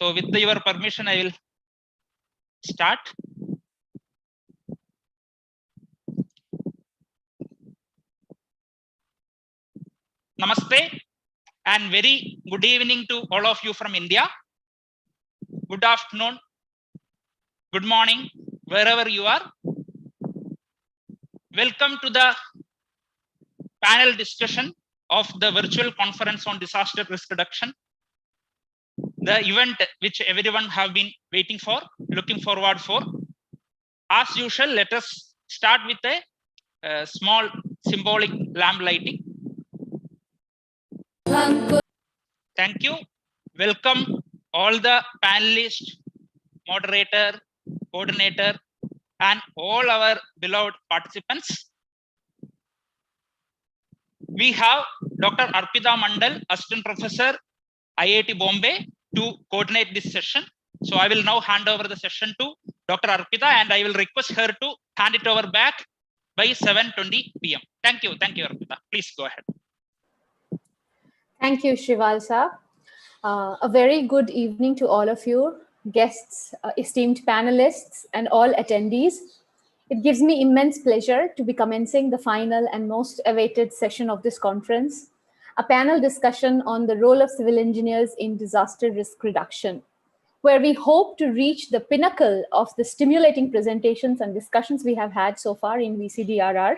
So with your permission, I will start. Namaste and very good evening to all of you from India. Good afternoon, good morning, wherever you are. Welcome to the panel discussion of the virtual conference on disaster risk reduction. The event which everyone have been waiting for, looking forward for. As usual, let us start with a small symbolic lamp lighting. Thank you. Welcome all the panelists, moderator, coordinator, and all our beloved participants. We have Dr. Arpita Mandal, Assistant Professor, IIT Bombay, to coordinate this session. So I will now hand over the session to Dr. Arpita, and I will request her to hand it over back by 7:20 p.m. Thank you, Arpita. Please go ahead. Thank you, Shivalsa. A very good evening to all of you, guests, esteemed panelists, and all attendees. It gives me immense pleasure to be commencing the final and most awaited session of this conference, a panel discussion on the role of civil engineers in disaster risk reduction, where we hope to reach the pinnacle of the stimulating presentations and discussions we have had so far in VCDRR.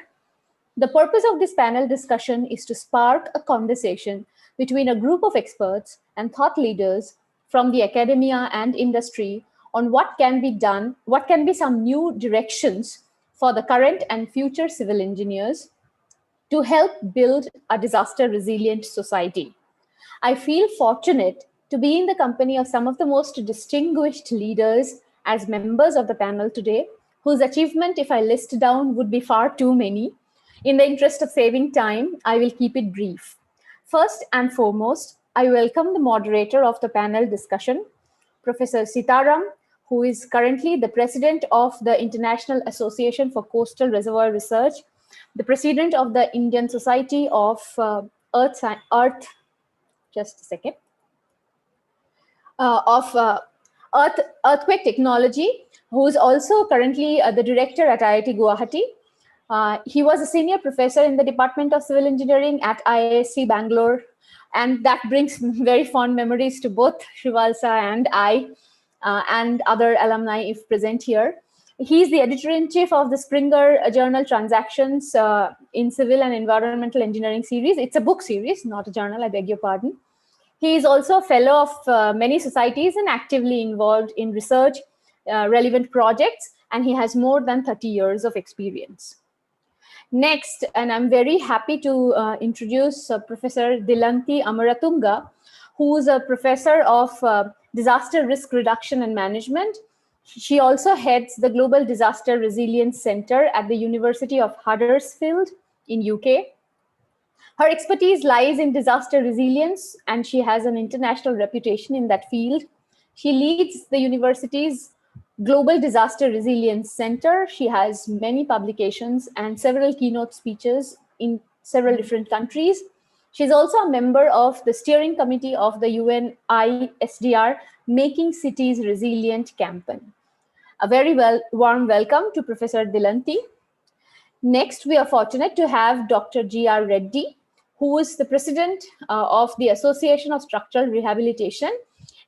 The purpose of this panel discussion is to spark a conversation between a group of experts and thought leaders from the academia and industry on what can be done, what can be some new directions for the current and future civil engineers to help build a disaster resilient society. I feel fortunate to be in the company of some of the most distinguished leaders as members of the panel today, whose achievement, if I list down, would be far too many. In the interest of saving time, I will keep it brief. First and foremost, I welcome the moderator of the panel discussion, Professor Sitaram, who is currently the president of the International Association for Coastal Reservoir Research, the president of the Indian Society of Earthquake Technology, who is also currently the director at IIT Guwahati. He was a senior professor in the Department of Civil Engineering at IISc Bangalore, and that brings very fond memories to both Shivalsa and I, and other alumni if present here. He's the editor-in-chief of the Springer Journal Transactions in Civil and Environmental Engineering series. It's a book series, not a journal, I beg your pardon. He is also a fellow of many societies and actively involved in research, relevant projects, and he has more than 30 years of experience. Next, and I'm very happy to introduce Professor Dilanti Amaratunga, who is a professor of disaster risk reduction and management. She also heads the Global Disaster Resilience Center at the University of Huddersfield in UK. Her expertise lies in disaster resilience, and she has an international reputation in that field. She leads the university's Global Disaster Resilience Center. She has many publications and several keynote speeches in several different countries. She's also a member of the steering committee of the UN ISDR Making Cities Resilient campaign. A very warm welcome to Professor Dilanti. Next, we are fortunate to have Dr. G.R. Reddy, who is the president of the Association of Structural Rehabilitation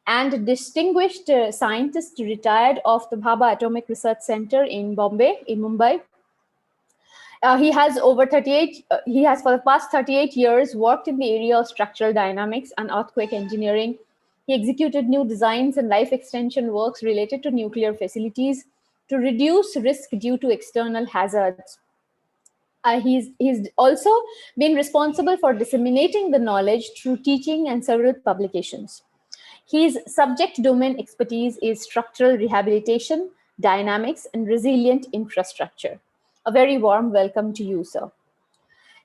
and distinguished scientist retired of the Bhabha Atomic Research Center in Mumbai. He has for the past 38 years worked in the area of structural dynamics and earthquake engineering. He executed new designs and life extension works related to nuclear facilities to reduce risk due to external hazards. He's also been responsible for disseminating the knowledge through teaching and several publications. His subject domain expertise is structural rehabilitation, dynamics, and resilient infrastructure. A very warm welcome to you, sir.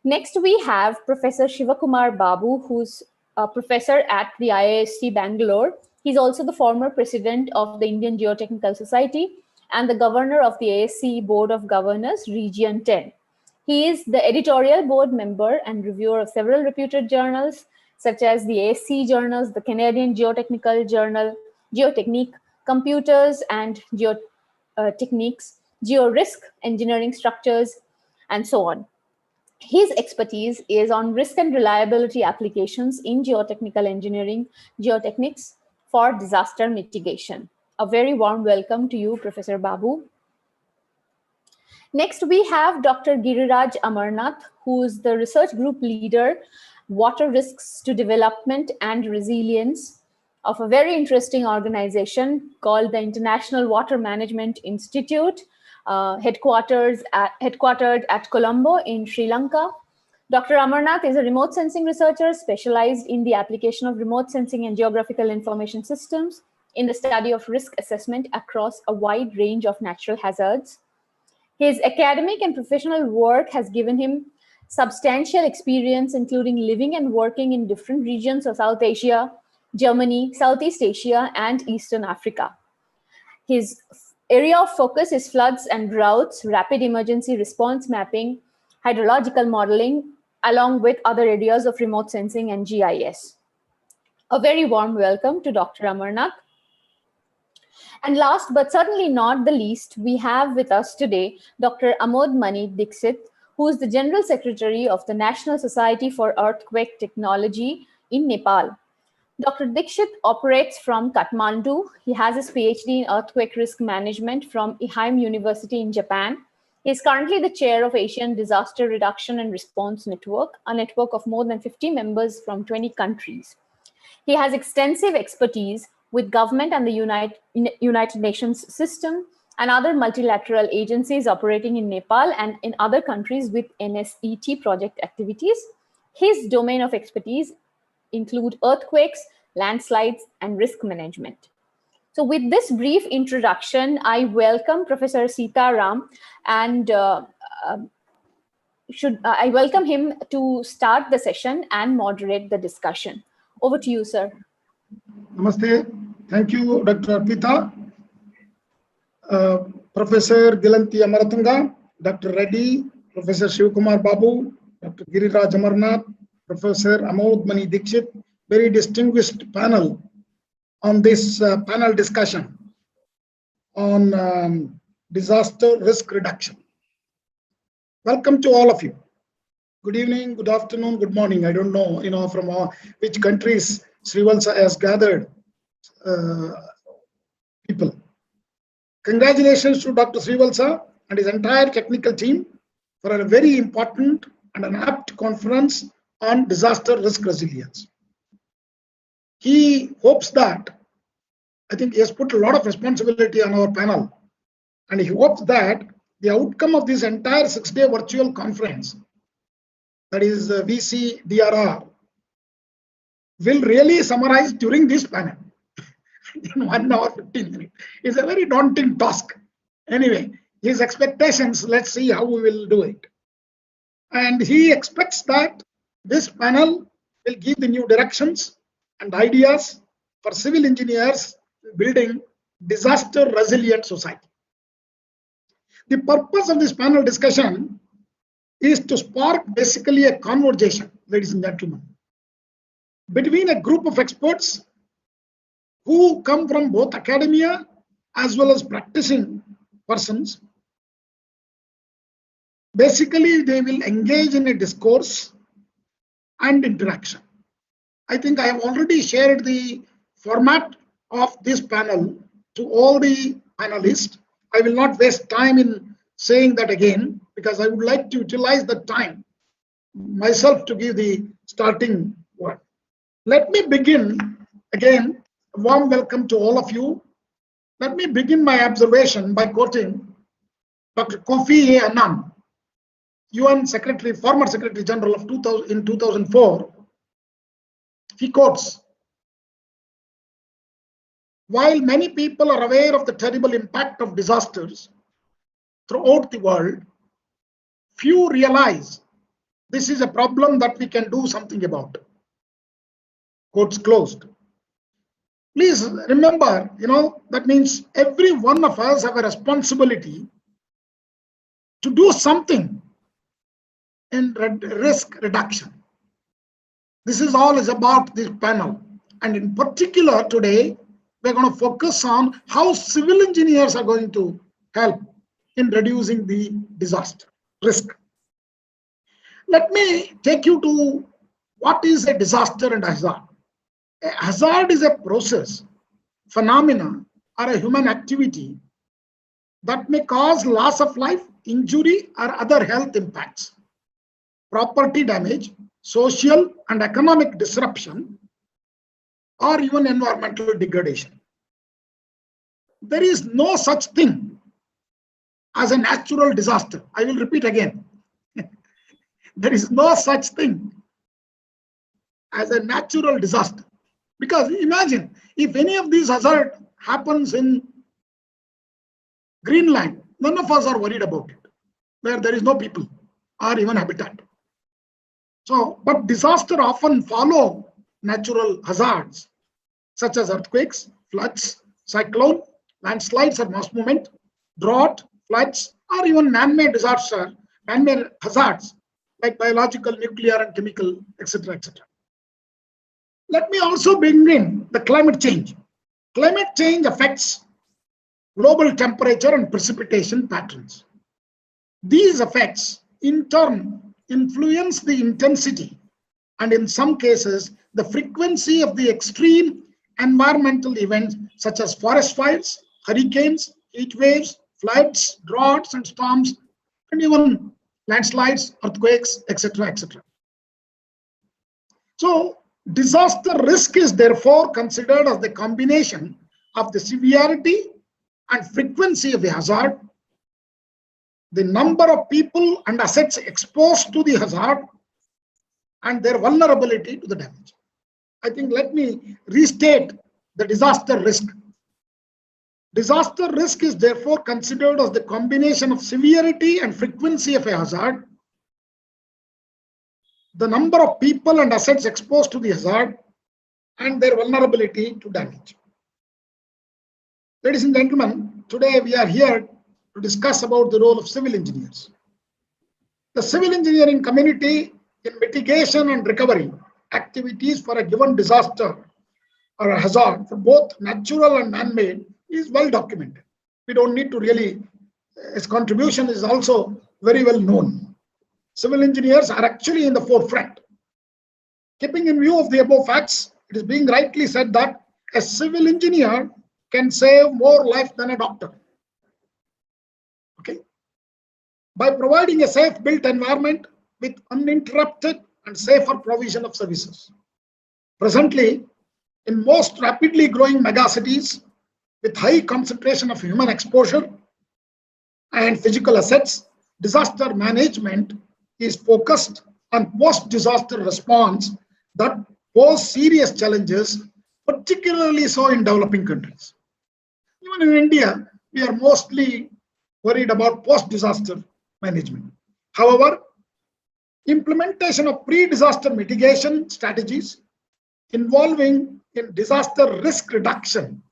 Next, we have Professor Shivakumar Babu, who's a professor at the IISc Bangalore. He's also the former president of the Indian Geotechnical Society and the governor of the ASCE Board of Governors, Region 10. He is the editorial board member and reviewer of several reputed journals, such as the ASCE journals, the Canadian Geotechnical Journal, geotechnique, computers and geotechniques, geo-risk, engineering structures, and so on. His expertise is on risk and reliability applications in geotechnical engineering, geotechnics for disaster mitigation. A very warm welcome to you, Professor Babu. Next, we have Dr. Giriraj Amarnath, who is the research group leader, Water Risks to Development and Resilience of a very interesting organization called the International Water Management Institute, headquartered at Colombo in Sri Lanka. Dr. Amarnath is a remote sensing researcher specialized in the application of remote sensing and geographical information systems in the study of risk assessment across a wide range of natural hazards. His academic and professional work has given him substantial experience, including living and working in different regions of South Asia, Germany, Southeast Asia, and Eastern Africa. His area of focus is floods and droughts, rapid emergency response mapping, hydrological modeling, along with other areas of remote sensing and GIS. A very warm welcome to Dr. Amarnath. And last but certainly not the least, we have with us today Dr. Amod Mani Dixit, who is the General Secretary of the National Society for Earthquake Technology in Nepal. Dr. Dixit operates from Kathmandu. He has his PhD in Earthquake Risk Management from Ehime University in Japan. He is currently the chair of Asian Disaster Reduction and Response Network, a network of more than 50 members from 20 countries. He has extensive expertise with government and the United Nations system and other multilateral agencies operating in Nepal and in other countries with NSET project activities. His domain of expertise include earthquakes, landslides, and risk management. So with this brief introduction, I welcome Professor Sitaram and I welcome him to start the session and moderate the discussion. Over to you, sir. Namaste. Thank you, Dr. Pita, Professor Gilanti Amaratunga, Dr. Reddy, Professor Shivkumar Babu, Dr. Giriraj Amarnath, Professor Amod Mani Dixit, very distinguished panel on this panel discussion on disaster risk reduction. Welcome to all of you. Good evening, good afternoon, good morning. I don't know, from which countries Srivalsa has gathered people. Congratulations to Dr. Srivalsa and his entire technical team for a very important and an apt conference on disaster risk resilience. He hopes that, I think he has put a lot of responsibility on our panel, and he hopes that the outcome of this entire 6-day virtual conference, that is VCDRR, will really summarize during this panel in 1 hour 15 minutes. It's a very daunting task. Anyway, his expectations, let's see how we will do it. And he expects that this panel will give the new directions and ideas for civil engineers building disaster resilient society. The purpose of this panel discussion is to spark basically a conversation, ladies and gentlemen, between a group of experts who come from both academia as well as practicing persons. Basically, they will engage in a discourse and interaction. I think I have already shared the format of this panel to all the panelists. I will not waste time in saying that again, because I would like to utilize the time myself to give the starting word. Let me begin again. A warm welcome to all of you. Let me begin my observation by quoting Dr. Kofi Annan, UN Secretary, former Secretary General of 2004. He quotes, "While many people are aware of the terrible impact of disasters throughout the world, few realize this is a problem that we can do something about." Quotes closed. Please remember, that means every one of us have a responsibility to do something in risk reduction. This is all is about this panel. And in particular today, we're going to focus on how civil engineers are going to help in reducing the disaster risk. Let me take you to what is a disaster and hazard. A hazard is a process, phenomena, or a human activity that may cause loss of life, injury, or other health impacts, property damage, social and economic disruption, or even environmental degradation. There is no such thing as a natural disaster. I will repeat again. There is no such thing as a natural disaster. Because imagine if any of these hazards happens in Greenland, none of us are worried about it, where there is no people or even habitat. So, but disaster often follow natural hazards such as earthquakes, floods, cyclone, landslides or mass movement, drought, floods, or even man-made disaster, man-made hazards like biological, nuclear, and chemical, etc., etc. Let me also bring in the climate change. Climate change affects global temperature and precipitation patterns. These effects, in turn, influence the intensity and, in some cases, the frequency of the extreme environmental events such as forest fires, hurricanes, heat waves, floods, droughts, and storms, and even landslides, earthquakes, etc., etc. So, disaster risk is therefore considered as the combination of the severity and frequency of the hazard, the number of people and assets exposed to the hazard, and their vulnerability to the damage. I think let me restate the disaster risk. Disaster risk is therefore considered as the combination of severity and frequency of a hazard, the number of people and assets exposed to the hazard, and their vulnerability to damage. Ladies and gentlemen, today we are here to discuss about the role of civil engineers. The civil engineering community in mitigation and recovery activities for a given disaster or a hazard for both natural and man-made is well documented. We don't need to really, its contribution is also very well known. Civil engineers are actually in the forefront. Keeping in view of the above facts, it is being rightly said that a civil engineer can save more life than a doctor. Okay. By providing a safe built environment with uninterrupted and safer provision of services. Presently, in most rapidly growing megacities with high concentration of human exposure and physical assets, disaster management is focused on post-disaster response that pose serious challenges, particularly so in developing countries. Even in India, we are mostly worried about post-disaster management. However, implementation of pre-disaster mitigation strategies involving in disaster risk reduction,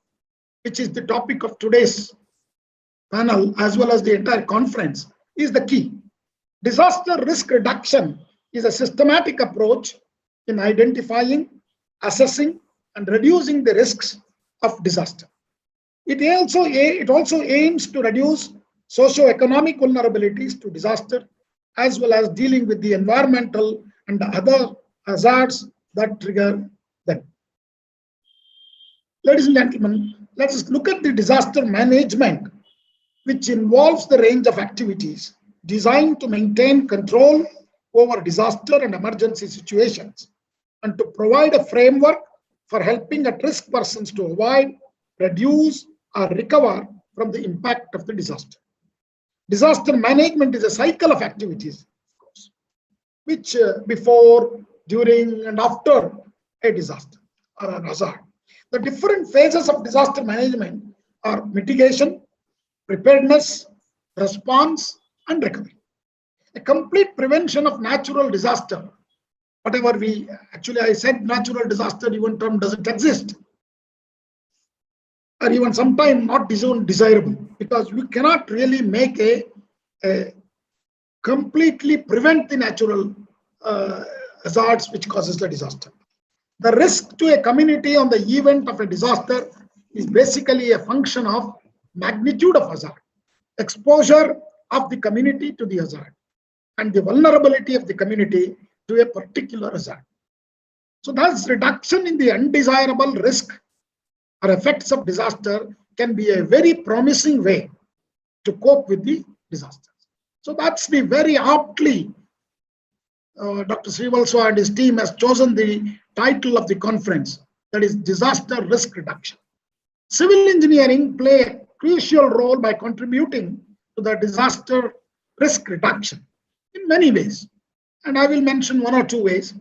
which is the topic of today's panel as well as the entire conference, is the key. Disaster risk reduction is a systematic approach in identifying, assessing, and reducing the risks of disaster. It also aims to reduce socio-economic vulnerabilities to disaster, as well as dealing with the environmental and other hazards that trigger them. Ladies and gentlemen, let us look at the disaster management, which involves the range of activities designed to maintain control over disaster and emergency situations and to provide a framework for helping at-risk persons to avoid, reduce, or recover from the impact of the disaster. Disaster management is a cycle of activities, of course, which before, during, and after a disaster or a hazard. The different phases of disaster management are mitigation, preparedness, response, and recovery. A complete prevention of natural disaster, whatever I said natural disaster, even term doesn't exist, or even sometimes not desirable, because we cannot really make a completely prevent the natural hazards which causes the disaster. The risk to a community on the event of a disaster is basically a function of magnitude of hazard, exposure of the community to the hazard, and the vulnerability of the community to a particular hazard. So thus reduction in the undesirable risk or effects of disaster can be a very promising way to cope with the disasters. So that's the very aptly Dr. Srivalsa and his team has chosen the title of the conference, that is disaster risk reduction. Civil engineering play a crucial role by contributing to the disaster risk reduction in many ways. And I will mention one or two ways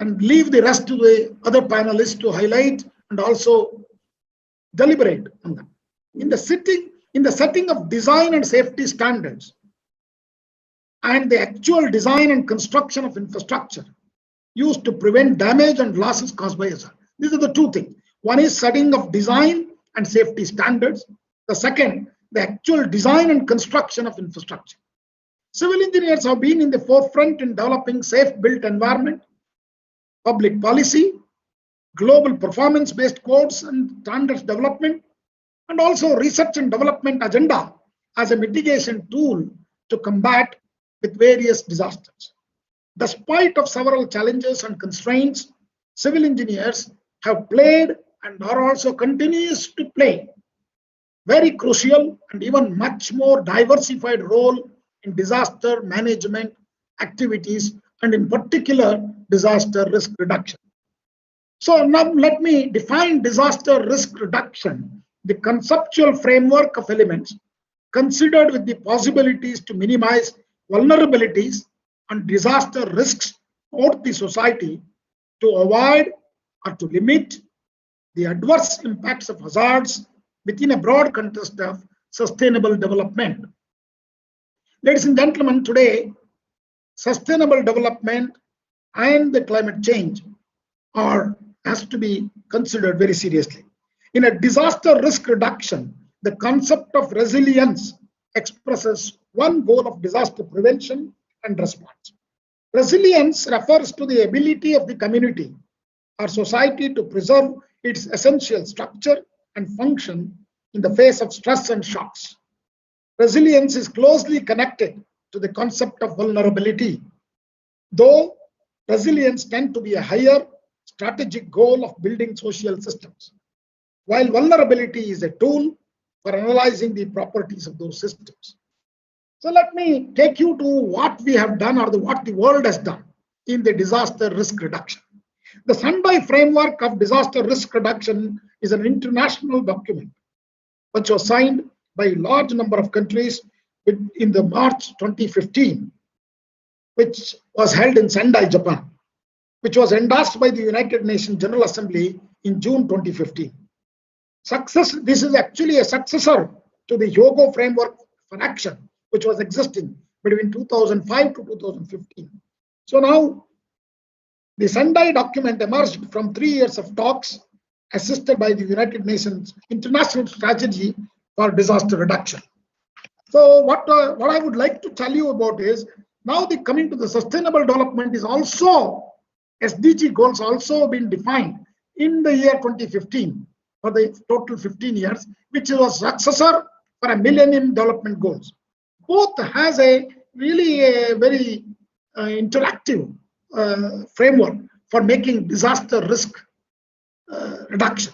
and leave the rest to the other panelists to highlight and also deliberate on them. In the setting of design and safety standards and the actual design and construction of infrastructure used to prevent damage and losses caused by hazard. These are the two things. One is setting of design and safety standards. The second, the actual design and construction of infrastructure. Civil engineers have been in the forefront in developing safe built environment, public policy, global performance-based codes and standards development, and also research and development agenda as a mitigation tool to combat with various disasters. Despite of several challenges and constraints, civil engineers have played and are also continues to play very crucial and even much more diversified role in disaster management activities and in particular disaster risk reduction. So now let me define disaster risk reduction, the conceptual framework of elements considered with the possibilities to minimize vulnerabilities and disaster risks throughout the society to avoid or to limit the adverse impacts of hazards within a broad context of sustainable development. Ladies and gentlemen, today, sustainable development and the climate change has to be considered very seriously. In a disaster risk reduction, the concept of resilience expresses one goal of disaster prevention and response. Resilience refers to the ability of the community or society to preserve its essential structure and function in the face of stress and shocks. Resilience is closely connected to the concept of vulnerability, though resilience tends to be a higher strategic goal of building social systems, while vulnerability is a tool for analyzing the properties of those systems. So let me take you to what we have done or what the world has done in the disaster risk reduction. The Sendai framework of disaster risk reduction is an international document which was signed by a large number of countries in the March 2015, which was held in Sendai, Japan, which was endorsed by the United Nations General Assembly in June 2015. This is actually a successor to the Hyogo framework for action, which was existing between 2005 to 2015. So now, the Sendai document emerged from 3 years of talks assisted by the United Nations International Strategy for Disaster Reduction. So what I would like to tell you about is, now coming to the sustainable development is also, SDG goals also been defined in the year 2015 for the total 15 years, which was successor for a Millennium Development Goals. Both has a really very interactive framework for making disaster risk reduction.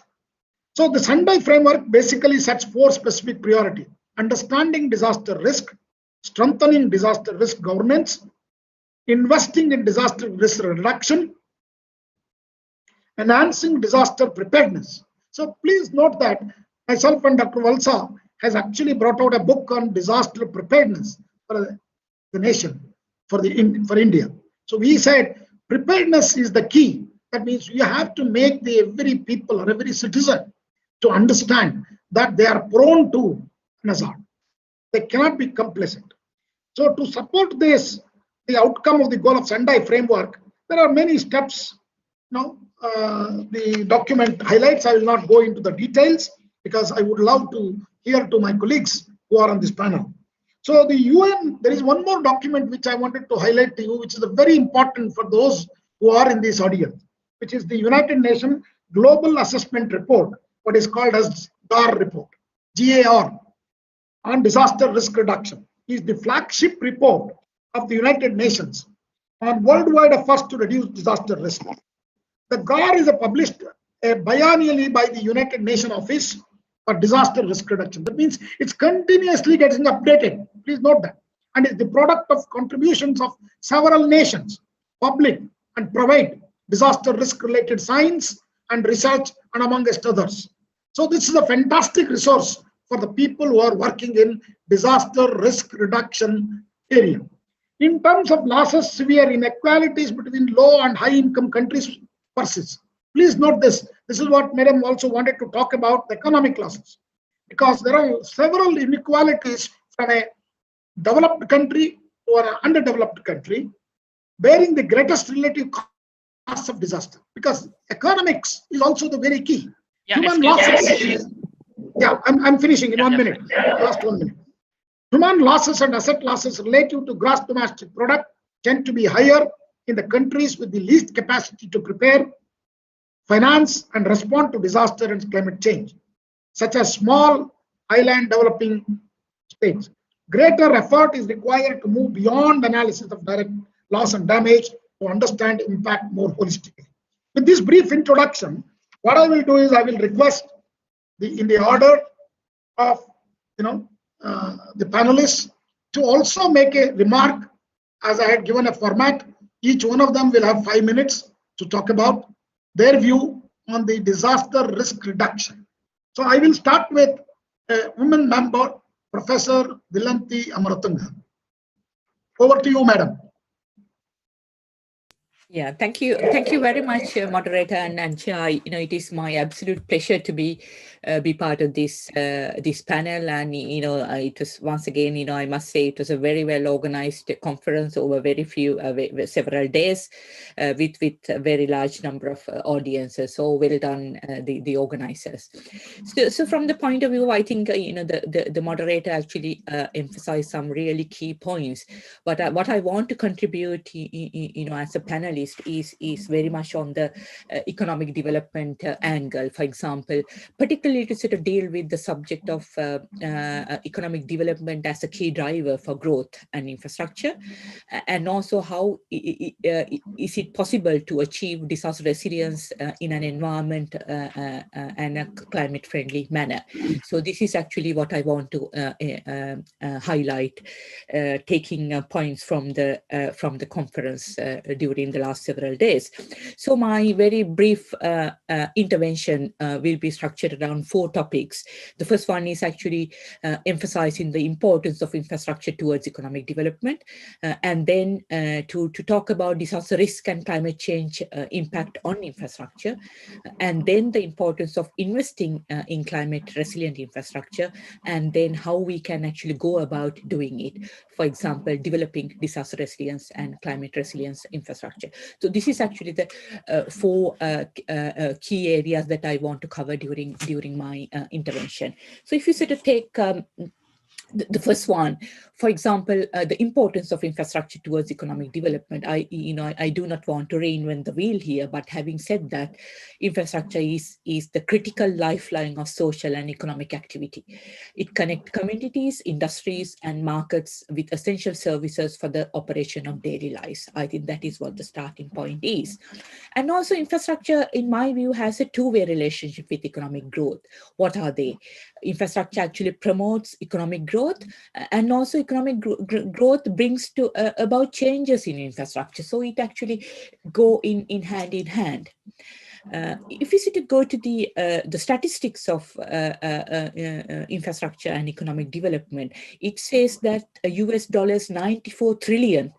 So the Sendai framework basically sets 4 specific priorities: understanding disaster risk, strengthening disaster risk governance, investing in disaster risk reduction, enhancing disaster preparedness. So please note that myself and Dr. Valsa has actually brought out a book on disaster preparedness for the nation, for India. So we said preparedness is the key. That means you have to make every people or every citizen to understand that they are prone to hazard. They cannot be complacent. So to support this, the outcome of the goal of Sendai framework, there are many steps. Now, the document highlights, I will not go into the details because I would love to hear to my colleagues who are on this panel. So the UN, there is one more document which I wanted to highlight to you, which is very important for those who are in this audience, which is the United Nations Global Assessment Report what is called as GAR report, GAR, on disaster risk reduction, is the flagship report of the United Nations on worldwide efforts to reduce disaster risk. The GAR is published biannually by the United Nations Office for Disaster Risk Reduction. That means it's continuously getting updated. Please note that. And it's the product of contributions of several nations, public and private, disaster risk related science and research, and amongst others. So this is a fantastic resource for the people who are working in disaster risk reduction area. In terms of losses, severe inequalities between low and high income countries persists. Please note this. This is what Madam also wanted to talk about, the economic losses, because there are several inequalities from a developed country to an underdeveloped country, bearing the greatest relative cost of disaster, because economics is also the very key. Yeah, Human losses. Yeah, I'm finishing in 1 minute. Last 1 minute. Human losses and asset losses relative to gross domestic product tend to be higher in the countries with the least capacity to prepare, finance, and respond to disaster and climate change, such as small island developing states. Greater effort is required to move beyond analysis of direct loss and damage to understand impact more holistically. With this brief introduction, what I will do is I will request in the order of the panelists to also make a remark, as I had given a format. Each one of them will have 5 minutes to talk about their view on the disaster risk reduction. So I will start with a woman member, Professor Dillanthi Amaratunga. Over to you, madam. Yeah, thank you very much, moderator and Chair. It is my absolute pleasure to be part of this panel, and it was once again, I must say, it was a very well organized conference over several days, with a very large number of audiences. So well done, the organizers. So from the point of view, I think the moderator actually emphasized some really key points. But what I want to contribute, as a panelist, is very much on the economic development angle, for example, particularly to sort of deal with the subject of economic development as a key driver for growth and infrastructure, and also how is it possible to achieve disaster resilience in an environment and a climate-friendly manner. So this is actually what I want to highlight, taking points from the conference during the last several days. So my very brief intervention will be structured around 4 topics. The first one is actually emphasizing the importance of infrastructure towards economic development, and then to talk about disaster risk and climate change impact on infrastructure, and then the importance of investing in climate resilient infrastructure, and then how we can actually go about doing it. For example, developing disaster resilience and climate resilience infrastructure. So this is actually the 4 key areas that I want to cover during my intervention. So if you sort of take the first one, for example, the importance of infrastructure towards economic development. I do not want to reinvent the wheel here, but having said that, infrastructure is the critical lifeline of social and economic activity. It connects communities, industries, and markets with essential services for the operation of daily lives. I think that is what the starting point is. And also, infrastructure, in my view, has a two-way relationship with economic growth. What are they? Infrastructure actually promotes economic growth, and also economic growth brings to about changes in infrastructure. So it actually go in hand in hand. If you to go to the statistics of infrastructure and economic development, it says that US $94 trillion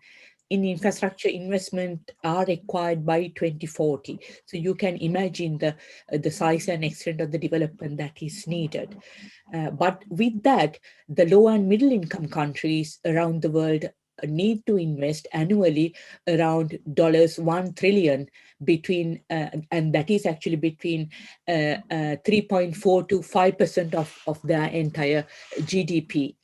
in infrastructure investment are required by 2040. So you can imagine the size and extent of the development that is needed. But with that, the low and middle income countries around the world need to invest annually around $1 trillion between, and that is actually between 3.4 to 5% of the entire GDP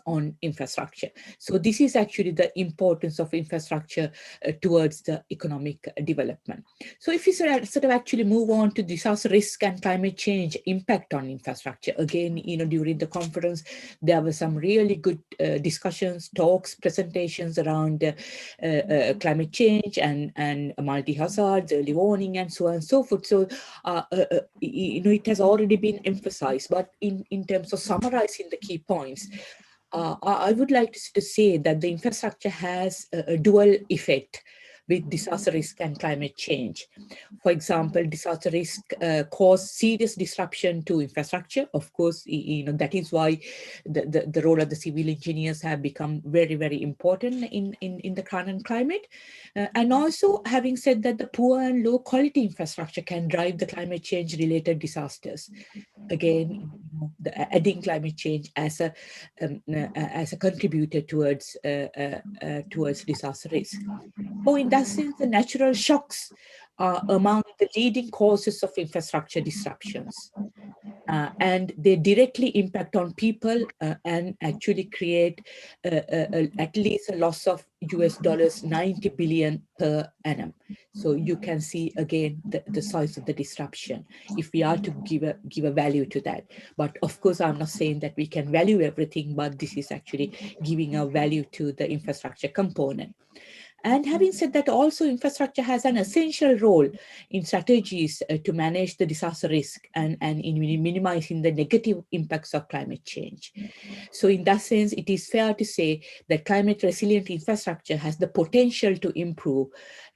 on infrastructure. So this is actually the importance of infrastructure towards the economic development. So if you sort of actually move on to disaster risk and climate change impact on infrastructure, again, during the conference, there were some really good discussions, talks, presentations around climate change and multi-hazards, early warning, and so on and so forth. So, it has already been emphasized, but in terms of summarizing the key points, I would like to say that the infrastructure has a dual effect with disaster risk and climate change. For example, disaster risk cause serious disruption to infrastructure. Of course, that is why the role of the civil engineers have become very, very important in the current climate. And also, having said that, the poor and low quality infrastructure can drive the climate change related disasters. Again, adding climate change as a contributor towards disaster risk. So in that sense, the natural shocks are among the leading causes of infrastructure disruptions. And they directly impact on people and actually create at least a loss of US $90 billion per annum. So you can see again the size of the disruption if we are to give a value to that. But of course, I'm not saying that we can value everything, but this is actually giving a value to the infrastructure component. And having said that, also infrastructure has an essential role in strategies to manage the disaster risk and in minimizing the negative impacts of climate change. So in that sense, it is fair to say that climate resilient infrastructure has the potential to improve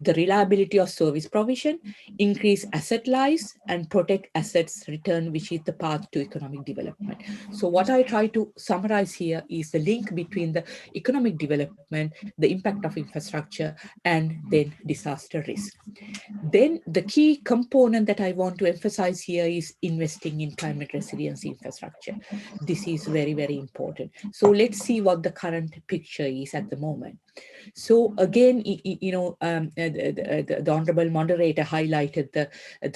the reliability of service provision, increase asset lives, and protect assets return, which is the path to economic development. So what I try to summarize here is the link between the economic development, the impact of infrastructure, and then disaster risk. Then the key component that I want to emphasize here is investing in climate resilience infrastructure. This is very, very important. So let's see what the current picture is at the moment. So again, the honorable moderator highlighted the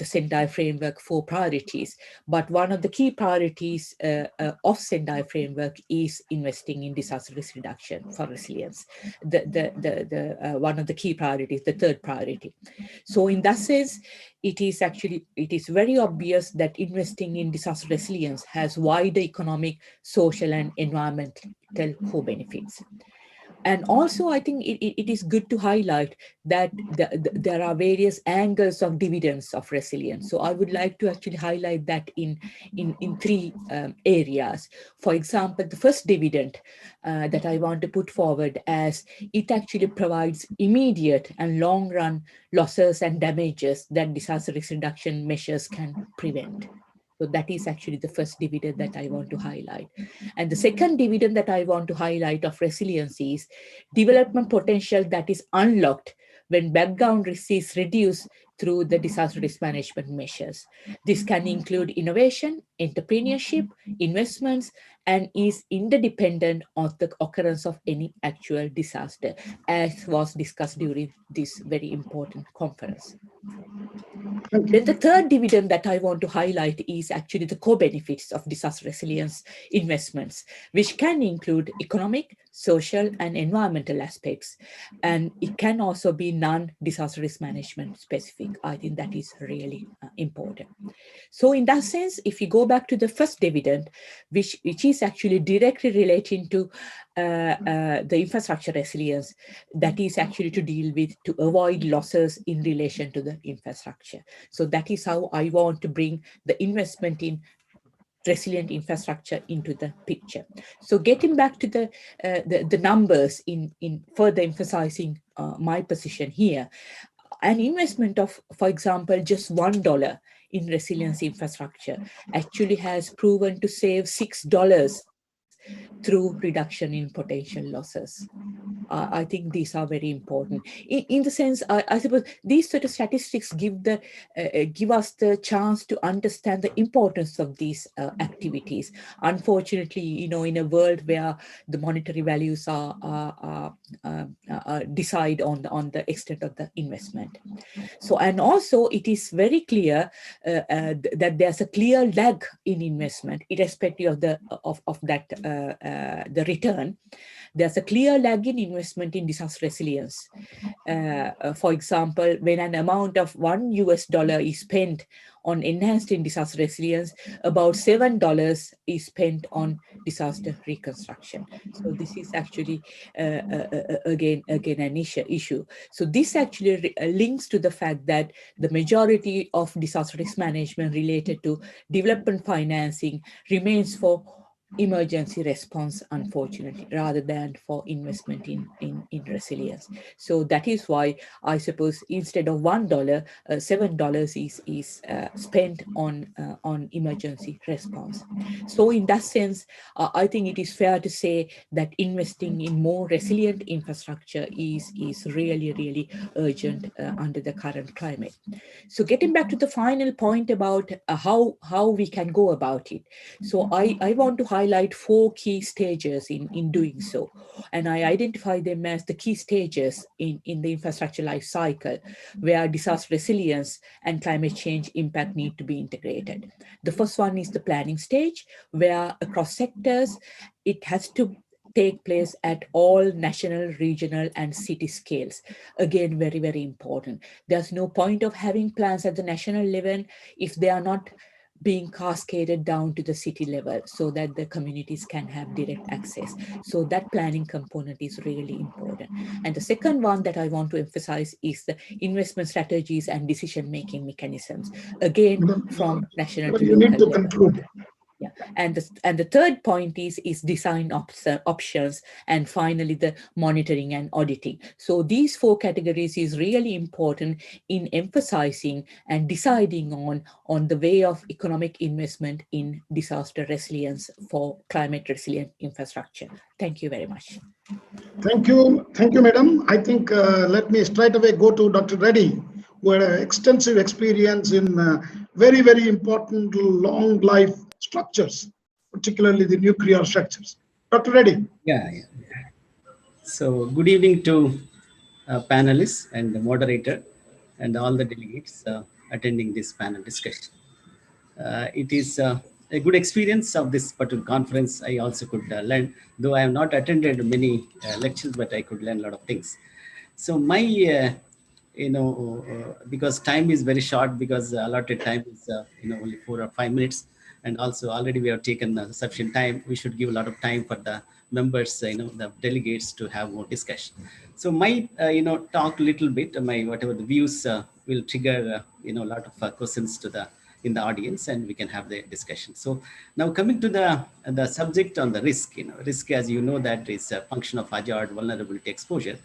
Sendai framework 4 priorities, but one of the key priorities of Sendai framework is investing in disaster risk reduction for resilience. One of the key priorities, the third priority. So in that sense, it is very obvious that investing in disaster resilience has wider economic, social, and environmental co-benefits. And also, I think it is good to highlight that there are various angles of dividends of resilience. So I would like to actually highlight that in 3 areas. For example, the first dividend that I want to put forward as it actually provides immediate and long-run losses and damages that disaster risk reduction measures can prevent. So that is actually the first dividend that I want to highlight. And the second dividend that I want to highlight of resilience is development potential that is unlocked when background risk is reduced through the disaster risk management measures. This can include innovation, entrepreneurship, investments, and is interdependent of the occurrence of any actual disaster, as was discussed during this very important conference. Then the third dividend that I want to highlight is actually the co-benefits of disaster resilience investments, which can include economic, social, and environmental aspects. And it can also be non-disaster risk management specific. I think that is really important. So in that sense, if you go back to the first dividend, which is actually directly relating to the infrastructure resilience, that is actually to deal with, to avoid losses in relation to the infrastructure. So that is how I want to bring the investment in resilient infrastructure into the picture. So getting back to the numbers in further emphasizing my position here, an investment of, for example, just $1 in resilience infrastructure actually has proven to save $6 through reduction in potential losses. I think these are very important. In the sense, I suppose these sort of statistics give us the chance to understand the importance of these activities. Unfortunately, in a world where the monetary values decide on the extent of the investment. So, and also it is very clear that there's a clear lag in investment, irrespective of the return. There's a clear lag in investment in disaster resilience. For example, when an amount of $1 is spent on enhancing disaster resilience, about $7 is spent on disaster reconstruction. So this is actually again an issue. So this actually links to the fact that the majority of disaster risk management related to development financing remains for emergency response, unfortunately, rather than for investment in resilience. So that is why I suppose instead of $1, $7 is spent on emergency response. So in that sense, I think it is fair to say that investing in more resilient infrastructure is really, really urgent under the current climate. So getting back to the final point about how we can go about it. So I want to highlight 4 key stages in doing so. And I identify them as the key stages in the infrastructure life cycle, where disaster resilience and climate change impact need to be integrated. The first one is the planning stage, where across sectors, it has to take place at all national, regional, and city scales. Again, very, very important. There's no point of having plans at the national level if they are not being cascaded down to the city level so that the communities can have direct access. So that planning component is really important. And the second one that I want to emphasize is the investment strategies and decision-making mechanisms, again, from national to you local need to level. conclude. Yeah. And the third point is design options, and finally the monitoring and auditing. So these 4 categories is really important in emphasizing and deciding on the way of economic investment in disaster resilience for climate resilient infrastructure. Thank you very much. Thank you, madam. I think let me straight away go to Dr. Reddy, who had extensive experience in very, very important long life structures, particularly the nuclear structures. Dr. Reddy. Yeah. So good evening to panelists and the moderator and all the delegates attending this panel discussion. It is a good experience of this particular conference. I also could learn, though I have not attended many lectures, but I could learn a lot of things. So my, because time is very short, because allotted time is, only 4 or 5 minutes. And also already we have taken sufficient time. We should give a lot of time for the members, the delegates to have more discussion. So my, talk a little bit, my whatever the views will trigger, a lot of questions in the audience, and we can have the discussion. So now coming to the subject on the risk, risk, as you know, that is a function of hazard, vulnerability, exposure,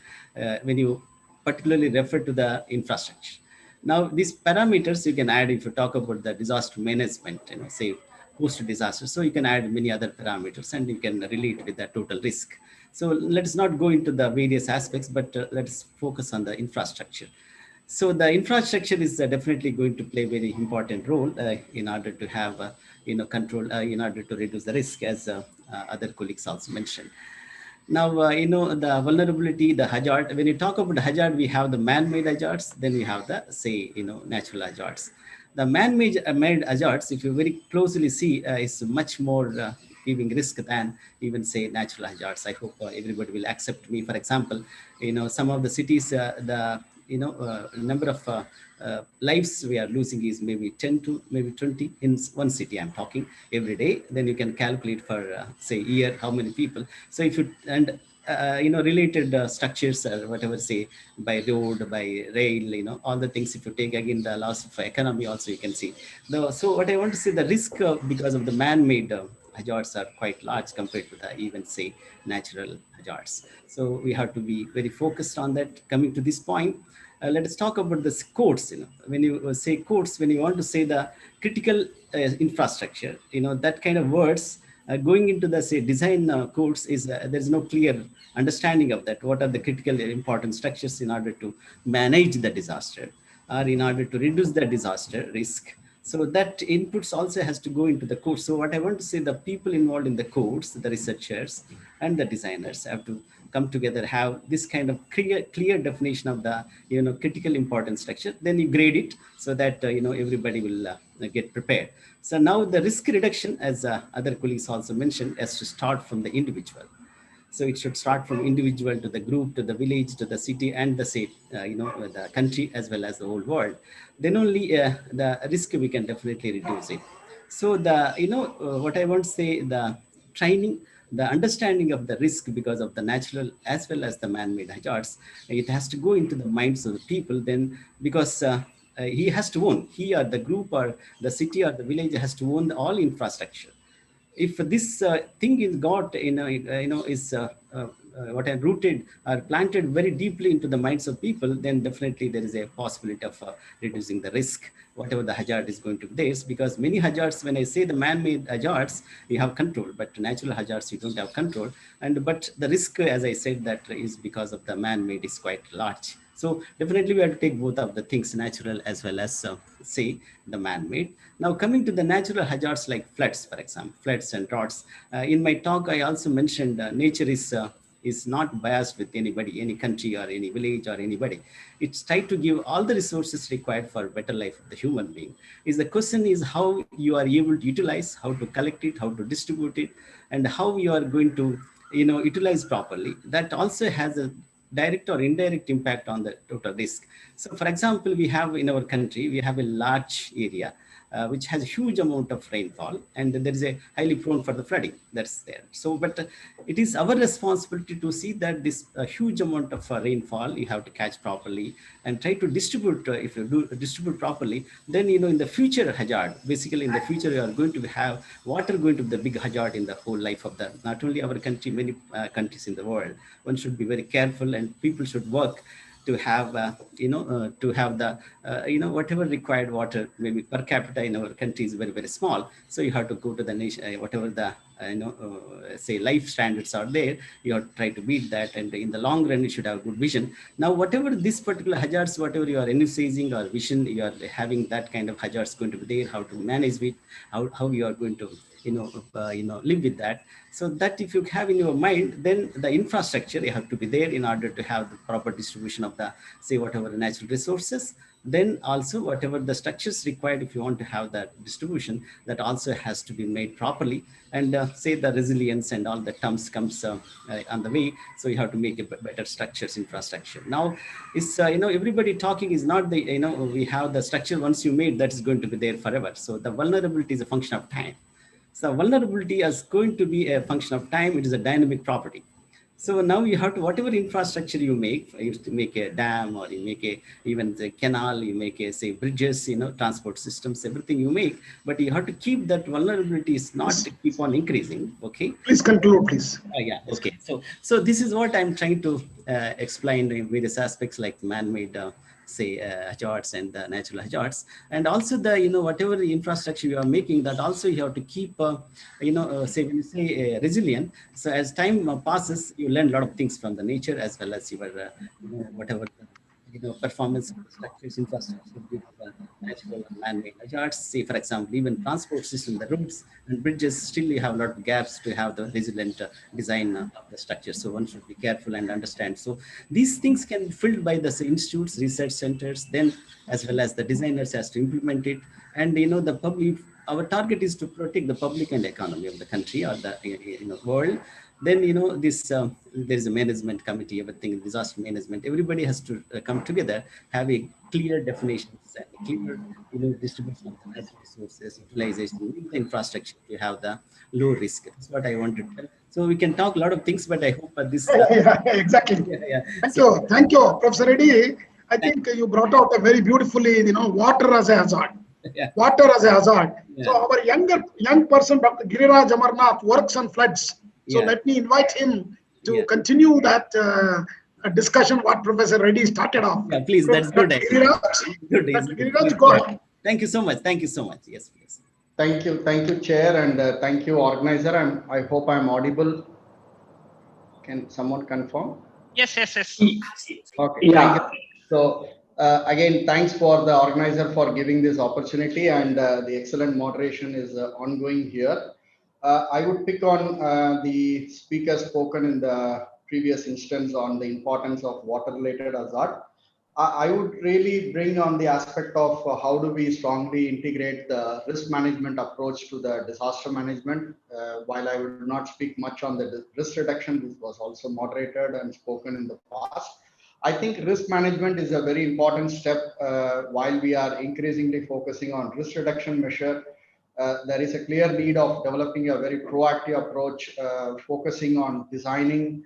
when you particularly refer to the infrastructure. Now, these parameters you can add if you talk about the disaster management, say post-disaster. So you can add many other parameters and you can relate with the total risk. So let's not go into the various aspects, but let's focus on the infrastructure. So the infrastructure is definitely going to play a very important role in order to have, control, in order to reduce the risk, as other colleagues also mentioned. Now, the vulnerability, the hazard, when you talk about hazard, we have the man-made hazards, then we have the, say, natural hazards. The man-made hazards, if you very closely see, is much more giving risk than even, say, natural hazards. I hope everybody will accept me. For example, some of the cities, the number of lives we are losing is maybe 10 to maybe 20 in one city. I'm talking every day. Then you can calculate for say year how many people. So if you and related structures or whatever, say by road, by rail, all the things. If you take again the loss of economy, also you can see. So what I want to say, the risk because of the man-made hazards are quite large compared to the even, say, natural hazards. So we have to be very focused on that. Coming to this point, let us talk about the codes. When you say codes, when you want to say the critical infrastructure, that kind of words going into the say design course is there is no clear understanding of that. What are the critical important structures in order to manage the disaster or in order to reduce the disaster risk? So that inputs also has to go into the course. So what I want to say, the people involved in the course, the researchers and the designers have to come together, have this kind of clear definition of the critical important structure. Then you grade it so that everybody will get prepared. So now the risk reduction, as other colleagues also mentioned, has to start from the individual. So it should start from individual to the group, to the village, to the city, and the state, the country, as well as the whole world. Then only the risk we can definitely reduce it. So the, what I want to say, the training, the understanding of the risk because of the natural as well as the man-made hazards, it has to go into the minds of the people then, because he has to own, he or the group or the city or the village has to own all infrastructure. If this thing is got is what I rooted or planted very deeply into the minds of people, then definitely there is a possibility of reducing the risk, whatever the hazard is going to be there. Because many hazards, when I say the man-made hazards, you have control, but natural hazards you don't have control. But the risk, as I said, that is because of the man-made is quite large. So definitely we have to take both of the things, natural as well as say the man-made. Now coming to the natural hazards like floods, for example, floods and droughts. In my talk, I also mentioned nature is not biased with anybody, any country or any village or anybody. It's tried to give all the resources required for a better life of the human being. The question is how you are able to utilize, how to collect it, how to distribute it, and how you are going to utilize properly. That also has a direct or indirect impact on the total risk. So for example, we have in our country, we have a large area which has a huge amount of rainfall, and there is a highly prone for the flooding that's there. So, but it is our responsibility to see that this huge amount of rainfall you have to catch properly and try to distribute. If you do distribute properly, then in the future hazard, basically in the future you are going to have water going to be the big hazard in the whole life of the not only our country, many countries in the world. One should be very careful, and people should work to have to have the whatever required water. Maybe per capita in our country is very, very small, so you have to go to the nation, whatever the say life standards are there, you have to try to beat that, and in the long run you should have good vision. Now whatever this particular hazards, whatever you are envisaging or vision, you are having that kind of hazards going to be there, how to manage it, how you are going to live with that. So that if you have in your mind, then the infrastructure you have to be there in order to have the proper distribution of the, say, whatever natural resources. Then also whatever the structures required, if you want to have that distribution, that also has to be made properly. And say the resilience and all the terms comes on the way. So you have to make a better structures, infrastructure. Now, it's everybody talking is not the we have the structure once you made that is going to be there forever. So the vulnerability is a function of time. So vulnerability is going to be a function of time. It is a dynamic property. So now you have to, whatever infrastructure you make, you used to make a dam, or you make even the canal, you make say bridges, transport systems, everything you make, but you have to keep that vulnerability is not to keep on increasing. Okay. Please conclude, please. Yeah. Okay. So this is what I'm trying to explain in various aspects like man-made say hazards and the natural hazards, and also the whatever the infrastructure you are making, that also you have to keep say when you say resilient. So as time passes, you learn a lot of things from the nature as well as your whatever performance of the structures, infrastructure due to the natural and man-made hazards. Say for example, even transport system, the roads and bridges, still you have a lot of gaps to have the resilient design of the structure. So one should be careful and understand. So these things can be filled by the institutes, research centers, then as well as the designers has to implement it. And the public, our target is to protect the public and economy of the country or the world. Then this there is a management committee, everything, disaster management, everybody has to come together, have a clear definitions and a clear distribution of the natural resources, utilization, the infrastructure to have the low risk. That's what I want to tell. So we can talk a lot of things, but I hope this exactly. Thank you, Professor Reddy. I think you brought out a very beautifully, water as a hazard. Yeah. Water as a hazard. Yeah. So our young person, Dr. Giriraj Amarnath, works on floods. So let me invite him to continue that discussion what Professor Reddy started off. Yeah, please. That's good. Giriraj, go ahead. Thank you so much. Thank you so much. Yes, please. Thank you, Chair, and thank you, organizer. I hope I'm audible. Can someone confirm? Yes, yes, yes. Okay, Yeah. thank you. So again, thanks for the organizer for giving this opportunity, and the excellent moderation is ongoing here. I would pick on the speaker spoken in the previous instance on the importance of water-related hazard. I would really bring on the aspect of how do we strongly integrate the risk management approach to the disaster management. While I would not speak much on the risk reduction, which was also moderated and spoken in the past. I think risk management is a very important step while we are increasingly focusing on risk reduction measure. There is a clear need of developing a very proactive approach, focusing on designing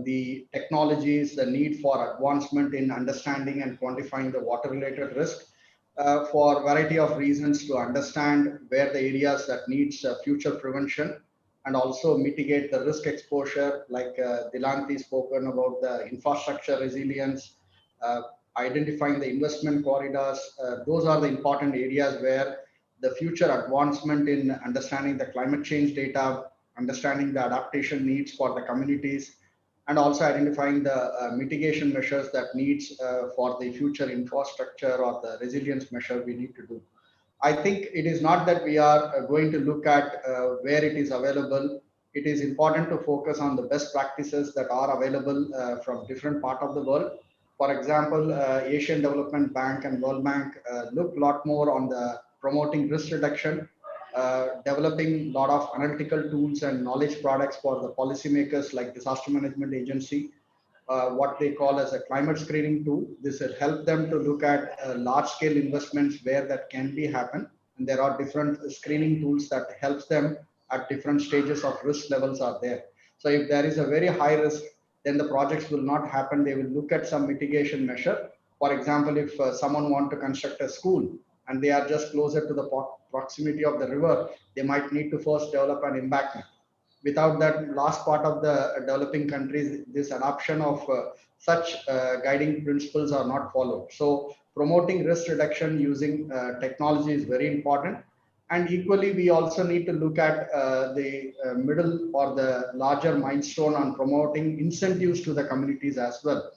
the technologies, the need for advancement in understanding and quantifying the water-related risk for a variety of reasons to understand where the areas that needs future prevention and also mitigate the risk exposure, like Dilanthi spoken about the infrastructure resilience, identifying the investment corridors. Those are the important areas where the future advancement in understanding the climate change data, understanding the adaptation needs for the communities, and also identifying the mitigation measures that needs for the future infrastructure or the resilience measure we need to do. I think it is not that we are going to look at where it is available. It is important to focus on the best practices that are available from different part of the world. For example, Asian Development Bank and World Bank look a lot more on the promoting risk reduction, developing a lot of analytical tools and knowledge products for the policymakers like Disaster Management Agency, what they call as a climate screening tool. This will help them to look at large scale investments where that can be happen. And there are different screening tools that helps them at different stages of risk levels are there. So if there is a very high risk, then the projects will not happen. They will look at some mitigation measure. For example, if someone want to construct a school and they are just closer to the proximity of the river, they might need to first develop an embankment. Without that last part of the developing countries, this adoption of such guiding principles are not followed. So promoting risk reduction using technology is very important. And equally, we also need to look at the middle or the larger milestone on promoting incentives to the communities as well.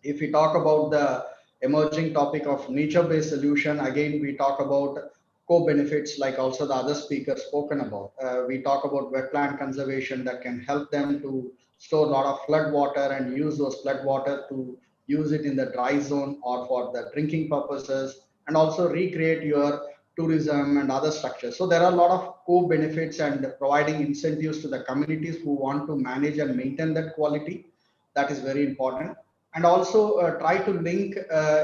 If we talk about the emerging topic of nature-based solution, again, we talk about co-benefits like also the other speakers spoken about. We talk about wetland conservation that can help them to store a lot of flood water and use those flood water to use it in the dry zone or for the drinking purposes, and also recreate your tourism and other structures. So there are a lot of co-benefits and providing incentives to the communities who want to manage and maintain that quality. That is very important. And also try to link,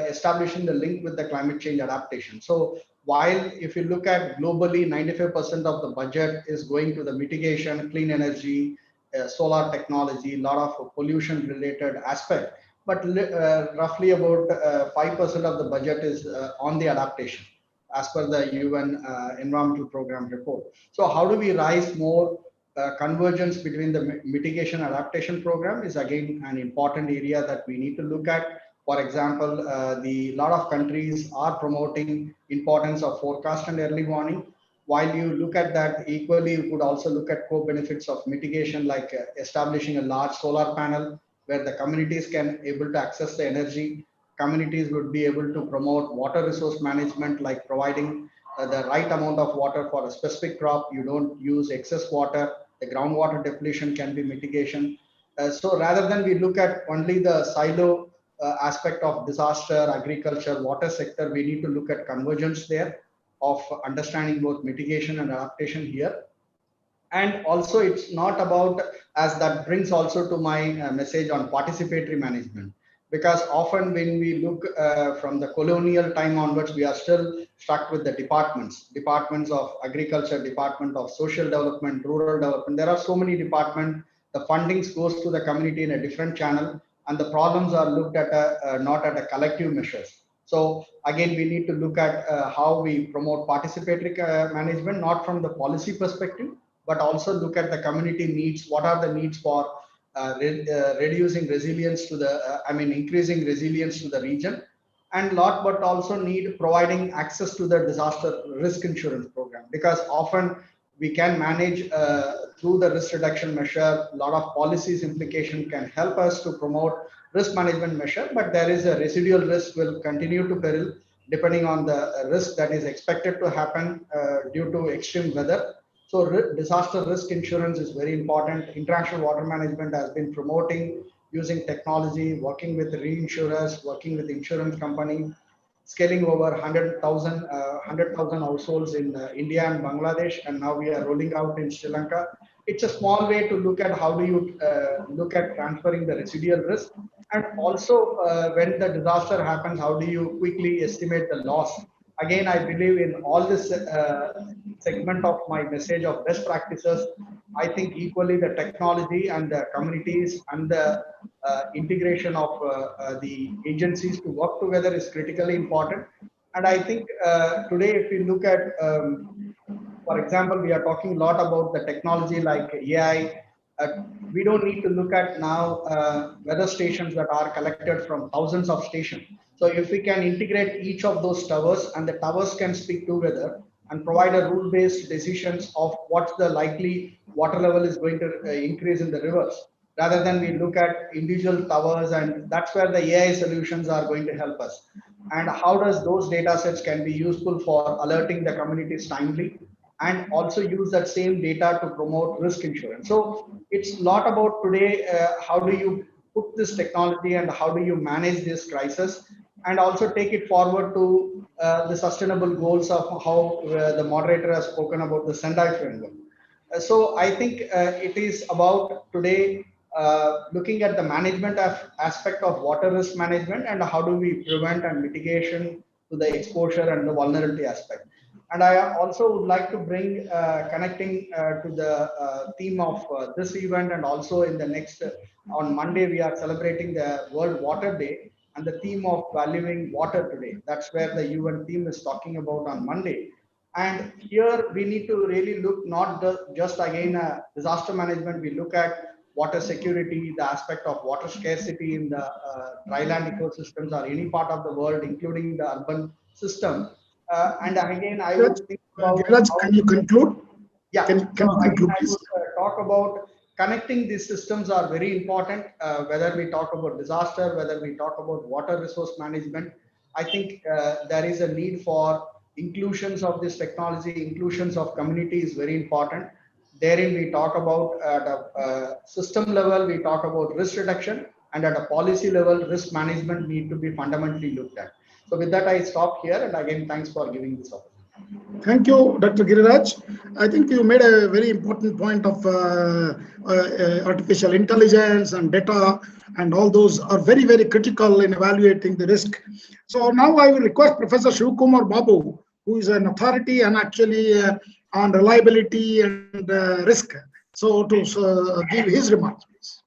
establishing the link with the climate change adaptation. So while if you look at globally, 95% of the budget is going to the mitigation, clean energy, solar technology, a lot of pollution related aspect, but roughly about 5% of the budget is on the adaptation as per the UN environmental program report. So how do we rise more convergence between the mitigation adaptation program is again an important area that we need to look at. For example, the lot of countries are promoting importance of forecast and early warning. While you look at that, equally you could also look at co-benefits of mitigation, like establishing a large solar panel where the communities can able to access the energy. Communities would be able to promote water resource management, like providing the right amount of water for a specific crop. You don't use excess water. The groundwater depletion can be mitigation. So rather than we look at only the silo aspect of disaster, agriculture, water sector, we need to look at convergence there of understanding both mitigation and adaptation here. And also it's not about, as that brings also to my message on participatory management, because often when we look from the colonial time onwards, we are still stuck with the departments of agriculture, department of social development, rural development. There are so many departments. The fundings goes to the community in a different channel, and the problems are looked at not at a collective measures. So again, we need to look at how we promote participatory management, not from the policy perspective, but also look at the community needs. What are the needs for reducing resilience to the, increasing resilience to the region, and but also need providing access to the disaster risk insurance program. program, because often we can manage through the risk reduction measure. A lot of policies implication can help us to promote risk management measure, but there is a residual risk will continue to peril depending on the risk that is expected to happen due to extreme weather. So disaster risk insurance is very important. International Water Management has been promoting using technology, working with reinsurers, working with insurance company, scaling over 100,000 households in India and Bangladesh, and now we are rolling out in Sri Lanka. It's a small way to look at how do you look at transferring the residual risk, and also when the disaster happens, how do you quickly estimate the loss. Again, I believe in all this segment of my message of best practices. I think equally the technology and the communities and the integration of the agencies to work together is critically important. And I think today, if you look at, for example, we are talking a lot about the technology like AI. We don't need to look at now weather stations that are collected from thousands of stations. So if we can integrate each of those towers, and the towers can speak together and provide a rule-based decisions of what's the likely water level is going to increase in the rivers, rather than we look at individual towers, and that's where the AI solutions are going to help us. And how does those data sets can be useful for alerting the communities timely, and also use that same data to promote risk insurance. So it's a lot about today, how do you put this technology and how do you manage this crisis, and also take it forward to the sustainable goals of how the moderator has spoken about the Sendai framework. So I think it is about today looking at the management aspect of water risk management, and how do we prevent and mitigation to the exposure and the vulnerability aspect. And I also would like to bring connecting to the theme of this event, and also in the next, on Monday, we are celebrating the World Water Day, and the theme of valuing water today. That's where the UN theme is talking about on Monday. And here we need to really look not just again disaster management, we look at water security, the aspect of water scarcity in the dryland ecosystems or any part of the world, including the urban system. And again, I would think about can you conclude? Yeah, can you conclude, I please? would talk about connecting these systems are very important, whether we talk about disaster, whether we talk about water resource management. I think there is a need for inclusions of this technology, inclusions of community is very important. Therein we talk about at a system level, we talk about risk reduction, and at a policy level, risk management need to be fundamentally looked at. So with that, I stop here, and again, thanks for giving this opportunity. Thank you, Dr. Giriraj. I think you made a very important point of artificial intelligence and data, and all those are very, very critical in evaluating the risk. So now I will request Professor Shivkumar Babu, who is an authority and actually on reliability and risk, so to give his remarks, please.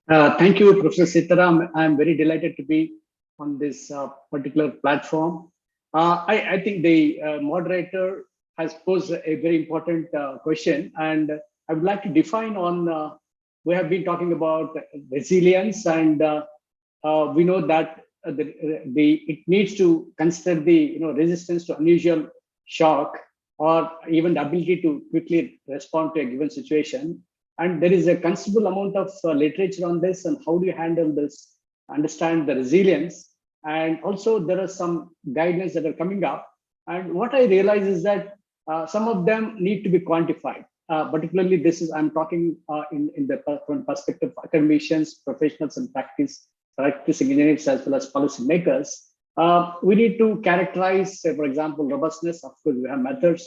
Thank you, Professor Sitaram. I'm very delighted to be on this particular platform. I think the moderator has posed a very important question, and I would like to define on, we have been talking about resilience, and we know that it needs to consider the resistance to unusual shock, or even the ability to quickly respond to a given situation. And there is a considerable amount of literature on this, and how do you handle this, understand the resilience. And also there are some guidelines that are coming up. And what I realize is that some of them need to be quantified. Particularly this is, I'm talking in the perspective of academicians, professionals and practicing engineers, as well as policymakers. We need to characterize, say, for example, robustness. Of course, we have methods.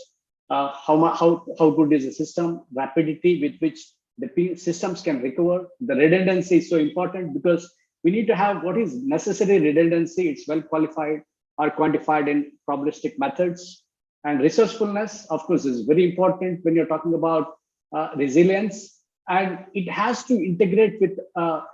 How good is the system, rapidity with which the systems can recover. The redundancy is so important, because we need to have what is necessary redundancy. It's well qualified or quantified in probabilistic methods. And resourcefulness, of course, is very important when you're talking about resilience. And it has to integrate with,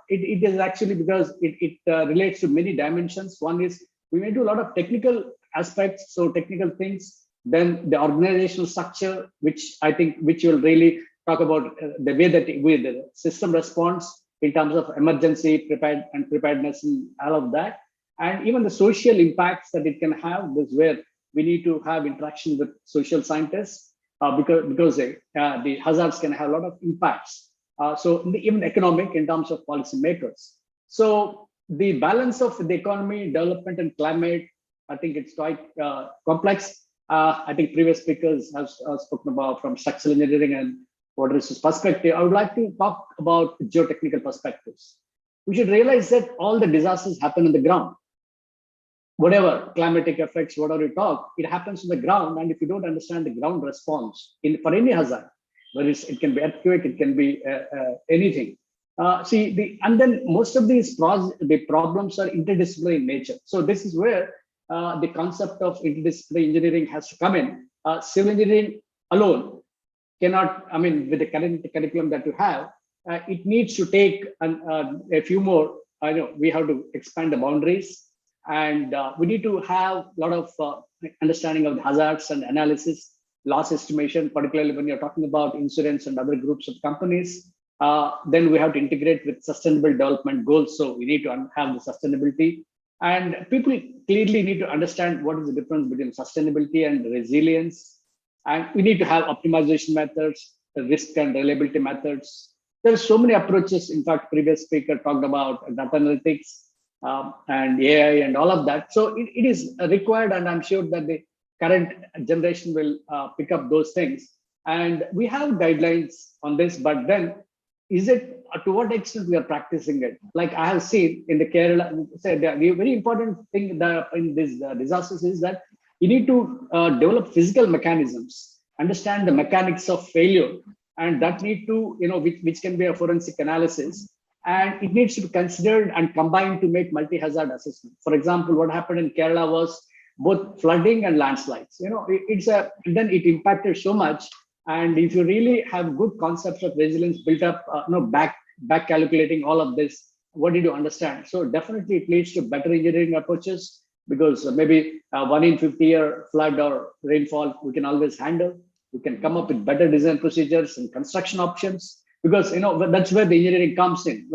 it is actually because it relates to many dimensions. One is we may do a lot of technical aspects, so technical things. Then the organizational structure, which I think, which will really talk about the way that the system responds in terms of emergency preparedness and all of that. And even the social impacts that it can have, is where we need to have interaction with social scientists because the hazards can have a lot of impacts. So even economic in terms of policymakers. So the balance of the economy, development, and climate, I think it's quite complex. I think previous speakers have spoken about from structural engineering and water resource perspective. I would like to talk about geotechnical perspectives. We should realize that all the disasters happen on the ground. Whatever climatic effects, whatever you talk, it happens on the ground. And if you don't understand the ground response for any hazard, whether it can be earthquake, it can be anything. And then most of these problems are interdisciplinary in nature. So this is where the concept of interdisciplinary engineering has to come in. Civil engineering alone cannot, I mean, with the current curriculum that you have, it needs to take a few more, we have to expand the boundaries, and we need to have a lot of understanding of the hazards and analysis, loss estimation, particularly when you're talking about insurance and other groups of companies. Then we have to integrate with sustainable development goals. So we need to have the sustainability. And people clearly need to understand what is the difference between sustainability and resilience. And we need to have optimization methods, the risk and reliability methods. There are so many approaches. In fact, previous speaker talked about data analytics and AI and all of that. So it is required, and I'm sure that the current generation will pick up those things. And we have guidelines on this, but then is it to what extent we are practicing it? Like I have seen in the Kerala, the very important thing in these disasters is that you need to develop physical mechanisms, understand the mechanics of failure, and that need to, which can be a forensic analysis, and it needs to be considered and combined to make multi-hazard assessment. For example, what happened in Kerala was both flooding and landslides. Then it impacted so much. And if you really have good concepts of resilience built up, back calculating all of this, what did you understand? So definitely it leads to better engineering approaches, because maybe 1 in 50-year flood or rainfall we can always handle. We can come up with better design procedures and construction options, because that's where the engineering comes in.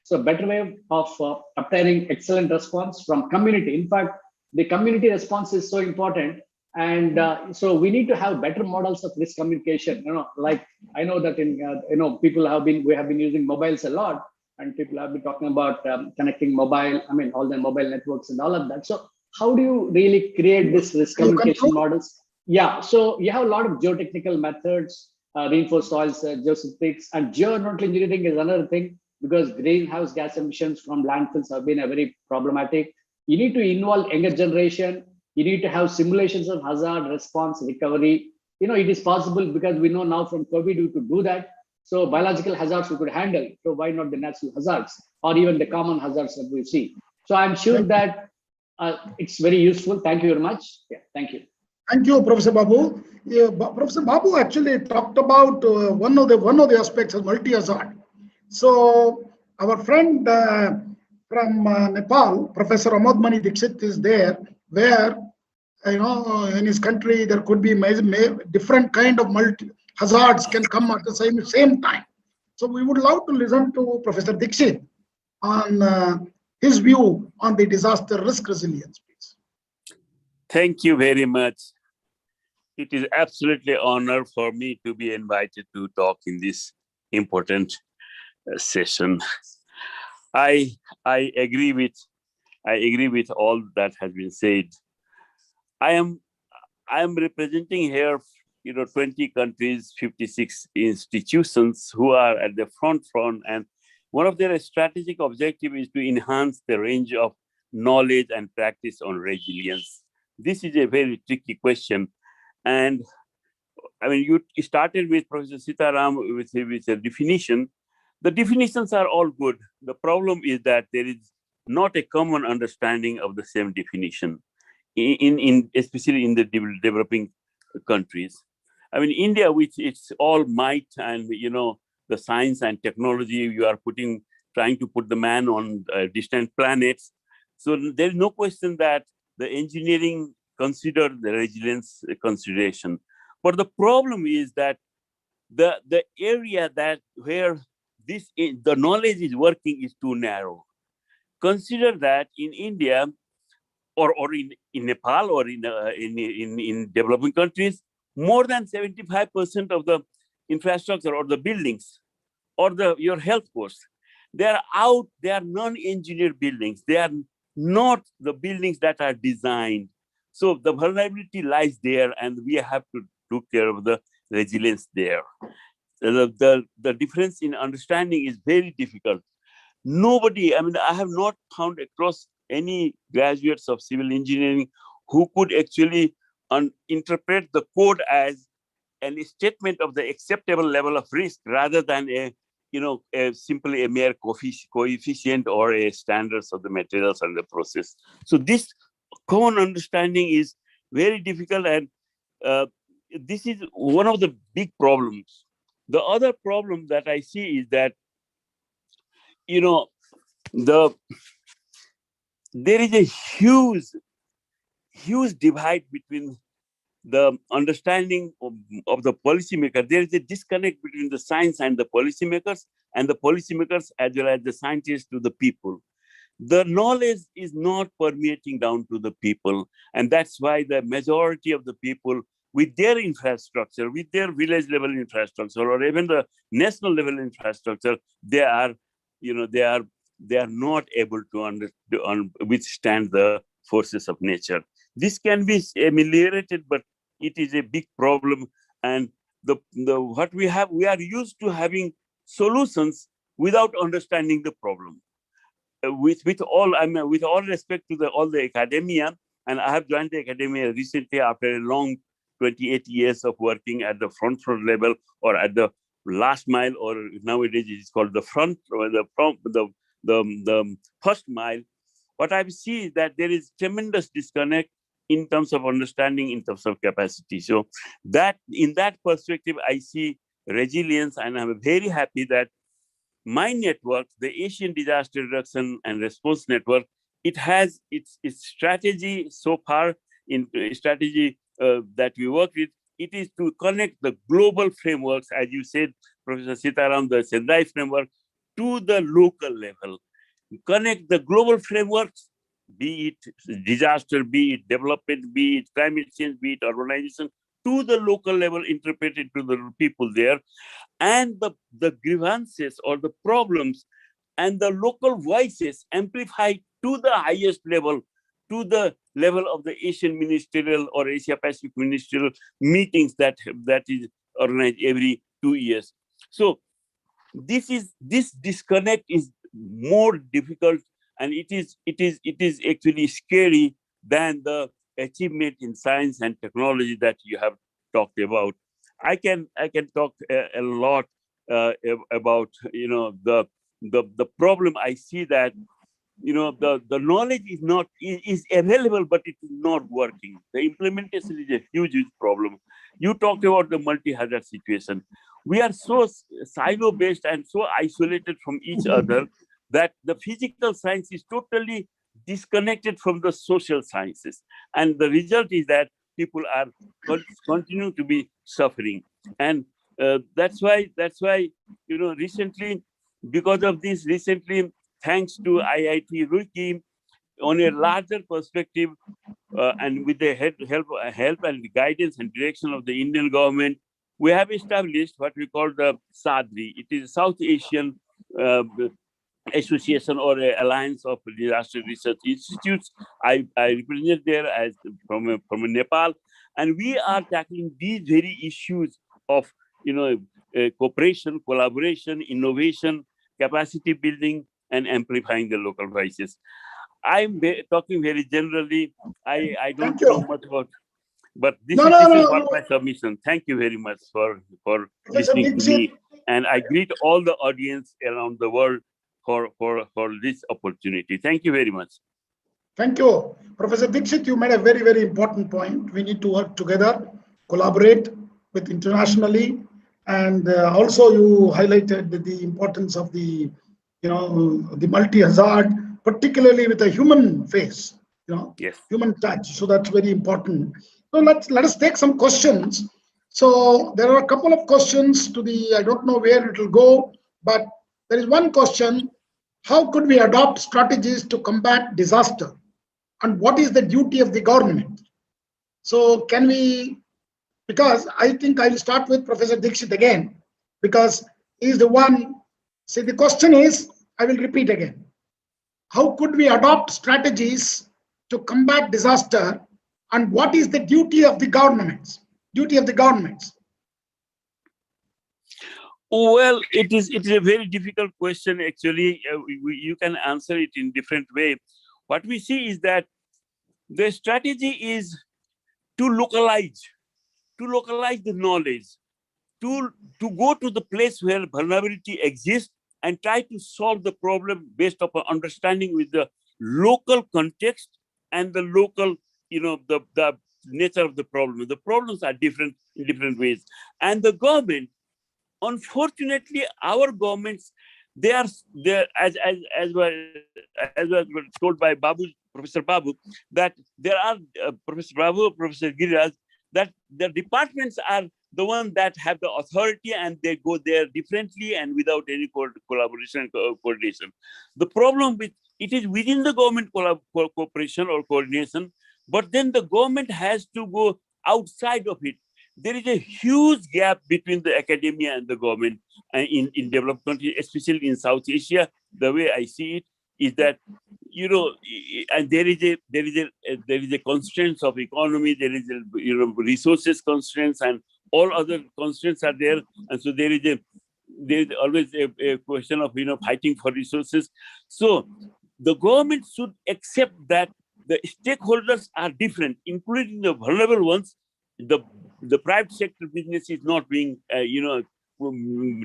So better way of obtaining excellent response from community. In fact, the community response is so important. And so we need to have better models of risk communication. Like I know that we have been using mobiles a lot, and people have been talking about connecting mobile, all the mobile networks and all of that. So how do you really create this risk communication models? Yeah, so you have a lot of geotechnical methods, reinforced soils, geosynthetics, and geoenvironmental engineering is another thing, because greenhouse gas emissions from landfills have been a very problematic. You need to involve younger generation. You need to have simulations of hazard response recovery. It is possible, because we know now from COVID we could do that. So biological hazards we could handle. So why not the natural hazards, or even the common hazards that we see? So I'm sure that it's very useful. Thank you very much. Yeah, thank you. Thank you, Professor Babu. Yeah, Professor Babu actually talked about one of the aspects of multi-hazard. So our friend from Nepal, Professor Amod Mani Dixit, is there, where in his country there could be different kind of hazards can come at the same time. So we would love to listen to Professor Dixit on his view on the disaster risk resilience, please. Thank you very much. It is absolutely an honor for me to be invited to talk in this important session. I agree with all that has been said. I am representing here 20 countries, 56 institutions who are at the front, and one of their strategic objectives is to enhance the range of knowledge and practice on resilience. This is a very tricky question. And you started with Professor Sitaram with a definition. The definitions are all good. The problem is that there is not a common understanding of the same definition, especially in the developing countries. India, which it's all might and the science and technology, you are trying to put the man on distant planets. So there is no question that the engineering consider the resilience consideration. But the problem is that the area where the knowledge is working is too narrow. Consider that in India, or in Nepal or in developing countries, more than 75% of the infrastructure or the buildings or your health posts, they are out, they are non-engineered buildings. They are not the buildings that are designed. So the vulnerability lies there, and we have to take care of the resilience there. The difference in understanding is very difficult. Nobody, I mean, I have not found across any graduates of civil engineering who could actually interpret the code as a statement of the acceptable level of risk rather than simply a mere coefficient or a standards of the materials and the process. So this common understanding is very difficult, and this is one of the big problems. The other problem that I see is that, there is a huge divide between the understanding of the policymaker. There is a disconnect between the science and the policymakers as well as the scientists to the people. The knowledge is not permeating down to the people. And that's why the majority of the people with their infrastructure, with their village level infrastructure, or even the national level infrastructure, they are not able to withstand the forces of nature. This can be ameliorated, but it is a big problem. And what we are used to having solutions without understanding the problem. With all respect to all the academia, and I have joined the academia recently after a long 28 years of working at the front level or at the last mile, or nowadays it is called the front, or the first mile. What I see is that there is tremendous disconnect in terms of understanding, in terms of capacity. So that in that perspective, I see resilience, and I'm very happy that my network, the Asian Disaster Reduction and Response Network, it has its strategy so far, in strategy that we work with. It is to connect the global frameworks, as you said, Professor Sitaram, the Sendai framework, to the local level. Connect the global frameworks, be it disaster, be it development, be it climate change, be it urbanization, to the local level, interpreted to the people there, and the grievances or the problems and the local voices amplified to the highest level, to the level of the Asian ministerial or Asia Pacific ministerial meetings that is organized every 2 years. So this disconnect is more difficult, and it is actually scary than the achievement in science and technology that you have talked about. I can talk a lot about the problem. I see that the knowledge is available, but it is not working. The implementation is a huge problem. You talked about the multi-hazard situation. We are so silo-based and so isolated from each other that the physical science is totally disconnected from the social sciences. And the result is that people are continue to be suffering. And that's why recently, because of this, thanks to IIT Roorkee, on a larger perspective, and with the help and guidance and direction of the Indian government, we have established what we call the SADRI. It is South Asian Association or Alliance of Disaster Research Institutes. I represent there as from Nepal, and we are tackling these very issues of cooperation, collaboration, innovation, capacity building, and amplifying the local voices. I'm talking very generally. I don't know much about, but this is what my submission. Thank you very much for listening to me, and I greet all the audience around the world for this opportunity. Thank you very much. Thank you. Professor Dixit, you made a very, very important point. We need to work together, collaborate with internationally, and also you highlighted the importance of the multi-hazard, particularly with a human face, yes, human touch. So that's very important. So let us take some questions. So there are a couple of questions to the, I don't know where it will go, but there is one question: how could we adopt strategies to combat disaster and what is the duty of the government. So can we, because I think I will start with Professor Dixit again, because he is the one. See, the question is, I will repeat again. How could we adopt strategies to combat disaster, and what is the duty of the governments? Duty of the governments. Well, it is a very difficult question. Actually, you can answer it in different way. What we see is that the strategy is to localize the knowledge, to go to the place where vulnerability exists and try to solve the problem based upon understanding with the local context and the local, the nature of the problem. The problems are different in different ways. And the government, unfortunately, our governments, they are as was told by Professor Babu, that there are Professor Babu, Professor Giriraj, that the departments are the ones that have the authority, and they go there differently and without any collaboration and coordination. The problem with it is within the government cooperation or coordination, but then the government has to go outside of it. There is a huge gap between the academia and the government in developed countries, especially in South Asia. The way I see it is that, and there is a constraints of economy, there is a resources constraints, and all other constraints are there, and so there is always a question of fighting for resources. So the government should accept that the stakeholders are different, including the vulnerable ones. The private sector business is not being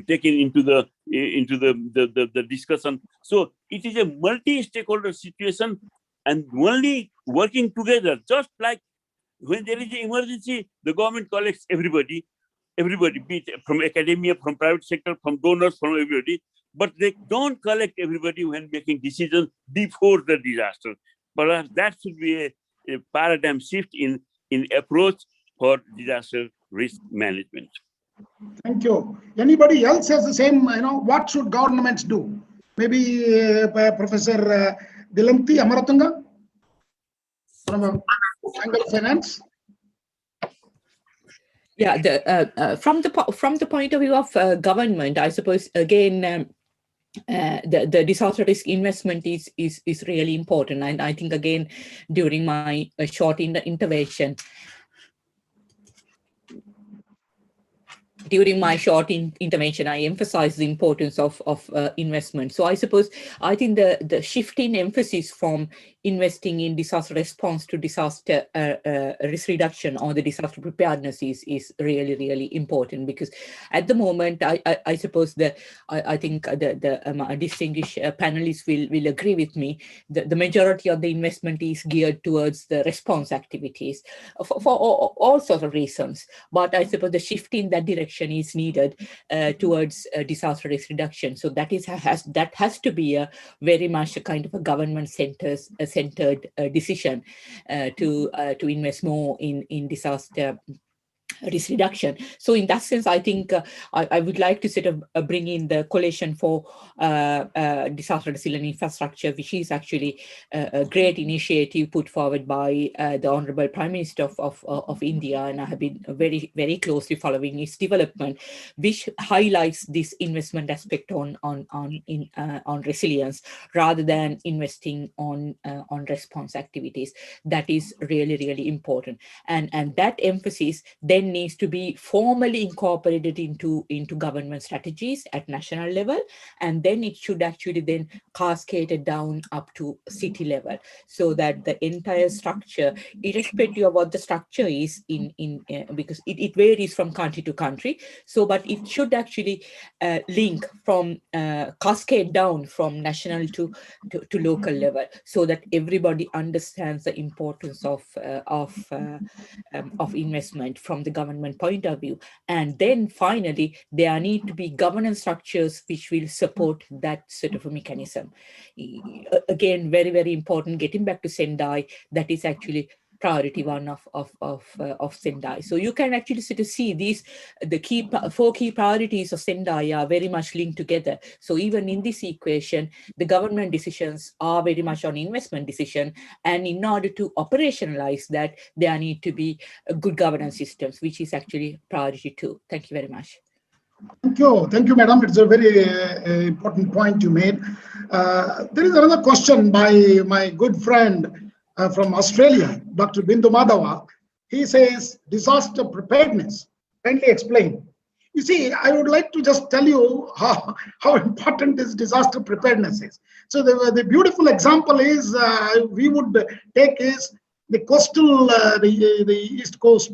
taken into the discussion. So it is a multi-stakeholder situation, and only working together, just like when there is an emergency, the government collects everybody, be it from academia, from private sector, from donors, from everybody, but they don't collect everybody when making decisions before the disaster. Perhaps that should be a paradigm shift in approach for disaster risk management. Thank you. Anybody else has the same, what should governments do? Maybe Professor Dilanti Amaratunga from angle of finance. Yeah, from the point of view of government, I suppose again, the disaster risk investment is really important, and I think again during my short intervention. During my short intervention, I emphasized the importance of investment. So I think the shift in emphasis from investing in disaster response to disaster risk reduction or the disaster preparedness is really, really important, because at the moment, I suppose that I think the distinguished panelists will agree with me that the majority of the investment is geared towards the response activities for all sorts of reasons. But I suppose the shift in that direction is needed towards disaster risk reduction. So that has to be a very much a kind of a government centered decision to invest more in disaster risk reduction. So in that sense, I think I would like to sort of bring in the coalition for disaster resilient infrastructure, which is actually a great initiative put forward by the Honorable Prime Minister of India, and I have been very, very closely following its development, which highlights this investment aspect on resilience rather than investing on response activities. That is really, really important, and that emphasis then needs to be formally incorporated into government strategies at national level, and then it should actually then cascade it down up to city level, so that the entire structure, irrespective of what the structure is because it varies from country to country, so but it should actually link from cascade down from national to local level, so that everybody understands the importance of investment from the government point of view. And then finally, there need to be governance structures which will support that sort of a mechanism. Again, very, very important, getting back to Sendai, that is actually priority one of Sendai. So you can actually sort of see the four key priorities of Sendai are very much linked together. So even in this equation, the government decisions are very much on investment decision, and in order to operationalize that, there need to be good governance systems, which is actually priority 2. Thank you very much. Thank you, madam. It's a very important point you made. There is another question by my good friend from Australia, Dr. Bindu Madhava. He says, disaster preparedness. Kindly explain. You see, I would like to just tell you how important this disaster preparedness is. So the beautiful example is we would take is the coastal, the East Coast,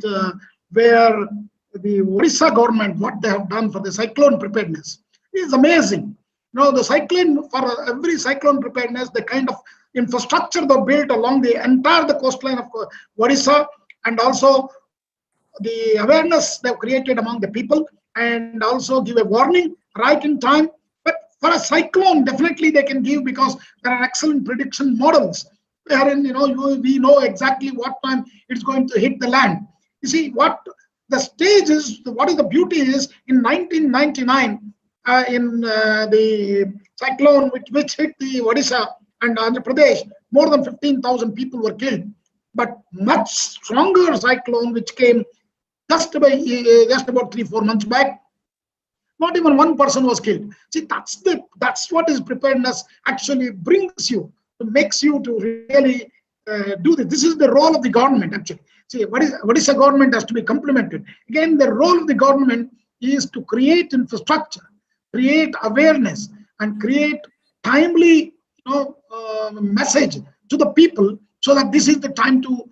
where the Odisha government, what they have done for the cyclone preparedness is amazing. You know, the cyclone, for every cyclone preparedness, the kind of infrastructure they built along the entire coastline of Odisha, and also the awareness they've created among the people, and also give a warning right in time. But for a cyclone, definitely they can give, because there are excellent prediction models wherein, you know, we know exactly what time it's going to hit the land. You see, what the stage is, what is the beauty is, in 1999, in the cyclone which hit the Odisha and Andhra Pradesh, more than 15,000 people were killed. But much stronger cyclone which came just about 3-4 months back, not even one person was killed. See, that's what is preparedness actually brings you, makes you to really do this. This is the role of the government actually. See, what is a government has to be complemented. Again, the role of the government is to create infrastructure, create awareness, and create timely, message to the people, so that this is the time to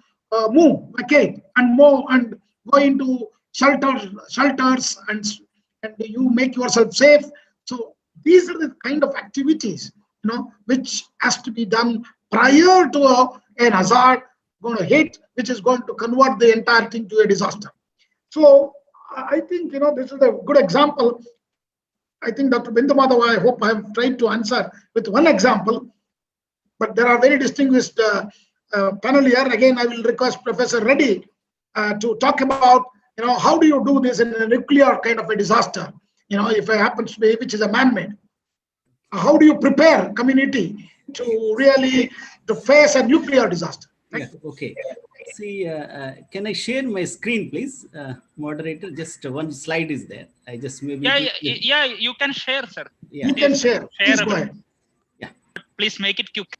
move, vacate, and move and go into shelters, and you make yourself safe. So these are the kind of activities, which has to be done prior to an hazard going to hit, which is going to convert the entire thing to a disaster. So I think, this is a good example. I think Dr. Bindu Madhava, I hope I have tried to answer with one example, but there are very distinguished panel here. Again, I will request Professor Reddy to talk about, how do you do this in a nuclear kind of a disaster, if it happens to be, which is a man-made. How do you prepare community to really to face a nuclear disaster? Yeah, okay. See, can I share my screen, please, moderator? Just one slide is there. I just maybe. Yeah, you can share, sir. Yeah. You can share. Please go ahead. Yeah. Please make it quick.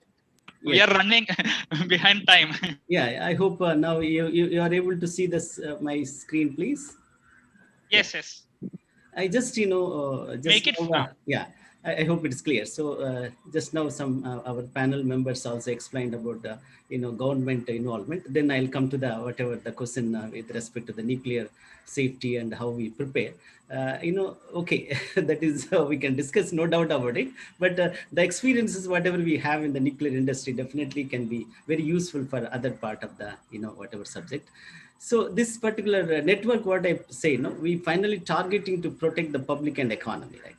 Yeah. We are running behind time. Yeah, I hope now you are able to see this my screen, please. Yes, yes. I just just make it. Yeah. I hope it's clear. So just now some our panel members also explained about government involvement. Then I'll come to the whatever the question with respect to the nuclear safety and how we prepare. Okay, that is we can discuss, no doubt about it. But the experiences whatever we have in the nuclear industry definitely can be very useful for other part of the whatever subject. So this particular network, what I say, we finally targeting to protect the public and economy, right?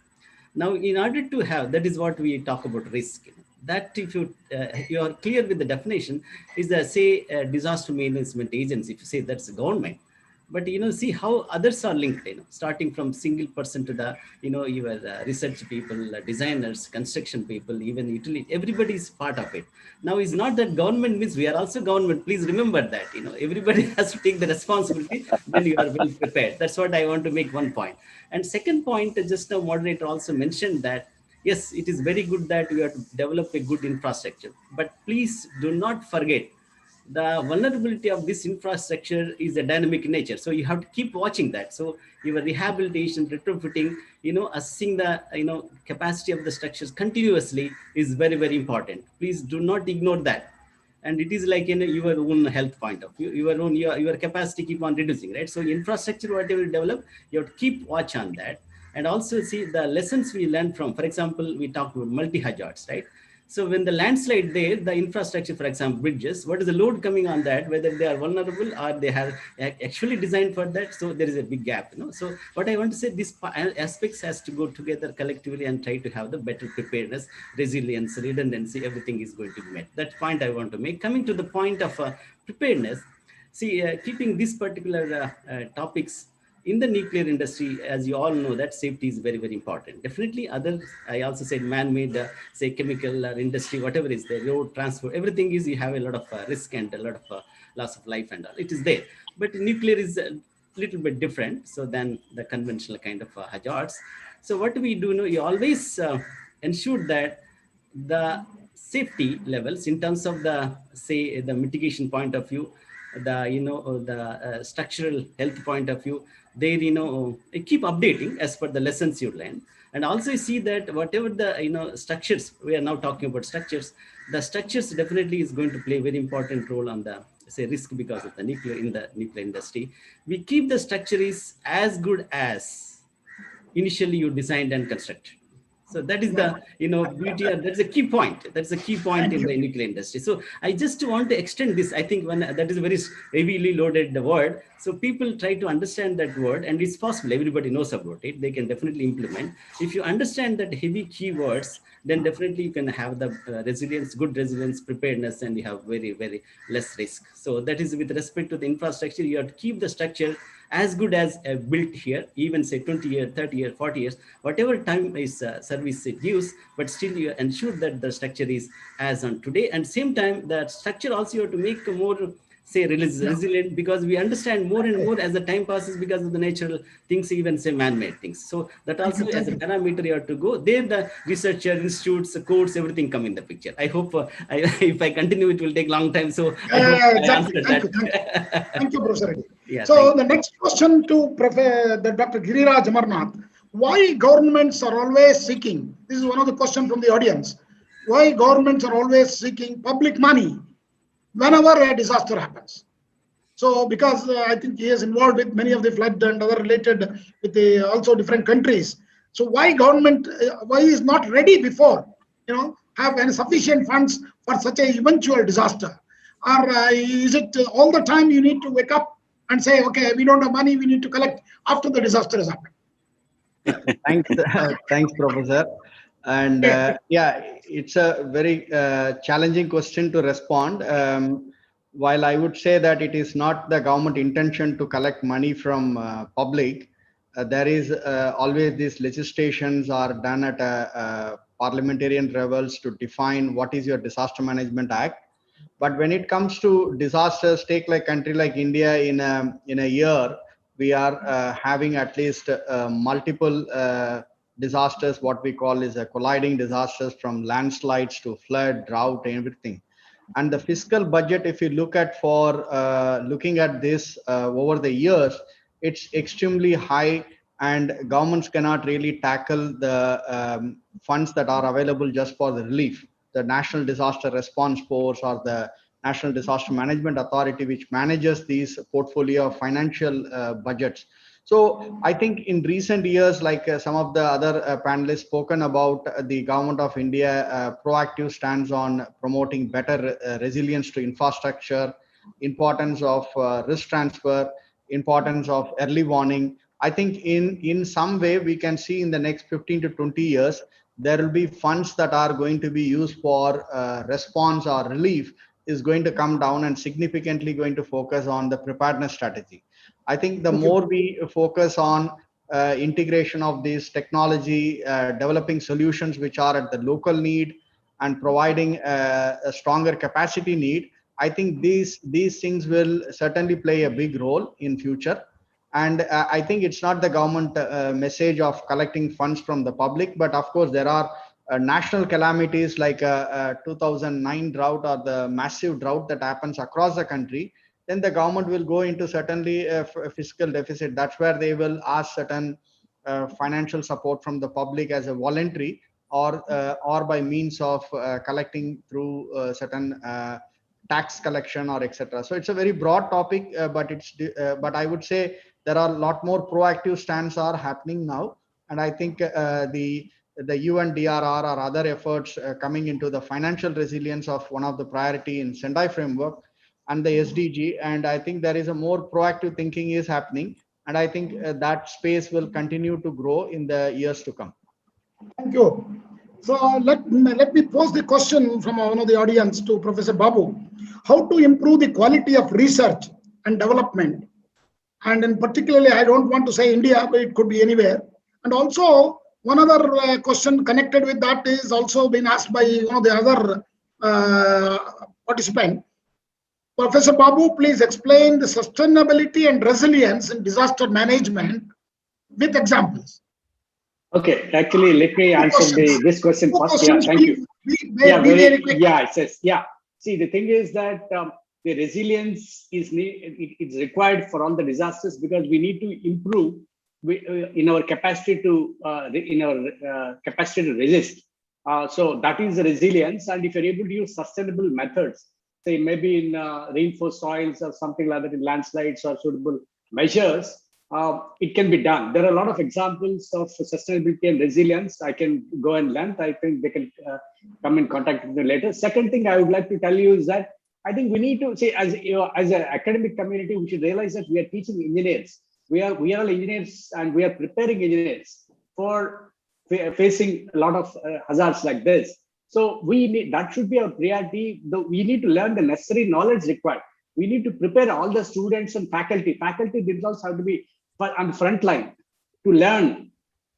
Now, in order to have, that is what we talk about risk. That if you are clear with the definition, is the disaster management agency. If you say that's the government, but see how others are linked. Starting from single person to the your research people, designers, construction people, even utility. Everybody is part of it. Now, it's not that government means we are also government. Please remember that everybody has to take the responsibility. Then you are well prepared. That's what I want to make one point. And second point, just now moderator also mentioned that, yes, it is very good that we have to develop a good infrastructure, but please do not forget the vulnerability of this infrastructure is a dynamic nature. So you have to keep watching that. So your rehabilitation, retrofitting, assessing the, capacity of the structures continuously is very, very important. Please do not ignore that. And it is like your own health point of view, your capacity keep on reducing, right? So infrastructure, whatever you develop, you have to keep watch on that. And also see the lessons we learned from, for example, we talked about multi-hazards, right? So when the landslide there, the infrastructure, for example, bridges, what is the load coming on that, whether they are vulnerable or they have actually designed for that. So there is a big gap, you know. So what I want to say, these aspects has to go together collectively and try to have the better preparedness, resilience, redundancy, everything is going to be met. That point I want to make. Coming to the point of preparedness, see, keeping these particular topics in the nuclear industry, as you all know, that safety is very, very important. Definitely other, I also said man-made, say chemical or industry, whatever is there, road transport, everything is, you have a lot of risk and a lot of loss of life and all, it is there. But nuclear is a little bit different so than the conventional kind of hazards. So what we do know, you always ensure that the safety levels in terms of the, say, the mitigation point of view, the structural health point of view, they keep updating as per the lessons you learn. And also you see that whatever the structures, we are now talking about structures, the structures definitely is going to play a very important role on the, say, risk because of the nuclear industry. We keep the structure is as good as initially you designed and constructed. So that is the beauty, and that's a key point. That's a key point in the nuclear industry. So I just want to extend this. I think when that is a very heavily loaded word. So people try to understand that word, and it's possible. Everybody knows about it. They can definitely implement. If you understand that heavy keywords, then definitely you can have the resilience, good resilience, preparedness, and you have very, very less risk. So that is with respect to the infrastructure. You have to keep the structure as good as built here, even say 20 years, 30 years, 40 years, whatever time is service it gives, but still you ensure that the structure is as on today. And same time, the structure also you have to make more, say, resilient, because we understand more and more as the time passes because of the natural things, even say man-made things. So that also as a parameter you have to go. There the researcher, institutes, codes, everything come in the picture. I hope if I continue, it will take long time. So I hope I answered that. Thank you, Professor Reddy. Yeah, so the next question to Dr. Giriraj Amarnath: why governments are always seeking, this is one of the questions from the audience, why governments are always seeking public money whenever a disaster happens? So because I think he is involved with many of the flood and other related with the also different countries. So why government, why is not ready before, have any sufficient funds for such a eventual disaster? Or is it all the time you need to wake up and say, okay, we don't have money, we need to collect after the disaster has happened? Thanks, Professor. And yeah, it's a very challenging question to respond. While I would say that it is not the government intention to collect money from public, there is always these legislations are done at parliamentarian levels to define what is your Disaster Management Act. But when it comes to disasters, take like country like India, in a year, we are having at least multiple disasters, what we call is a colliding disasters, from landslides to flood, drought, everything. And the fiscal budget, if you look at for looking at this over the years, it's extremely high, and governments cannot really tackle the funds that are available just for the relief. The National Disaster Response Force or the National Disaster Management Authority, which manages these portfolio of financial budgets. So I think in recent years, like some of the other panelists spoken about, the government of India proactive stance on promoting better resilience to infrastructure, importance of risk transfer, importance of early warning. I think in some way we can see in the next 15 to 20 years, there will be funds that are going to be used for response or relief is going to come down, and significantly going to focus on the preparedness strategy. I think the more we focus on integration of this technology, developing solutions which are at the local need, and providing a stronger capacity need, I think these things will certainly play a big role in future. And I think it's not the government message of collecting funds from the public, but of course there are national calamities like 2009 drought or the massive drought that happens across the country. Then the government will go into certainly a fiscal deficit. That's where they will ask certain financial support from the public as a voluntary, or by means of collecting through certain tax collection or etc. So it's a very broad topic, but I would say there are a lot more proactive stance are happening now, and I think the the UNDRR or other efforts coming into the financial resilience of one of the priority in Sendai framework and the SDG. And I think there is a more proactive thinking is happening. And I think that space will continue to grow in the years to come. Thank you. So let me pose the question from one of the audience to Professor Babu. How to improve the quality of research and development? And in particularly, I don't want to say India, but it could be anywhere. And also, one other question connected with that is also been asked by one of the other participant. Professor Babu, please explain the sustainability and resilience in disaster management with examples. Okay, actually, let me answer this question first. Yeah, thank you. It says, yeah. See, the thing is that the resilience is required for all the disasters because we need to improve in our capacity to resist. So that is the resilience. And if you're able to use sustainable methods, say maybe in reinforced soils or something like that, in landslides or suitable measures, it can be done. There are a lot of examples of sustainability and resilience. I can go and length. I think they can come in contact with you later. Second thing I would like to tell you is that I think we need to say, as an academic community, we should realize that we are teaching engineers. We are all engineers, and we are preparing engineers for facing a lot of hazards like this. So that should be our priority. We need to learn the necessary knowledge required. We need to prepare all the students and faculty. Faculty themselves have to be on the front line to learn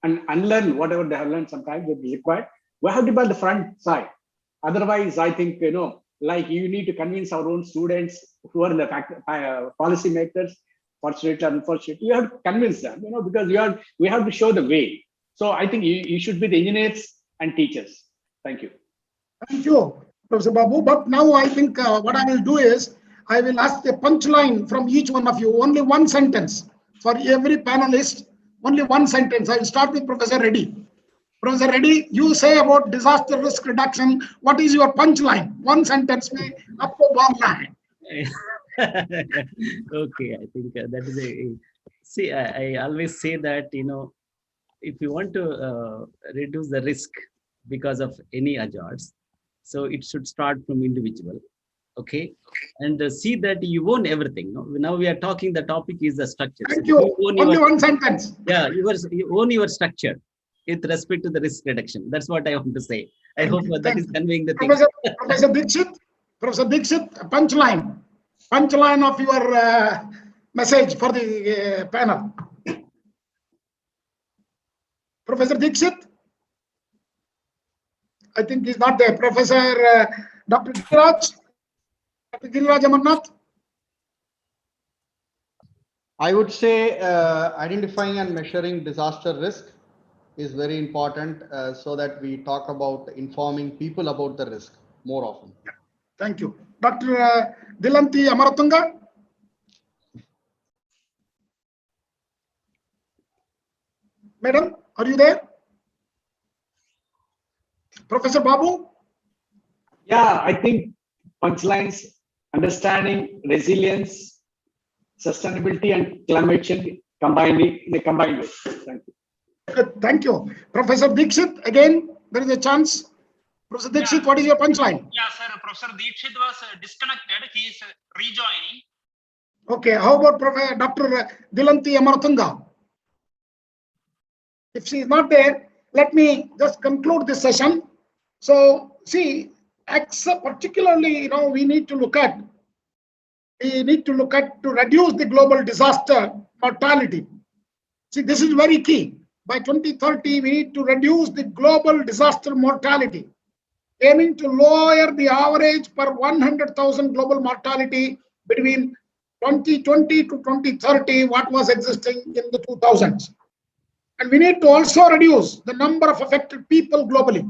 and unlearn whatever they have learned sometimes it is required. We have to be on the front side. Otherwise, I think, like you need to convince our own students who are the policy makers, fortunately or unfortunately, you have to convince them, because we have to show the way. So I think you should be the engineers and teachers. Thank you. Thank you, Professor Babu. But now I think what I will do is, I will ask a punchline from each one of you, only one sentence for every panelist, only one sentence. I will start with Professor Reddy. Professor Reddy, you say about disaster risk reduction. What is your punchline? One sentence, mein aapko bolna hai. Okay, I think that is see, I always say that, if you want to reduce the risk because of any hazards, so it should start from individual. Okay, and see that you own everything. No? Now we are talking, the topic is the structure. Thank you. Only one sentence. Yeah, you own your structure with respect to the risk reduction. That's what I want to say. I hope that is conveying the thing. Professor Dixit, punchline of your message for the panel. Professor Dixit, I think he's not there. Professor Dr. Giraj. I would say identifying and measuring disaster risk is very important so that we talk about informing people about the risk more often. Thank you. Dr. Dilanti Amaratunga. Madam, are you there? Professor Babu? Yeah, I think punchlines, understanding resilience, sustainability, and climate change combined in a combined way. Thank you. Good, thank you. Professor Dixit, again, there is a chance. Professor Dixit, what is your punchline? Yeah, sir. Professor Dixit was disconnected. He is rejoining. Okay, how about Professor Dr. Dilanti Amaratunga? If she is not there, let me just conclude this session. So, see, particularly, we need to look at to reduce the global disaster mortality. See, this is very key. By 2030, we need to reduce the global disaster mortality, aiming to lower the average per 100,000 global mortality between 2020 to 2030, what was existing in the 2000s. And we need to also reduce the number of affected people globally,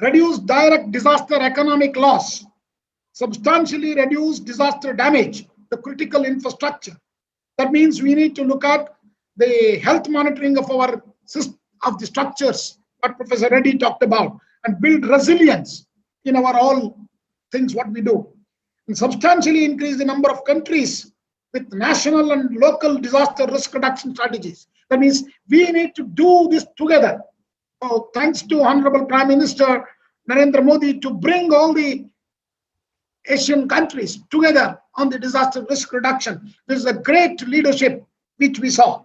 reduce direct disaster economic loss, substantially reduce disaster damage, the critical infrastructure. That means we need to look at the health monitoring of the structures, what Professor Reddy talked about, and build resilience in our all things what we do, and substantially increase the number of countries with national and local disaster risk reduction strategies. That means we need to do this together. So thanks to Honorable Prime Minister Narendra Modi to bring all the Asian countries together on the disaster risk reduction. This is a great leadership which we saw.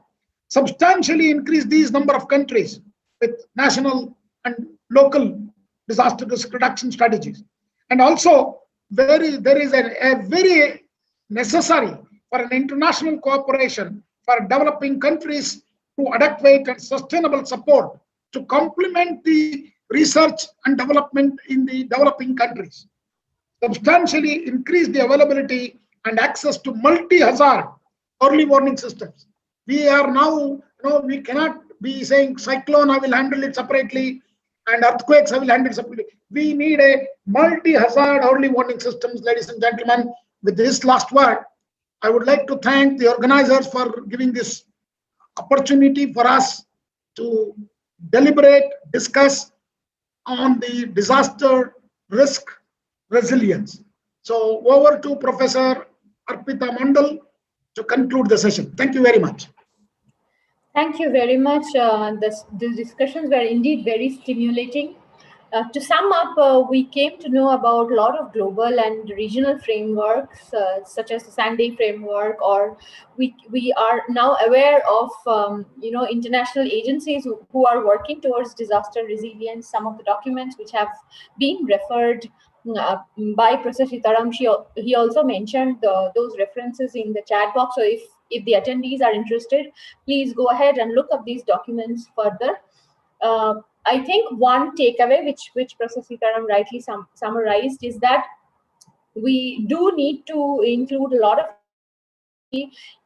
Substantially increase these number of countries with national and local disaster risk reduction strategies. And also, there is a very necessary for an international cooperation for developing countries to adequate and sustainable support to complement the research and development in the developing countries. Substantially increase the availability and access to multi-hazard early warning systems. We are now, we cannot be saying cyclone, I will handle it separately, and earthquakes, I will handle it separately. We need a multi-hazard early warning systems, ladies and gentlemen. With this last word, I would like to thank the organizers for giving this opportunity for us to deliberate, discuss on the disaster risk resilience. So over to Professor Arpita Mandal to conclude the session. Thank you very much. Thank you very much. The discussions were indeed very stimulating. To sum up, we came to know about a lot of global and regional frameworks, such as the Sunday framework, or we are now aware of international agencies who are working towards disaster resilience. Some of the documents which have been referred by Professor Sitaram, he also mentioned those references in the chat box. So if the attendees are interested, please go ahead and look up these documents further. I think one takeaway which Professor Sitaram rightly summarized is that we do need to include a lot of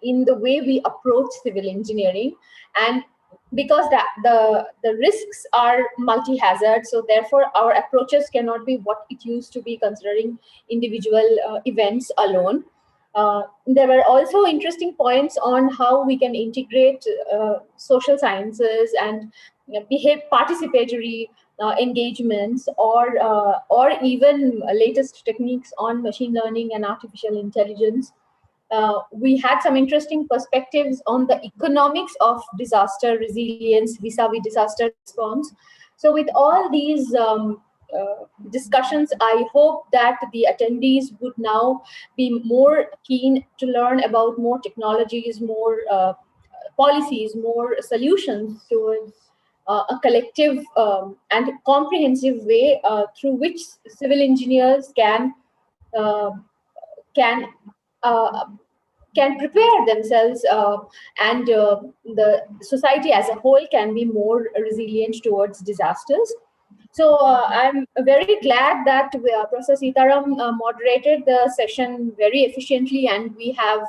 in the way we approach civil engineering, and because the risks are multi-hazard, so therefore our approaches cannot be what it used to be, considering individual events alone. There were also interesting points on how we can integrate social sciences and participatory engagements, or even latest techniques on machine learning and artificial intelligence. We had some interesting perspectives on the economics of disaster resilience vis-a-vis disaster response. So with all these discussions, I hope that the attendees would now be more keen to learn about more technologies, more policies, more solutions towards a collective and comprehensive way through which civil engineers can prepare themselves and the society as a whole can be more resilient towards disasters. So I'm very glad that Professor Sitaram moderated the session very efficiently, and we have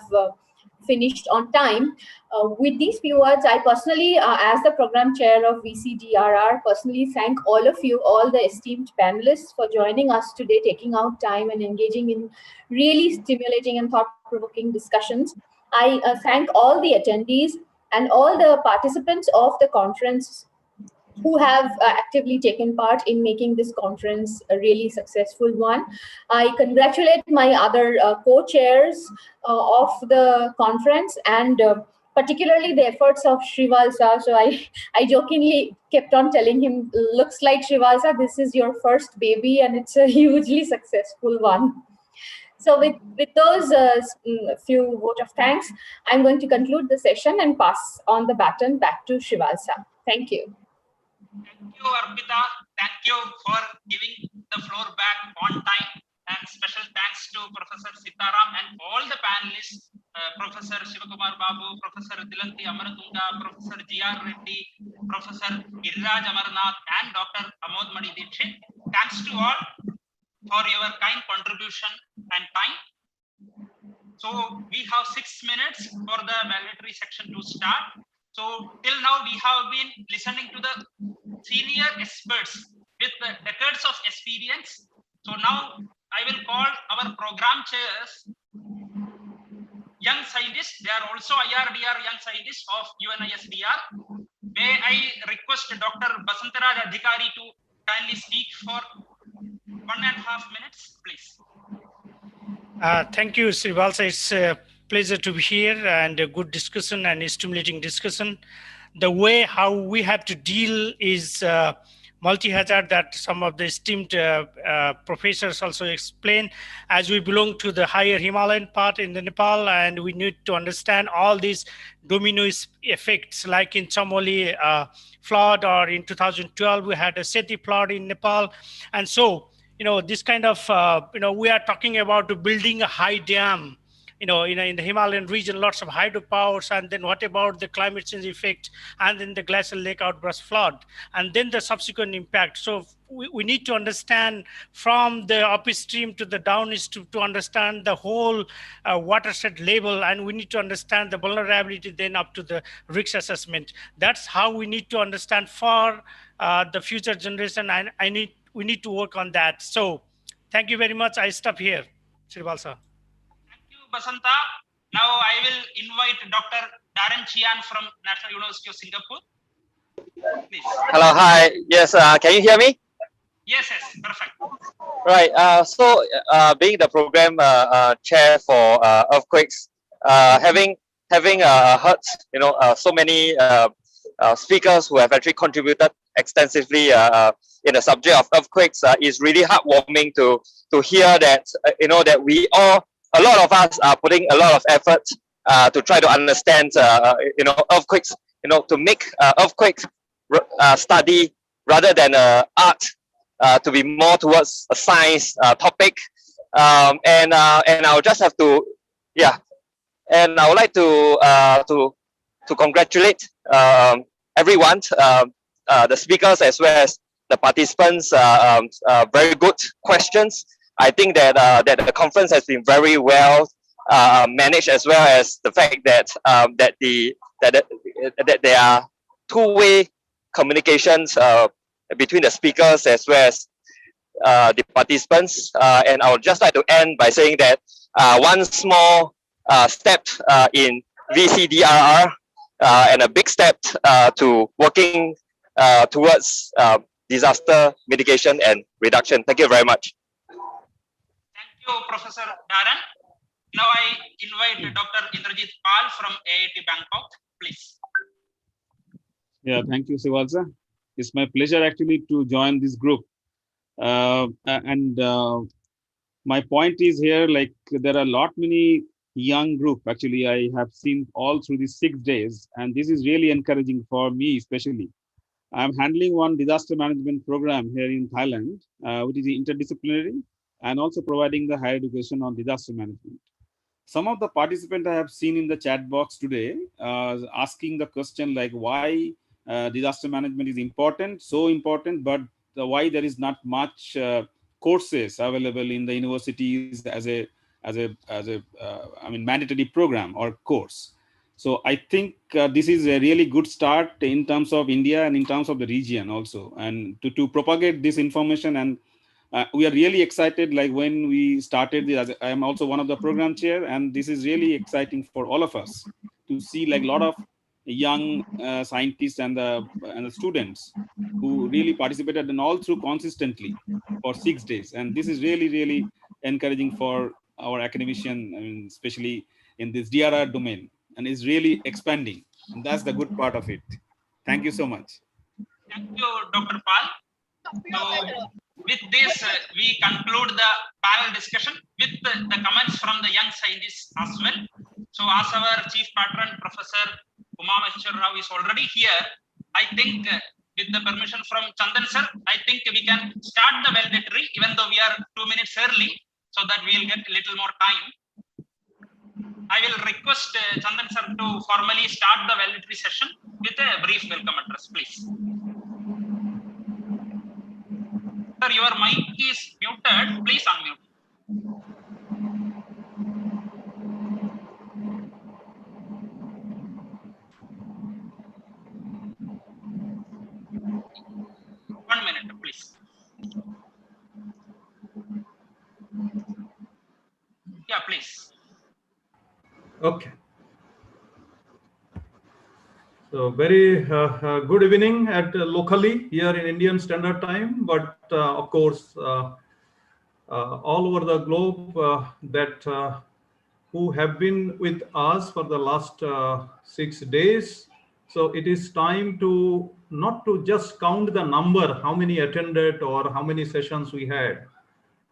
finished on time. With these few words, I personally, as the program chair of VCDRR, personally thank all of you, all the esteemed panelists, for joining us today, taking out time and engaging in really stimulating and thought-provoking discussions. I thank all the attendees and all the participants of the conference who have actively taken part in making this conference a really successful one. I congratulate my other co-chairs of the conference, and particularly the efforts of Srivalsa. So I jokingly kept on telling him, looks like Srivalsa, this is your first baby and it's a hugely successful one. So with those few vote of thanks, I'm going to conclude the session and pass on the baton back to Srivalsa. Thank you. Thank you, Arpita. Thank you for giving the floor back on time. And special thanks to Professor Sitaram and all the panelists, Professor Shivakumar Babu, Professor Dilanti Amaratunga, Professor G.R. Reddy, Professor Giriraj Amarnath, and Dr. Amod Mani Dikshit. Thanks to all for your kind contribution and time. So we have 6 minutes for the valedictory section to start. So till now we have been listening to the senior experts with decades of experience. So now I will call our program chairs, young scientists. They are also IRDR young scientists of UNISDR. May I request Dr. Basantaraj Adhikari to kindly speak for 1.5 minutes, please. Thank you, Srivalsa. It's a pleasure to be here, and a good discussion and a stimulating discussion. the way how we have to deal is multi-hazard that some of the esteemed professors also explain, as we belong to the higher Himalayan part in the Nepal, and we need to understand all these domino effects, like in Chamoli flood, or in 2012 we had a Seti flood in Nepal. And so, this kind of, we are talking about building a high dam, in the Himalayan region, lots of hydropowers, and then what about the climate change effect, and then the glacial lake outburst flood, and then the subsequent impact. So we need to understand from the upstream to the downstream to understand the whole watershed level, and we need to understand the vulnerability then up to the risk assessment. That's how we need to understand for the future generation, and we need to work on that. So thank you very much. I stop here, Srival sir. Basanta. Now I will invite Dr. Darren Chian from National University of Singapore. Please. Hello, hi. Yes, can you hear me? Yes, perfect. Right. So being the program chair for earthquakes, having heard so many speakers who have actually contributed extensively in the subject of earthquakes, is really heartwarming to hear that that we all, a lot of us are putting a lot of effort to try to understand earthquakes, to make earthquake study rather than art, to be more towards a science topic. And I'll just have to, and I would like to congratulate everyone, the speakers as well as the participants. Very good questions. I think that that the conference has been very well managed, as well as the fact that that there are two-way communications between the speakers as well as the participants. And I would just like to end by saying that one small step in VCDRR and a big step to working towards disaster mitigation and reduction. Thank you very much. Thank you, Professor Darren. Now I invite Dr. Indrajit Pal from IIT Bangkok, please. Yeah, thank you, Sivalsa. It's my pleasure actually to join this group. My point is here, like there are a lot many young group. Actually, I have seen all through these 6 days, and this is really encouraging for me, especially. I'm handling one disaster management program here in Thailand, which is interdisciplinary, and also providing the higher education on disaster management. Some of the participants I have seen in the chat box today asking the question like why disaster management is important, so important, but why there is not much courses available in the universities as a mandatory program or course. So I think this is a really good start in terms of India and in terms of the region also, and to propagate this information. And we are really excited, like when we started this, I am also one of the program chair, and this is really exciting for all of us to see like a lot of young scientists and the students who really participated and all through consistently for 6 days. And this is really, really encouraging for our academician, especially in this DRR domain, and is really expanding. And that's the good part of it. Thank you so much. Thank you, Dr. Pal. So with this, we conclude the panel discussion with the comments from the young scientists as well. So as our chief patron, Professor Umameshwar Rao is already here, I think with the permission from Chandan sir, I think we can start the valedictory, even though we are 2 minutes early, so that we will get a little more time. I will request Chandan sir to formally start the valedictory session with a brief welcome address, please. Sir, your mic is muted. Please unmute. One minute, please. Yeah, please. Okay. So very good evening at locally here in Indian Standard Time, but of course all over the globe that who have been with us for the last 6 days. So it is time to not to just count the number, how many attended or how many sessions we had.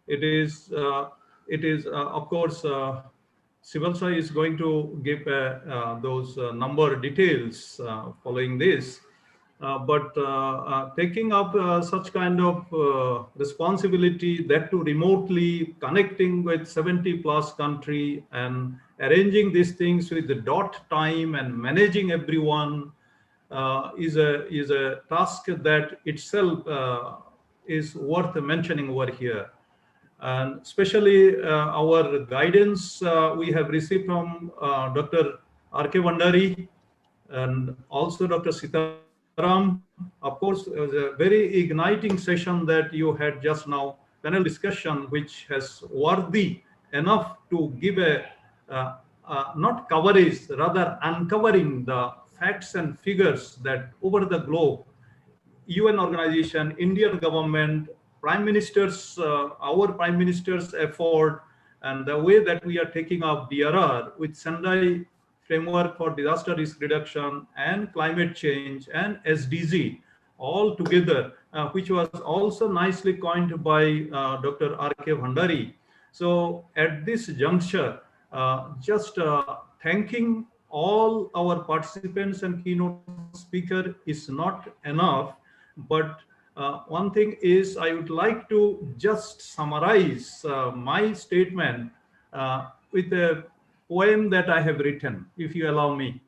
It is of course, Sivalsa is going to give those number details following this. But taking up such kind of responsibility, that to remotely connecting with 70+ country and arranging these things with the dot time and managing everyone is a task that itself is worth mentioning over here. And especially our guidance we have received from Dr. R.K. Vandari and also Dr. Sitaram. Of course, it was a very igniting session that you had just now, panel discussion, which has worthy enough to give a not coverage, rather uncovering the facts and figures that over the globe, UN organization, Indian government, Prime Minister's, our Prime Minister's effort, and the way that we are taking up DRR with Sendai framework for disaster risk reduction and climate change and SDG all together, which was also nicely coined by Dr. R.K. Vandari. So at this juncture, just thanking all our participants and keynote speaker is not enough. But one thing is, I would like to just summarize my statement with a poem that I have written, if you allow me.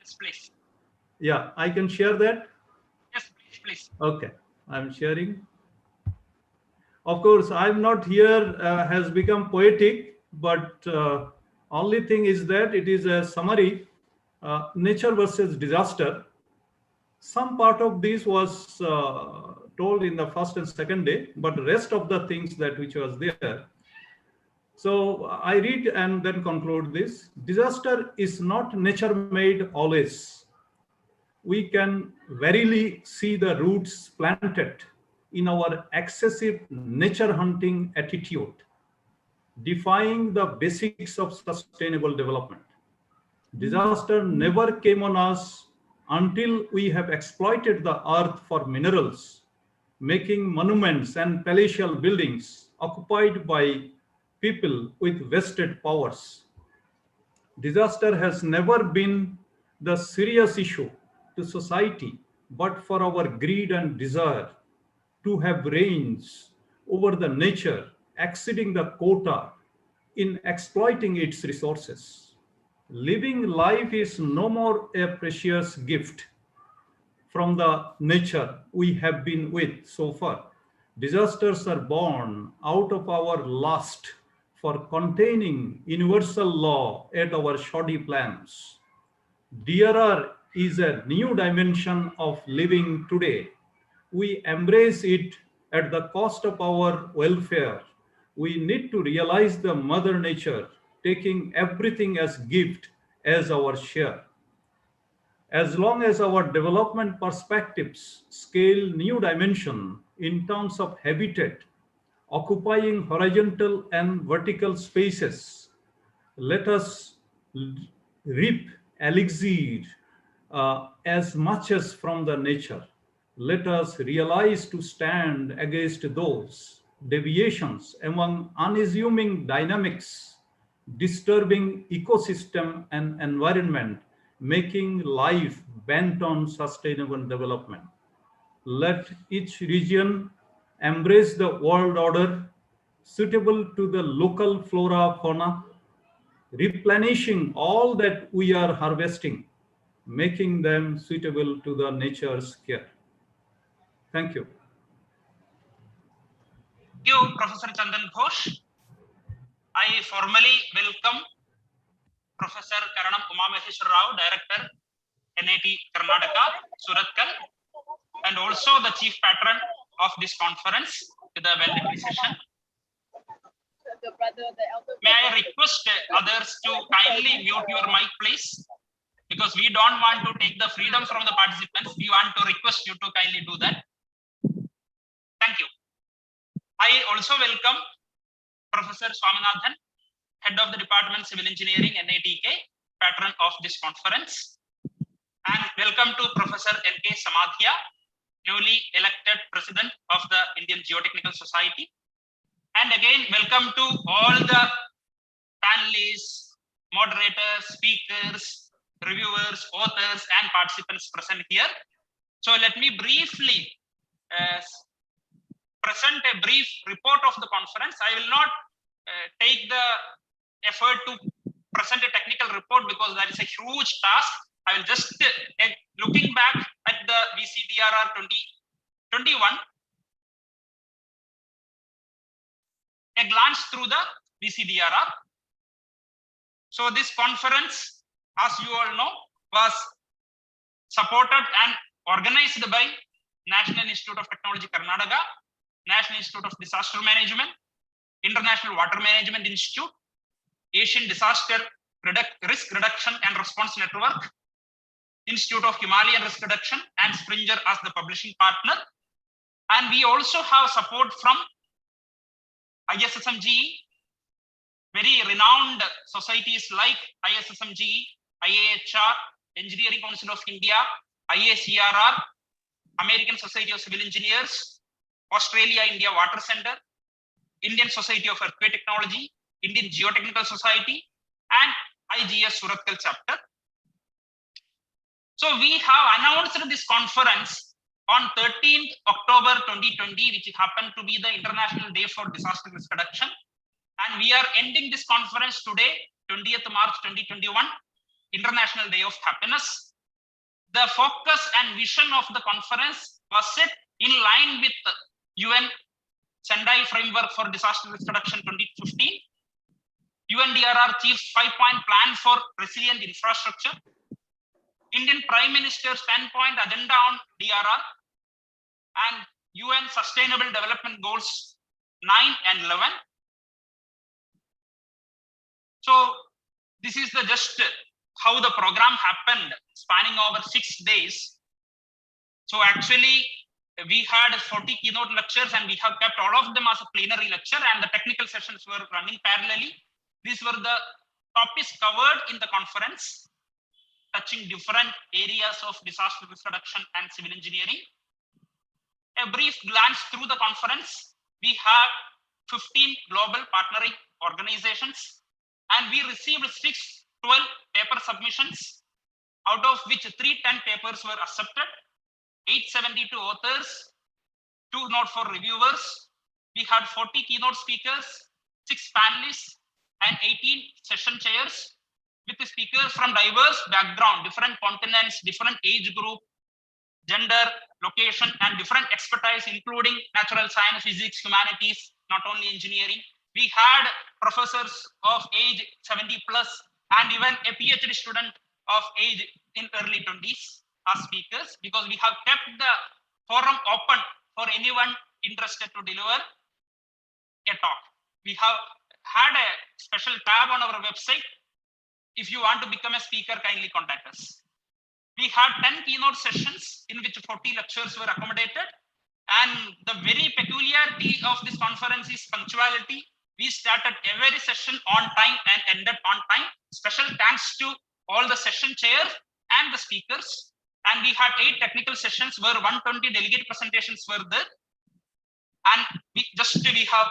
Yes, please. Yeah, I can share that? Yes, please. Okay, I'm sharing. Of course, I'm not here has become poetic, but only thing is that it is a summary, nature versus disaster. Some part of this was told in the first and second day, but the rest of the things that which was there. So I read and then conclude this. Disaster is not nature made always. We can verily see the roots planted in our excessive nature hunting attitude, defying the basics of sustainable development. Disaster never came on us until we have exploited the earth for minerals, making monuments and palatial buildings occupied by people with vested powers. Disaster has never been the serious issue to society, but for our greed and desire to have reigns over the nature, exceeding the quota in exploiting its resources. Living life is no more a precious gift from the nature we have been with so far. Disasters are born out of our lust for containing universal law at our shoddy plans. DRR is a new dimension of living today. We embrace it at the cost of our welfare. We need to realize the mother nature, taking everything as gift as our share. As long as our development perspectives scale new dimension in terms of habitat, occupying horizontal and vertical spaces, let us reap elixir as much as from the nature. Let us realize to stand against those deviations among unassuming dynamics, disturbing ecosystem and environment, making life bent on sustainable development. Let each region embrace the world order suitable to the local flora, fauna, replenishing all that we are harvesting, making them suitable to the nature's care. Thank you. Thank you, Professor Chandan Ghosh. I formally welcome Professor Karanam Umameheshwar Rao, Director, NIT Karnataka, Suratkal, and also the Chief Patron of this conference to the valedictory session. May I request others to kindly mute your mic, please? Because we don't want to take the freedom from the participants. We want to request you to kindly do that. Thank you. I also welcome Professor Swaminathan, Head of the Department Civil Engineering, NITK, Patron of this conference. And welcome to Professor N.K. Samadhya, newly elected President of the Indian Geotechnical Society. And again, welcome to all the panelists, moderators, speakers, reviewers, authors, and participants present here. So let me briefly present a brief report of the conference. I will not take the effort to present a technical report because that is a huge task. I will just, looking back at the VCDRR 2021, a glance through the VCDRR. So this conference, as you all know, was supported and organized by National Institute of Technology, Karnataka, National Institute of Disaster Management, International Water Management Institute, Asian Disaster Risk Reduction and Response Network, Institute of Himalayan Risk Reduction, and Springer as the publishing partner. And we also have support from ISSMGE, very renowned societies like ISSMGE, IAHR, Engineering Council of India, IACRR, American Society of Civil Engineers, Australia-India Water Center, Indian Society of Earthquake Technology, Indian Geotechnical Society, and IGS Surathkal chapter. So we have announced this conference on 13th October 2020, which happened to be the International Day for Disaster Risk Reduction. And we are ending this conference today, 20th March 2021, International Day of Happiness. The focus and vision of the conference was set in line with the UN Sendai Framework for Disaster Risk Reduction 2015, UNDRR Chief's 5-point plan for resilient infrastructure, Indian Prime Minister's 10-point agenda on DRR, and UN Sustainable Development Goals 9 and 11. So this is the just how the program happened, spanning over 6 days. So actually, we had 40 keynote lectures, and we have kept all of them as a plenary lecture, and the technical sessions were running parallelly. These were the topics covered in the conference, touching different areas of disaster risk reduction and civil engineering. A brief glance through the conference. We have 15 global partnering organizations, and we received 612 paper submissions, out of which 310 papers were accepted, 872 authors, 204 reviewers. We had 40 keynote speakers, 6 panelists, and 18 session chairs, with the speakers from diverse background, different continents, different age group, gender, location, and different expertise, including natural science, physics, humanities, not only engineering. We had professors of age 70 plus, and even a PhD student of age in early 20s as speakers, because we have kept the forum open for anyone interested to deliver a talk. We have had a special tab on our website. If you want to become a speaker, kindly contact us. We had 10 keynote sessions in which 40 lectures were accommodated. And the very peculiarity of this conference is punctuality. We started every session on time and ended on time. Special thanks to all the session chairs and the speakers. And we had 8 technical sessions where 120 delegate presentations were there. And we have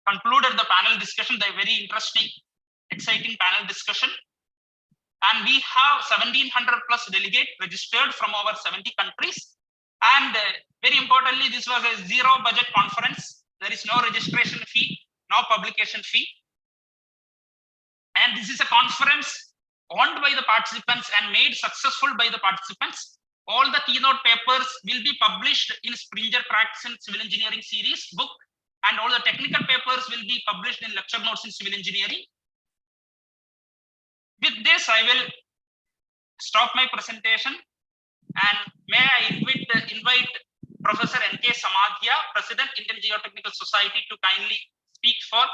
concluded the panel discussion, the very interesting, exciting panel discussion. And we have 1700 plus delegates registered from over 70 countries. And very importantly, this was a zero budget conference. There is no registration fee, no publication fee. And this is a conference owned by the participants and made successful by the participants. All the keynote papers will be published in Springer Cracks in Civil Engineering series book, and all the technical papers will be published in lecture notes in civil engineering. With this, I will stop my presentation, and may I invite Professor N.K. Samadhya, President, Indian Geotechnical Society, to kindly speak for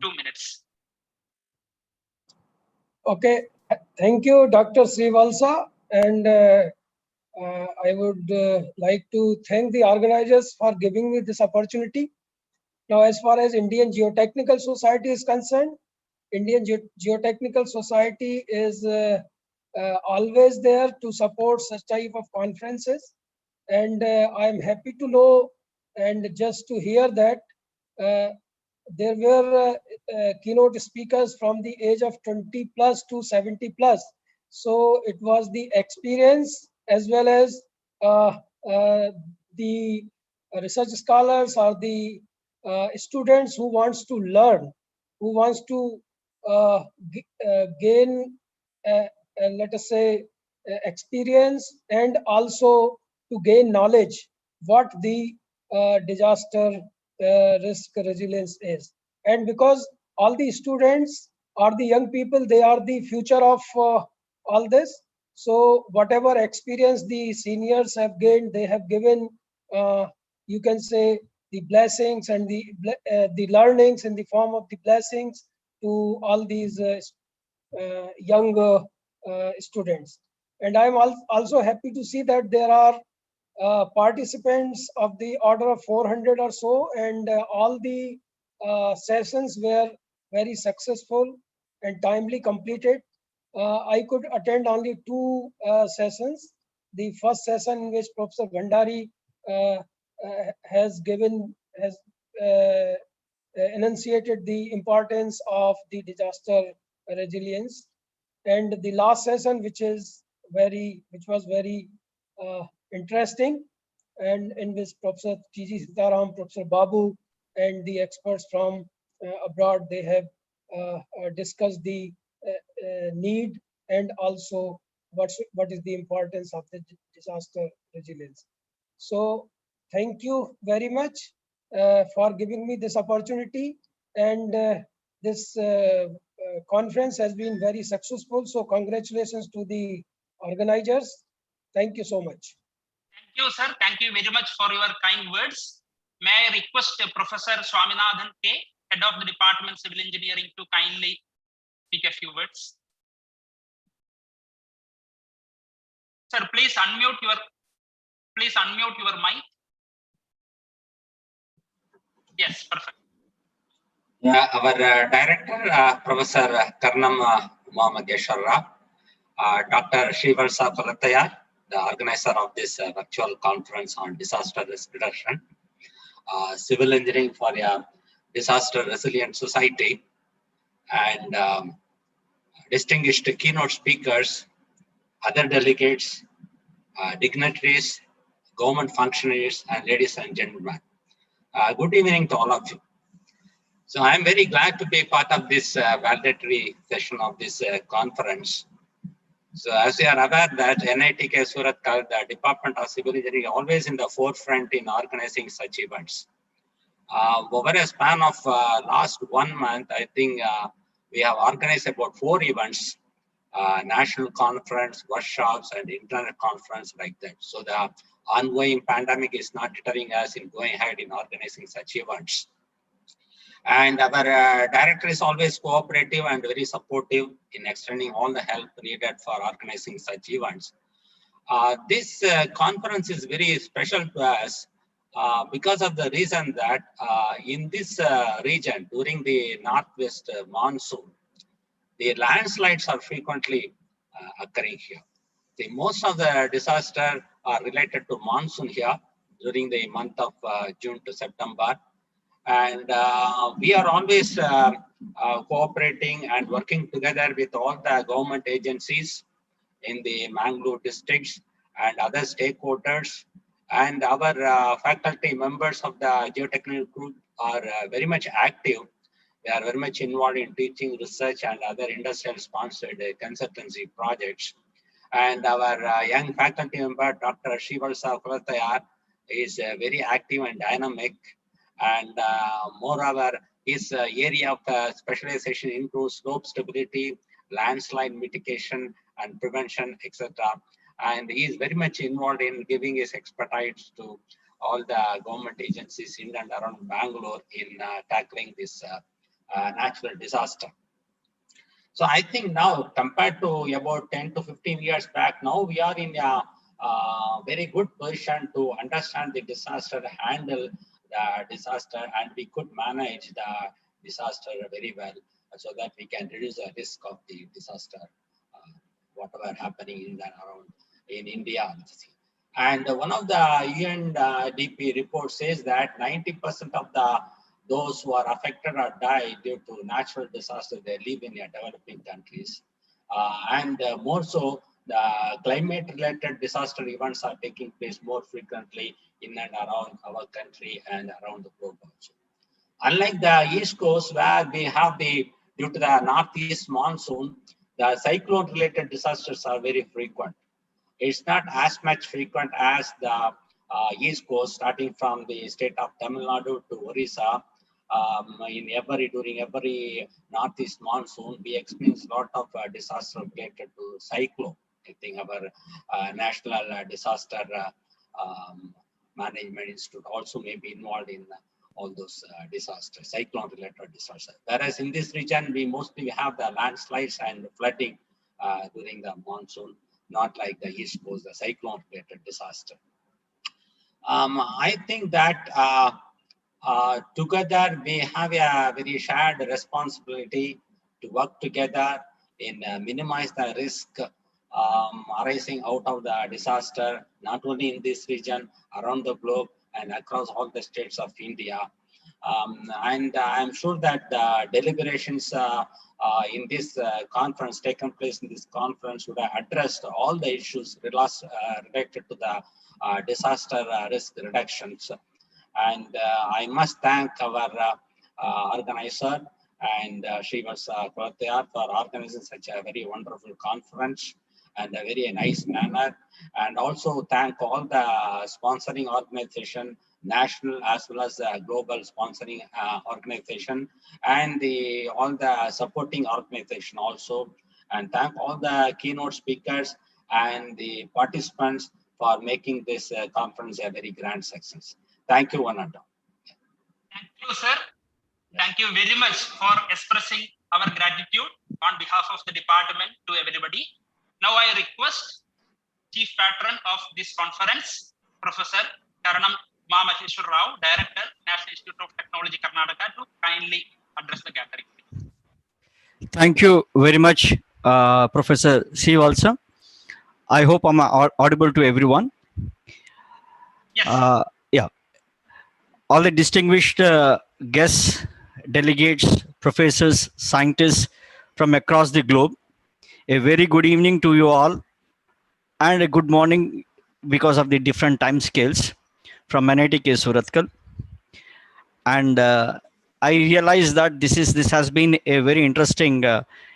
2 minutes. Okay, thank you, Dr. Srivalsa, and I would like to thank the organizers for giving me this opportunity. Now, as far as Indian Geotechnical Society is concerned, Indian Geotechnical Society is always there to support such type of conferences. And I'm happy to know and just to hear that there were keynote speakers from the age of 20 plus to 70 plus. So it was the experience as well as the research scholars or the students who wants to learn, who wants to gain, let us say, experience and also to gain knowledge what the disaster risk resilience is. And because all the students or the young people, they are the future of all this. So whatever experience the seniors have gained, they have given, you can say, the blessings and the learnings in the form of the blessings to all these young students. And I'm also happy to see that there are participants of the order of 400 or so, and all the sessions were very successful and timely completed. I could attend only 2 sessions. The first session in which Professor Bhandari has enunciated the importance of the disaster resilience, and the last session, which was very interesting, and in which Professor T.G. Sitaram, Professor Babu, and the experts from abroad, they have discussed the need and also what is the importance of the disaster resilience. So thank you very much for giving me this opportunity, and this conference has been very successful. So congratulations to the organizers. Thank you so much. Thank you, sir. Thank you very much for your kind words. May I request Professor Swaminathan K, Head of the Department Civil Engineering, to kindly speak a few words. Sir, please unmute your mic. Yes, perfect. Yeah, our director, Professor Karnam Maheshwara, Dr. Srivalsa Palataya, the organizer of this virtual conference on disaster risk reduction, civil engineering for a disaster resilient society, and distinguished keynote speakers, other delegates, dignitaries, government functionaries, and ladies and gentlemen. Good evening to all of you. So I'm very glad to be part of this valedictory session of this conference. So as you are aware that NITK Surat, the Department of Civil Engineering, always in the forefront in organizing such events. Over a span of last 1 month, I think we have organized about 4 events, national conference, workshops, and internet conference like that. So the ongoing pandemic is not deterring us in going ahead in organizing such events. And our director is always cooperative and very supportive in extending all the help needed for organizing such events. This conference is very special to us because of the reason that in this region during the northwest monsoon, the landslides are frequently occurring here. Most of the disasters are related to monsoon here during the month of June to September. And we are always cooperating and working together with all the government agencies in the Mangalore districts and other stakeholders. And our faculty members of the geotechnical group are very much active. They are very much involved in teaching, research, and other industrial sponsored consultancy projects. And our young faculty member, Dr. Srivalsa Palataya, is very active and dynamic. And moreover, his area of specialization includes slope stability, landslide mitigation and prevention, etc. And he is very much involved in giving his expertise to all the government agencies in and around Bangalore in tackling this natural disaster. So I think now, compared to about 10 to 15 years back, now we are in a very good position to understand the disaster, handle the disaster, and we could manage the disaster very well so that we can reduce the risk of the disaster. whatever happening in and around in India. And one of the UNDP reports says that 90% of those who are affected or die due to natural disaster, they live in developing countries. And more so, the climate-related disaster events are taking place more frequently in and around our country and around the globe also. Unlike the East Coast, where we have due to the Northeast monsoon, the cyclone-related disasters are very frequent. It's not as much frequent as the East Coast, starting from the state of Tamil Nadu to Orissa. During every Northeast monsoon, we experience a lot of disaster related to cyclone. I think our National Disaster Management Institute also may be involved in all those disasters, cyclone-related disasters. Whereas in this region, we mostly have the landslides and flooding during the monsoon, not like the East Coast, the cyclone-related disaster. I think that together we have a very shared responsibility to work together in minimize the risk arising out of the disaster, not only in this region, around the globe and across all the states of India. And I'm sure that the deliberations in this conference, taken place in this conference, would have addressed all the issues related to the disaster risk reductions. And I must thank our organizer and Srivasa Kolatayar for organizing such a very wonderful conference and a very nice manner. And also thank all the sponsoring organization, national as well as global sponsoring organization, and all the supporting organization also. And thank all the keynote speakers and the participants for making this conference a very grand success. Thank you, one and all. Thank you, sir. Thank you very much for expressing our gratitude on behalf of the department to everybody. Now I request Chief Patron of this conference, Professor Karanam Maheshwar Rao, Director, National Institute of Technology, Karnataka, to kindly address the gathering. Thank you very much, Professor Srivalsa. I hope I'm audible to everyone. Yes. Yeah. All the distinguished guests, delegates, professors, scientists from across the globe, a very good evening to you all, and a good morning because of the different time scales from NITK Surathkal. And I realize that this has been a very interesting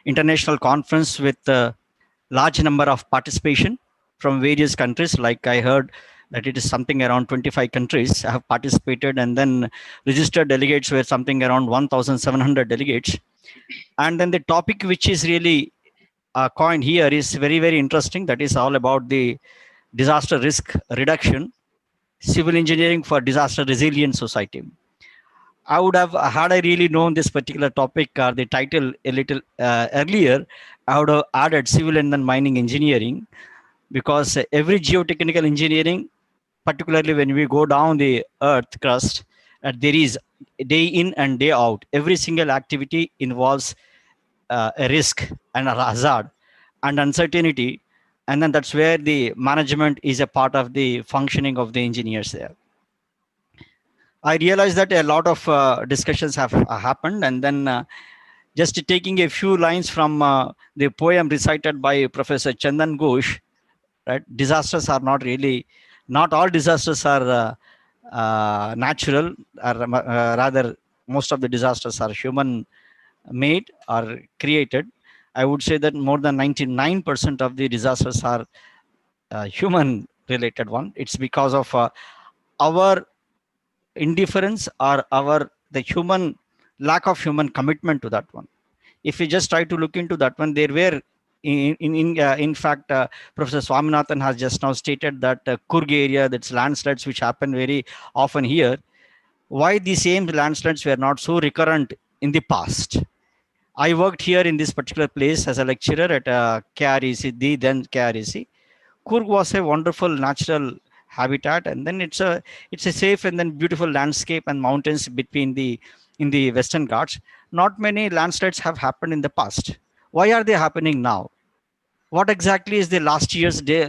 international conference with a large number of participation from various countries. Like I heard that it is something around 25 countries have participated, and then registered delegates were something around 1,700 delegates. And then the topic which is really coined here is very, very interesting. That is all about the disaster risk reduction, civil engineering for disaster resilient society. I would have, had I really known this particular topic or the title a little earlier, I would have added civil and then mining engineering, because every geotechnical engineering, particularly when we go down the earth crust, there is day in and day out, every single activity involves a risk and a hazard and uncertainty. And then that's where the management is a part of the functioning of the engineers there. I realized that a lot of discussions have happened, and then just taking a few lines from the poem recited by Professor Chandan Ghosh, right? Disasters are not all disasters are natural, or rather most of the disasters are human made or created. I would say that more than 99% of the disasters are human related one. It's because of our indifference or the human lack of human commitment to that one. If we just try to look into that one, there were in fact, Professor Swaminathan has just now stated that Kurg area, that's landslides which happen very often here. Why the same landslides were not so recurrent in the past? I worked here in this particular place as a lecturer at KREC, the then KREC. Kurg was a wonderful natural habitat, and then it's a safe and then beautiful landscape and mountains in the Western Ghats. Not many landslides have happened in the past. Why are they happening now? what exactly is the last year's the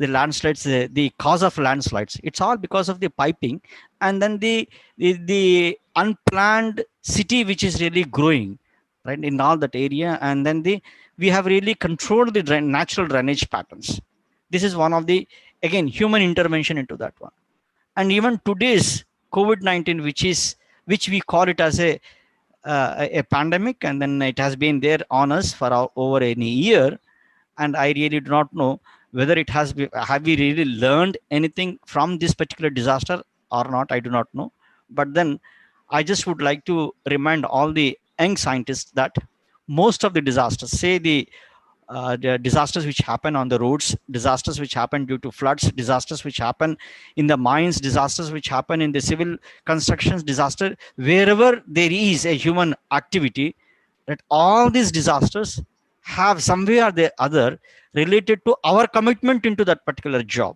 landslides, the cause of landslides. It's all because of the piping, and then the unplanned city which is really growing right in all that area, and then we have really controlled the natural drainage patterns. This is one of the, again, human intervention into that one. And even today's COVID-19, which we call it as a pandemic, and then it has been there on us for over a year, and I really do not know whether it has have we really learned anything from this particular disaster or not. I do not know, but then I just would like to remind all the young scientists that most of the disasters, say the disasters which happen on the roads, disasters which happen due to floods, disasters which happen in the mines, disasters which happen in the civil constructions, disaster, wherever there is a human activity, that all these disasters have some way or the other related to our commitment into that particular job.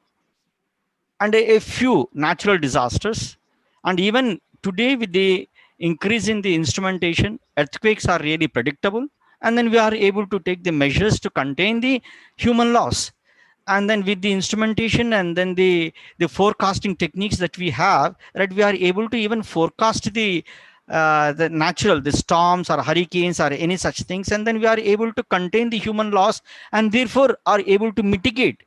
And a few natural disasters, and even today with the increase in the instrumentation, earthquakes are really predictable, and then we are able to take the measures to contain the human loss. And then with the instrumentation and then the forecasting techniques that we have, right, we are able to even forecast the storms or hurricanes or any such things, and then we are able to contain the human loss, and therefore are able to mitigate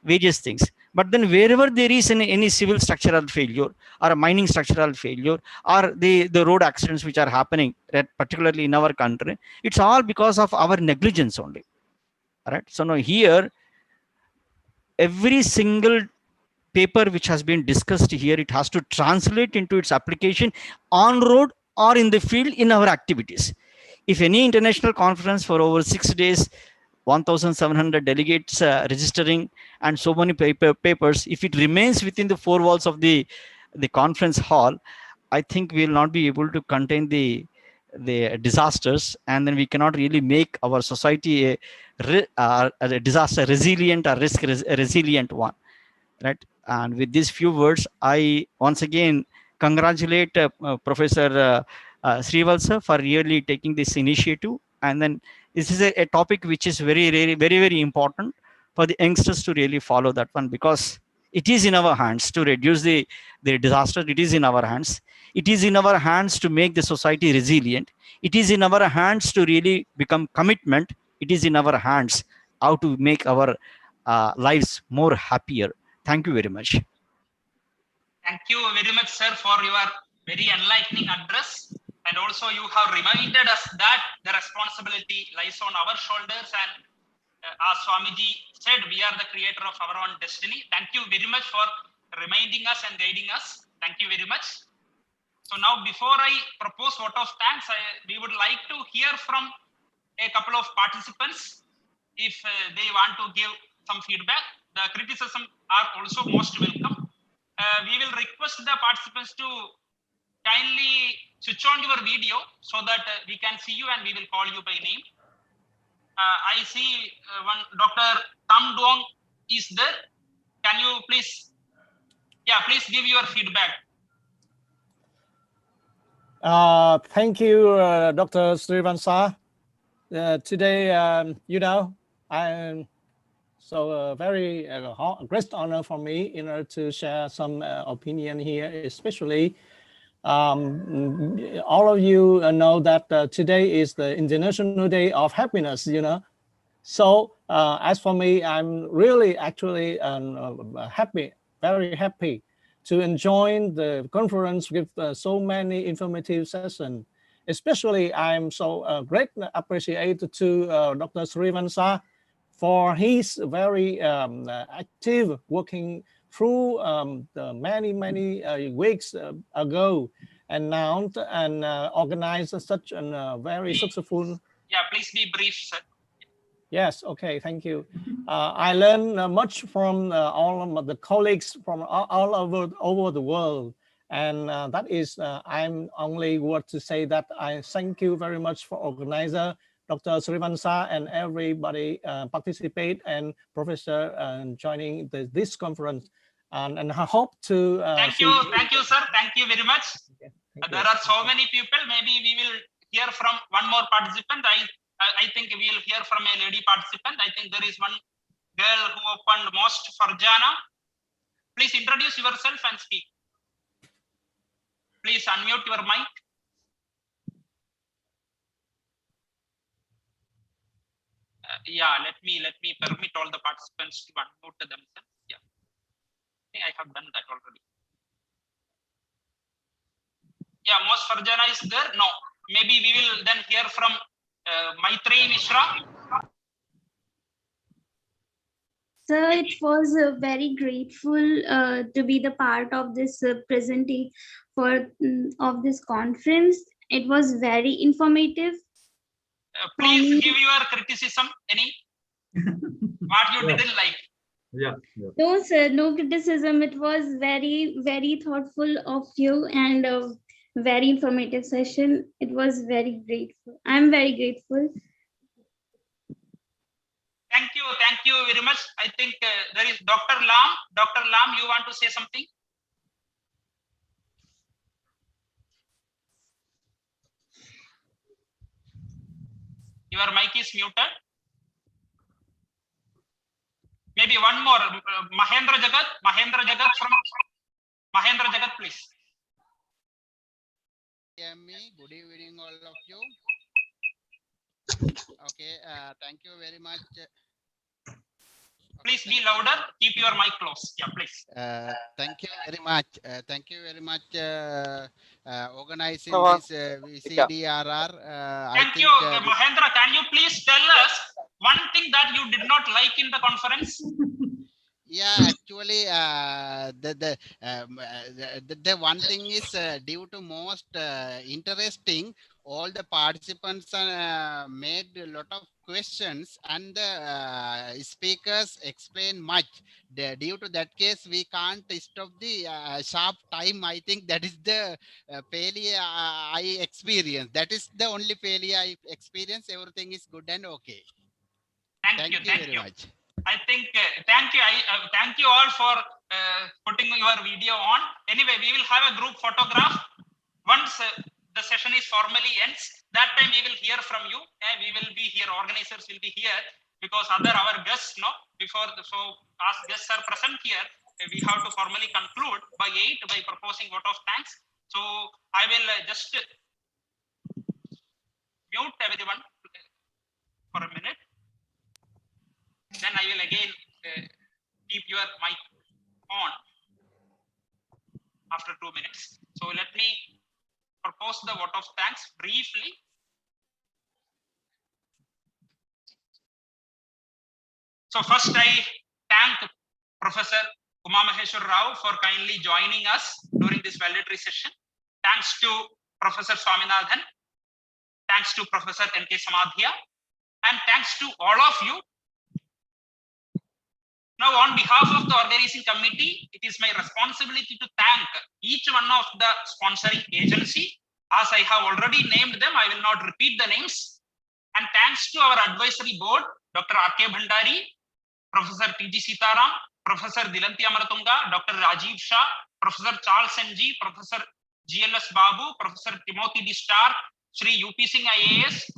various things. But then wherever there is any civil structural failure or a mining structural failure or the road accidents which are happening, right, particularly in our country, it's all because of our negligence only. All right. So now here, every single paper which has been discussed here, it has to translate into its application on road or in the field in our activities. If any international conference for over 6 days, 1,700 delegates registering and so many papers, if it remains within the four walls of the conference hall, I think we will not be able to contain the disasters, and then we cannot really make our society a disaster resilient or risk resilient one, right? And with these few words, I once again congratulate Professor Srivalsa for really taking this initiative. And then this is a topic which is very important for the youngsters to really follow that one, because it is in our hands to reduce the disaster. It is in our hands. It is in our hands to make the society resilient. It is in our hands to really become commitment. It is in our hands how to make our lives more happier. Thank you very much. Thank you very much, sir, for your very enlightening address. And also you have reminded us that the responsibility lies on our shoulders. And as Swamiji said, we are the creator of our own destiny. Thank you very much for reminding us and guiding us. Thank you very much. So now, before I propose vote of thanks, we would like to hear from a couple of participants if they want to give some feedback. The criticism are also most welcome. We will request the participants to kindly switch on your video so that we can see you and we will call you by name. I see one Dr. Tam Duong is there. Can you please, please give your feedback. Thank you, Dr. Srivalsa. Today, I'm so very great honor for me, to share some opinion here, especially all of you know that today is the International Day of Happiness, So as for me, I'm really actually happy, very happy to enjoy the conference with so many informative sessions. Especially, I'm so greatly appreciated to Dr. Srivalsa for his very active working through the many weeks ago, announced and organized such a very successful. Yeah, please be brief, sir. Yes, okay, thank you. I learned much from all of the colleagues from all over the world. And that is, I'm only want to say that I thank you very much for organizer, Dr. Srivalsa, and everybody participate, and Professor joining this conference. And I hope to thank you, sir. Thank you very much. Okay, there are so many people. Maybe we will hear from one more participant. I think we will hear from a lady participant. I think there is one girl who opened most, Farjana. Please introduce yourself and speak. Please unmute your mic. Yeah, let me permit all the participants to unmute themselves. Yeah, I think I have done that already. Yeah, most Farjana is there. No, maybe we will then hear from Maitreyi Mishra. Sir, it was very grateful to be the part of this presentation of this conference. It was very informative. Please give your criticism. Any what you didn't like? Yeah. No, sir, no criticism. It was very, very thoughtful of you and a very informative session. It was very grateful. I'm very grateful. Thank you very much. I think there is Dr. Lam. Dr. Lam, you want to say something? Your mic is muted. Maybe one more. Mahendra Jagat from Mahendra Jagat, please. Hear me? Good evening, all of you. Okay, thank you very much. Please be louder. Keep your mic close. Yeah, please. Thank you very much. Thank you very much organizing this VCDRR. Thank you, Mahendra. Can you please tell us one thing that you did not like in the conference? Yeah, actually, the one thing is due to most interesting, all the participants made a lot of questions and the speakers explain much. Due to that case, we can't stop the sharp time. I think that is the failure I experienced. That is the only failure I experienced. Everything is good and okay. Thank you very much. I think thank you. Thank you all for putting your video on. Anyway, we will have a group photograph once the session is formally ends. That time we will hear from you. We will be here. Organizers will be here because our guests, before so as guests are present here, we have to formally conclude by 8 by proposing vote of thanks. So I will just mute everyone for a minute. Then I will again keep your mic on after 2 minutes. So let me propose the vote of thanks briefly. So first I thank Professor Uma Maheshwar Rao for kindly joining us during this valedictory session. Thanks to Professor Swaminathan. Thanks to Professor N.K. Samadhya. And thanks to all of you. Now, on behalf of the organizing committee, it is my responsibility to thank each one of the sponsoring agency. As I have already named them, I will not repeat the names. And thanks to our advisory board, Dr. R.K. Bhandari, Professor T.G. Sitaram, Professor Dilanti Amaratunga, Dr. Rajiv Shah, Professor Charles N.G., Professor G.L.S. Babu, Professor Timothy D. Stark, Shri U.P. Singh IAS,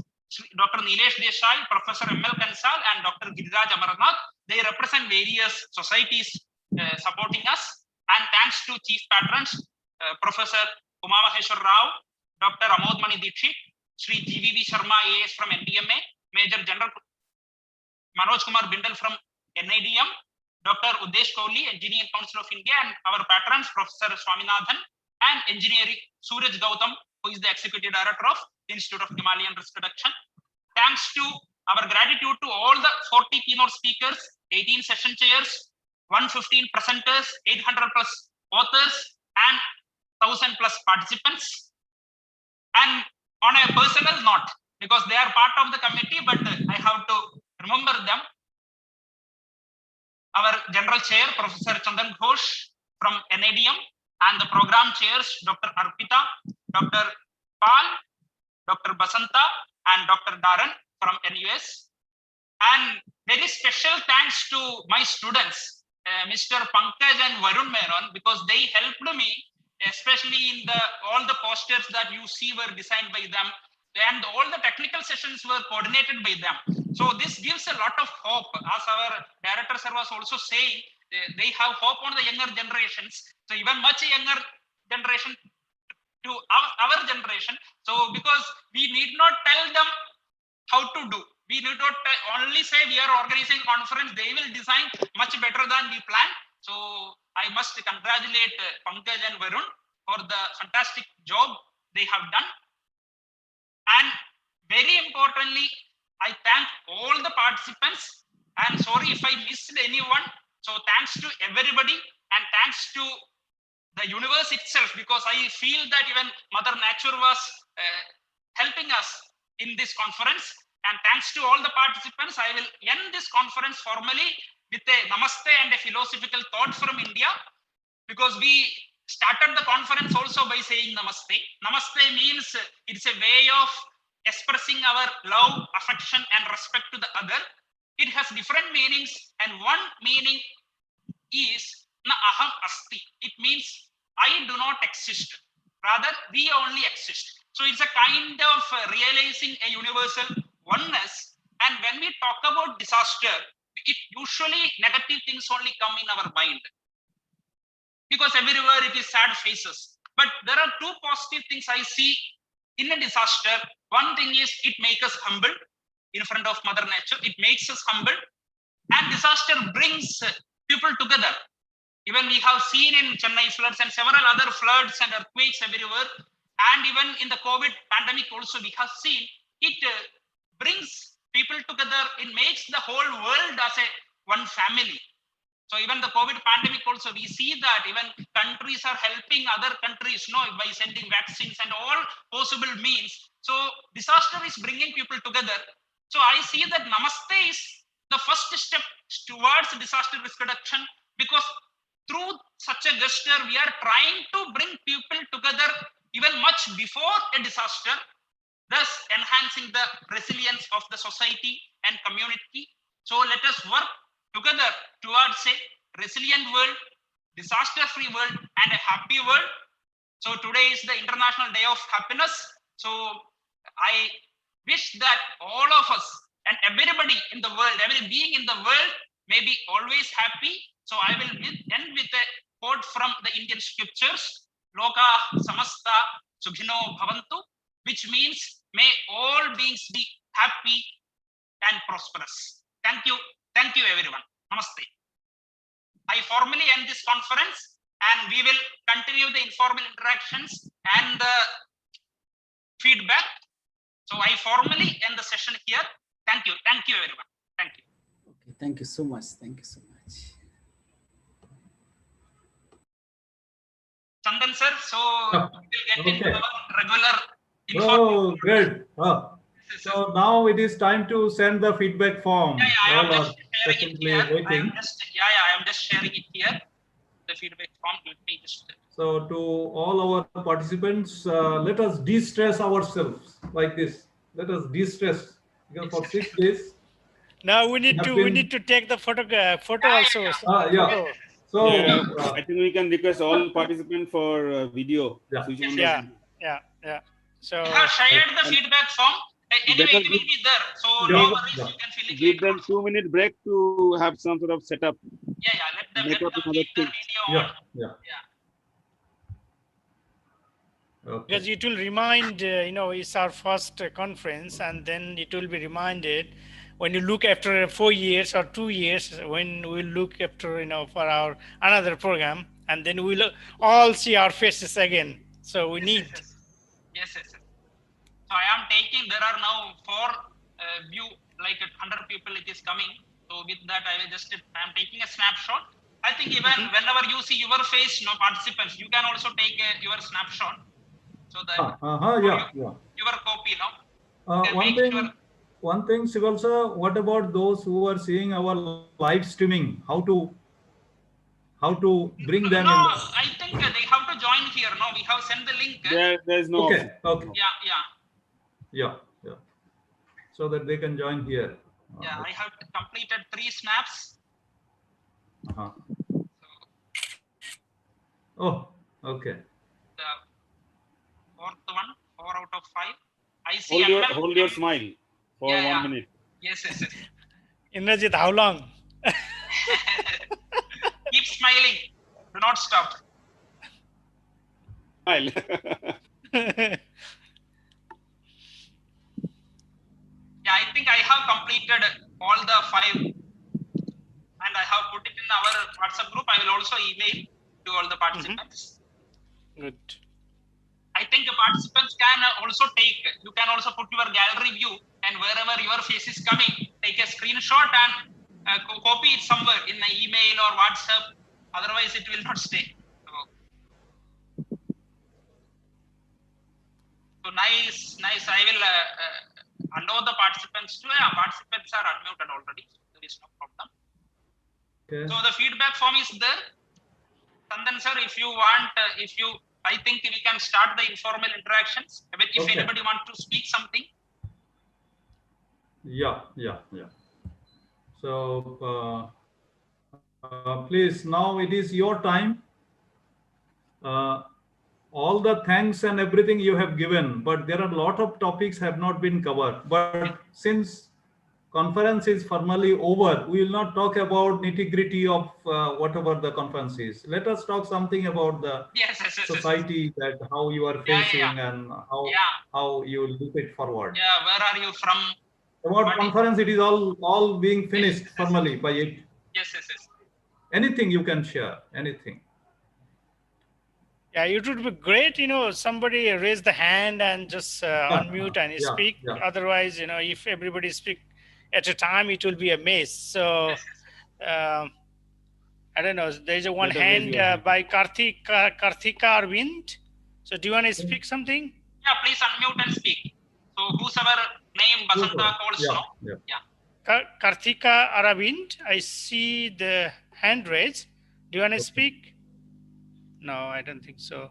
Dr. Nilesh Desai, Professor M.L. Kansal, and Dr. Giriraj Amarnath. They represent various societies supporting us. And thanks to Chief Patrons, Professor Uma Maheshwar Rao, Dr. Amod Mani Dikshit, Shri GVV Sharma AS from NDMA, Major General Manoj Kumar Bindal from NIDM, Dr. Udesh Kohli, Engineering Council of India, and our patrons, Professor Swaminathan, and Engineering Suraj Gautam, who is the Executive Director of Institute of Himalayan Risk Reduction. Thanks to our gratitude to all the 40 keynote speakers, 18 session chairs, 115 presenters, 800 plus authors, and 1000 plus participants. And on a personal note, because they are part of the committee, but I have to remember them. Our General Chair, Professor Chandan Ghosh from NIDM, and the program chairs, Dr. Arpita, Dr. Pal, Dr. Basanta, and Dr. Darren from NUS. And very special thanks to my students, Mr. Pankaj and Varun Menon, because they helped me, especially in all the posters that you see were designed by them. and all the technical sessions were coordinated by them. So this gives a lot of hope. As our director sir was also saying, they have hope on the younger generations. So even much younger generation to our generation. So because we need not tell them how to do. We need not only say we are organizing conference, they will design much better than we plan. So I must congratulate Pankaj and Varun for the fantastic job they have done. And very importantly, I thank all the participants. And sorry if I missed anyone. So thanks to everybody and thanks to the universe itself, because I feel that even Mother Nature was helping us in this conference. And thanks to all the participants, I will end this conference formally with a namaste and a philosophical thought from India, because we started the conference also by saying namaste. Namaste means it's a way of expressing our love, affection, and respect to the other. It has different meanings, and one meaning is na aham asti. It means I do not exist. Rather, we only exist. So it's a kind of realizing a universal oneness. And when we talk about disaster, it usually negative things only come in our mind, because everywhere it is sad faces. But there are two positive things I see in a disaster. One thing is it makes us humble in front of Mother Nature. It makes us humble, and disaster brings people together. Even we have seen in Chennai floods and several other floods and earthquakes everywhere. And even in the COVID pandemic also we have seen it brings people together. It makes the whole world as a one family. So even the COVID pandemic also, we see that even countries are helping other countries, by sending vaccines and all possible means. So disaster is bringing people together. So I see that namaste is the first step towards disaster risk reduction, because through such a gesture, we are trying to bring people together even much before a disaster, thus enhancing the resilience of the society and community. So let us work together towards a resilient world, disaster-free world, and a happy world. So today is the International Day of Happiness. So I wish that all of us and everybody in the world, every being in the world, may be always happy. So I will end with a quote from the Indian scriptures, Loka Samasta Sukhino Bhavantu, which means may all beings be happy and prosperous. Thank you everyone. Namaste. I formally end this conference, and we will continue the informal interactions and the feedback. So I formally end the session here. Thank you everyone. Thank you. Okay, thank you so much. Thank you so much. Chandan sir, so we will get into our regular Oh, good. So now it is time to send the feedback form. I am just sharing it here. Waiting. I am just sharing it here. The feedback form. Let me just. So to all our participants, let us de-stress ourselves like this. Let us de-stress, because for 6 days. Now we need to take the photo also. Yeah. So I think we can request all participants for video. Yeah. So I have shared the feedback form. Anyway, it will be there. So no worries, you can fill it. Give them 2-minute break to have some sort of setup. Let them keep the video on. Okay. Because it will remind, it's our first conference, and then it will be reminded when you look after 4 years or 2 years, when we look after, for our another program, and then we'll all see our faces again. So we need. Yes. So I am taking, there are now 4 view, like 100 people it is coming. So with that, I am taking a snapshot. I think even whenever you see your face, participants, you can also take your snapshot. So that your copy now. One thing, Sival sir, what about those who are seeing our live streaming? How to bring them in? I think they have to join here. No, we have sent the link. There's no. Okay. Yeah. So that they can join here. I have completed 3 snaps. Oh, okay. The 4th one, 4 out of 5. I I see hold your smile for 1 minute. Yes. Indrajit, how long? Keep smiling. Do not stop. Smile. Yeah, I think I have completed all the 5 and I have put it in our WhatsApp group. I will also email to all the participants. Good. I think the participants can also take, you can also put your gallery view, and wherever your face is coming, take a screenshot and copy it somewhere in the email or WhatsApp. Otherwise, it will not stay. So nice. I will allow the participants to. Participants are unmuted already. There is no problem. Okay. So the feedback form is there. Sandan sir, if you want, I think we can start the informal interactions. But if anybody wants to speak something. Yeah. So please, now it is your time. All the thanks and everything you have given, but there are a lot of topics have not been covered. But since conference is formally over, we will not talk about nitty-gritty of whatever the conference is. Let us talk something about the society, that how you are facing and how you will look it forward. Yeah, where are you from? About conference, it is all being finished formally by it. Yes. Anything you can share, anything. Yeah, it would be great, somebody raise the hand and just unmute and speak. Otherwise, if everybody speak at a time, it will be a mess. So, I don't know. There's one hand by Karthika Arvind. So, do you want to speak something? Yeah, please unmute and speak. So, whosoever name Basanta calls now. Yeah. Karthika Arvind, I see the hand raised. Do you want to speak? No, I don't think so.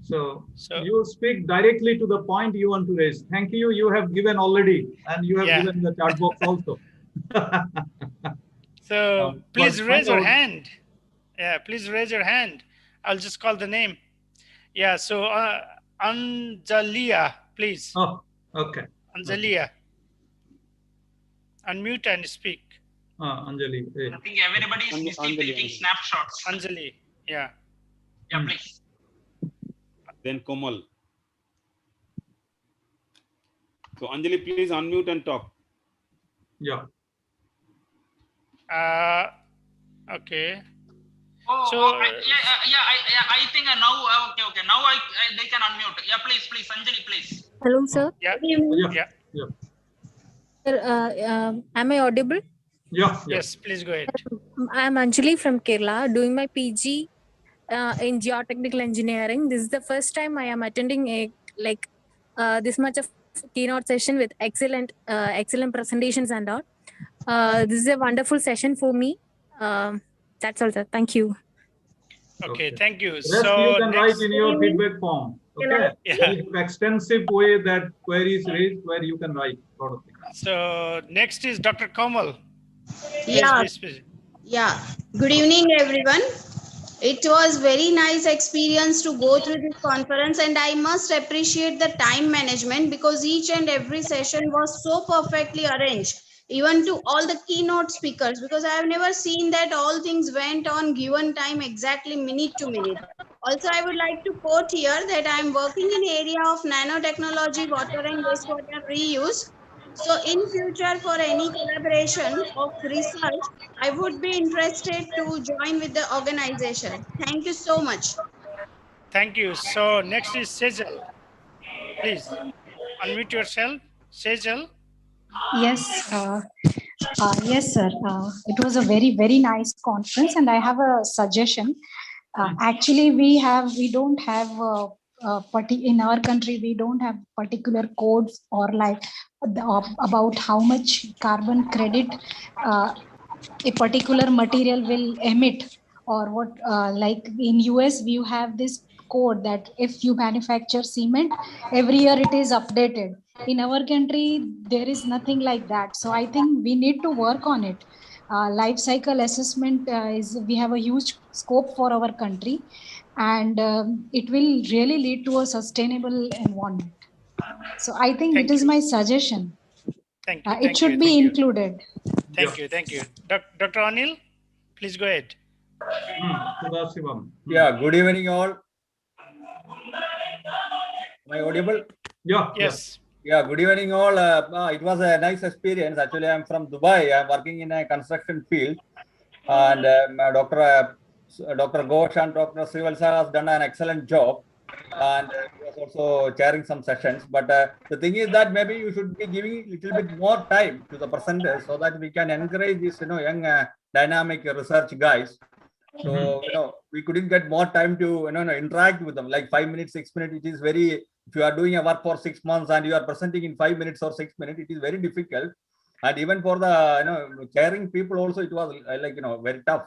So you speak directly to the point you want to raise. Thank you. You have given already, and you have given the chat box also. So please raise your hand. Yeah, please raise your hand. I'll just call the name. Yeah. So Anjalia, please. Oh, okay. Anjalia, unmute and speak. Anjali. I think everybody is busy taking snapshots. Anjali, yeah. Yeah, please. Then Komal. So Anjali, please unmute and talk. Yeah. Okay. I think now. Okay. Now they can unmute. Yeah, please, Anjali, please. Hello, sir. Yeah. Sir, am I audible? Yeah. Yes, please go ahead. I'm Anjali from Kerala, doing my PG in geotechnical engineering. This is the first time I am attending this much of keynote session with excellent presentations and all. This is a wonderful session for me. That's all, sir. Thank you. Okay, thank you. Rest you can write in your feedback form. Okay. There is an extensive way that queries raised where you can write a lot of things. So next is Dr. Komal. Yeah. Good evening, everyone. It was very nice experience to go through this conference, and I must appreciate the time management because each and every session was so perfectly arranged, even to all the keynote speakers, because I have never seen that all things went on given time exactly minute to minute. Also, I would like to quote here that I am working in area of nanotechnology, water and wastewater reuse. So in future, for any collaboration of research, I would be interested to join with the organization. Thank you so much. Thank you. So next is Sejal. Please unmute yourself. Sejal. Yes, yes, sir. It was a very, very nice conference, and I have a suggestion. Actually, we don't have in our country, we don't have particular codes or about how much carbon credit a particular material will emit, or what like in US we have this code that if you manufacture cement, every year it is updated. In our country there is nothing like that, so I think we need to work on it. Life cycle assessment we have a huge scope for our country, and it will really lead to a sustainable environment. So I think it is my suggestion. Thank you. It should be included. Thank you. Thank you. Dr. Anil, please go ahead. Yeah, good evening all. Am I audible? Yeah. Yes. Yeah, good evening all. It was a nice experience. Actually, I'm from Dubai. I'm working in a construction field. And Dr. Ghosh and Dr. Srivalsa has done an excellent job. And he was also chairing some sessions. But the thing is that maybe you should be giving a little bit more time to the presenters so that we can encourage these young dynamic research guys. So we couldn't get more time to interact with them, like 5 minutes, 6 minutes. It is very, if you are doing a work for 6 months and you are presenting in 5 minutes or 6 minutes, it is very difficult. And even for the chairing people also, it was very tough.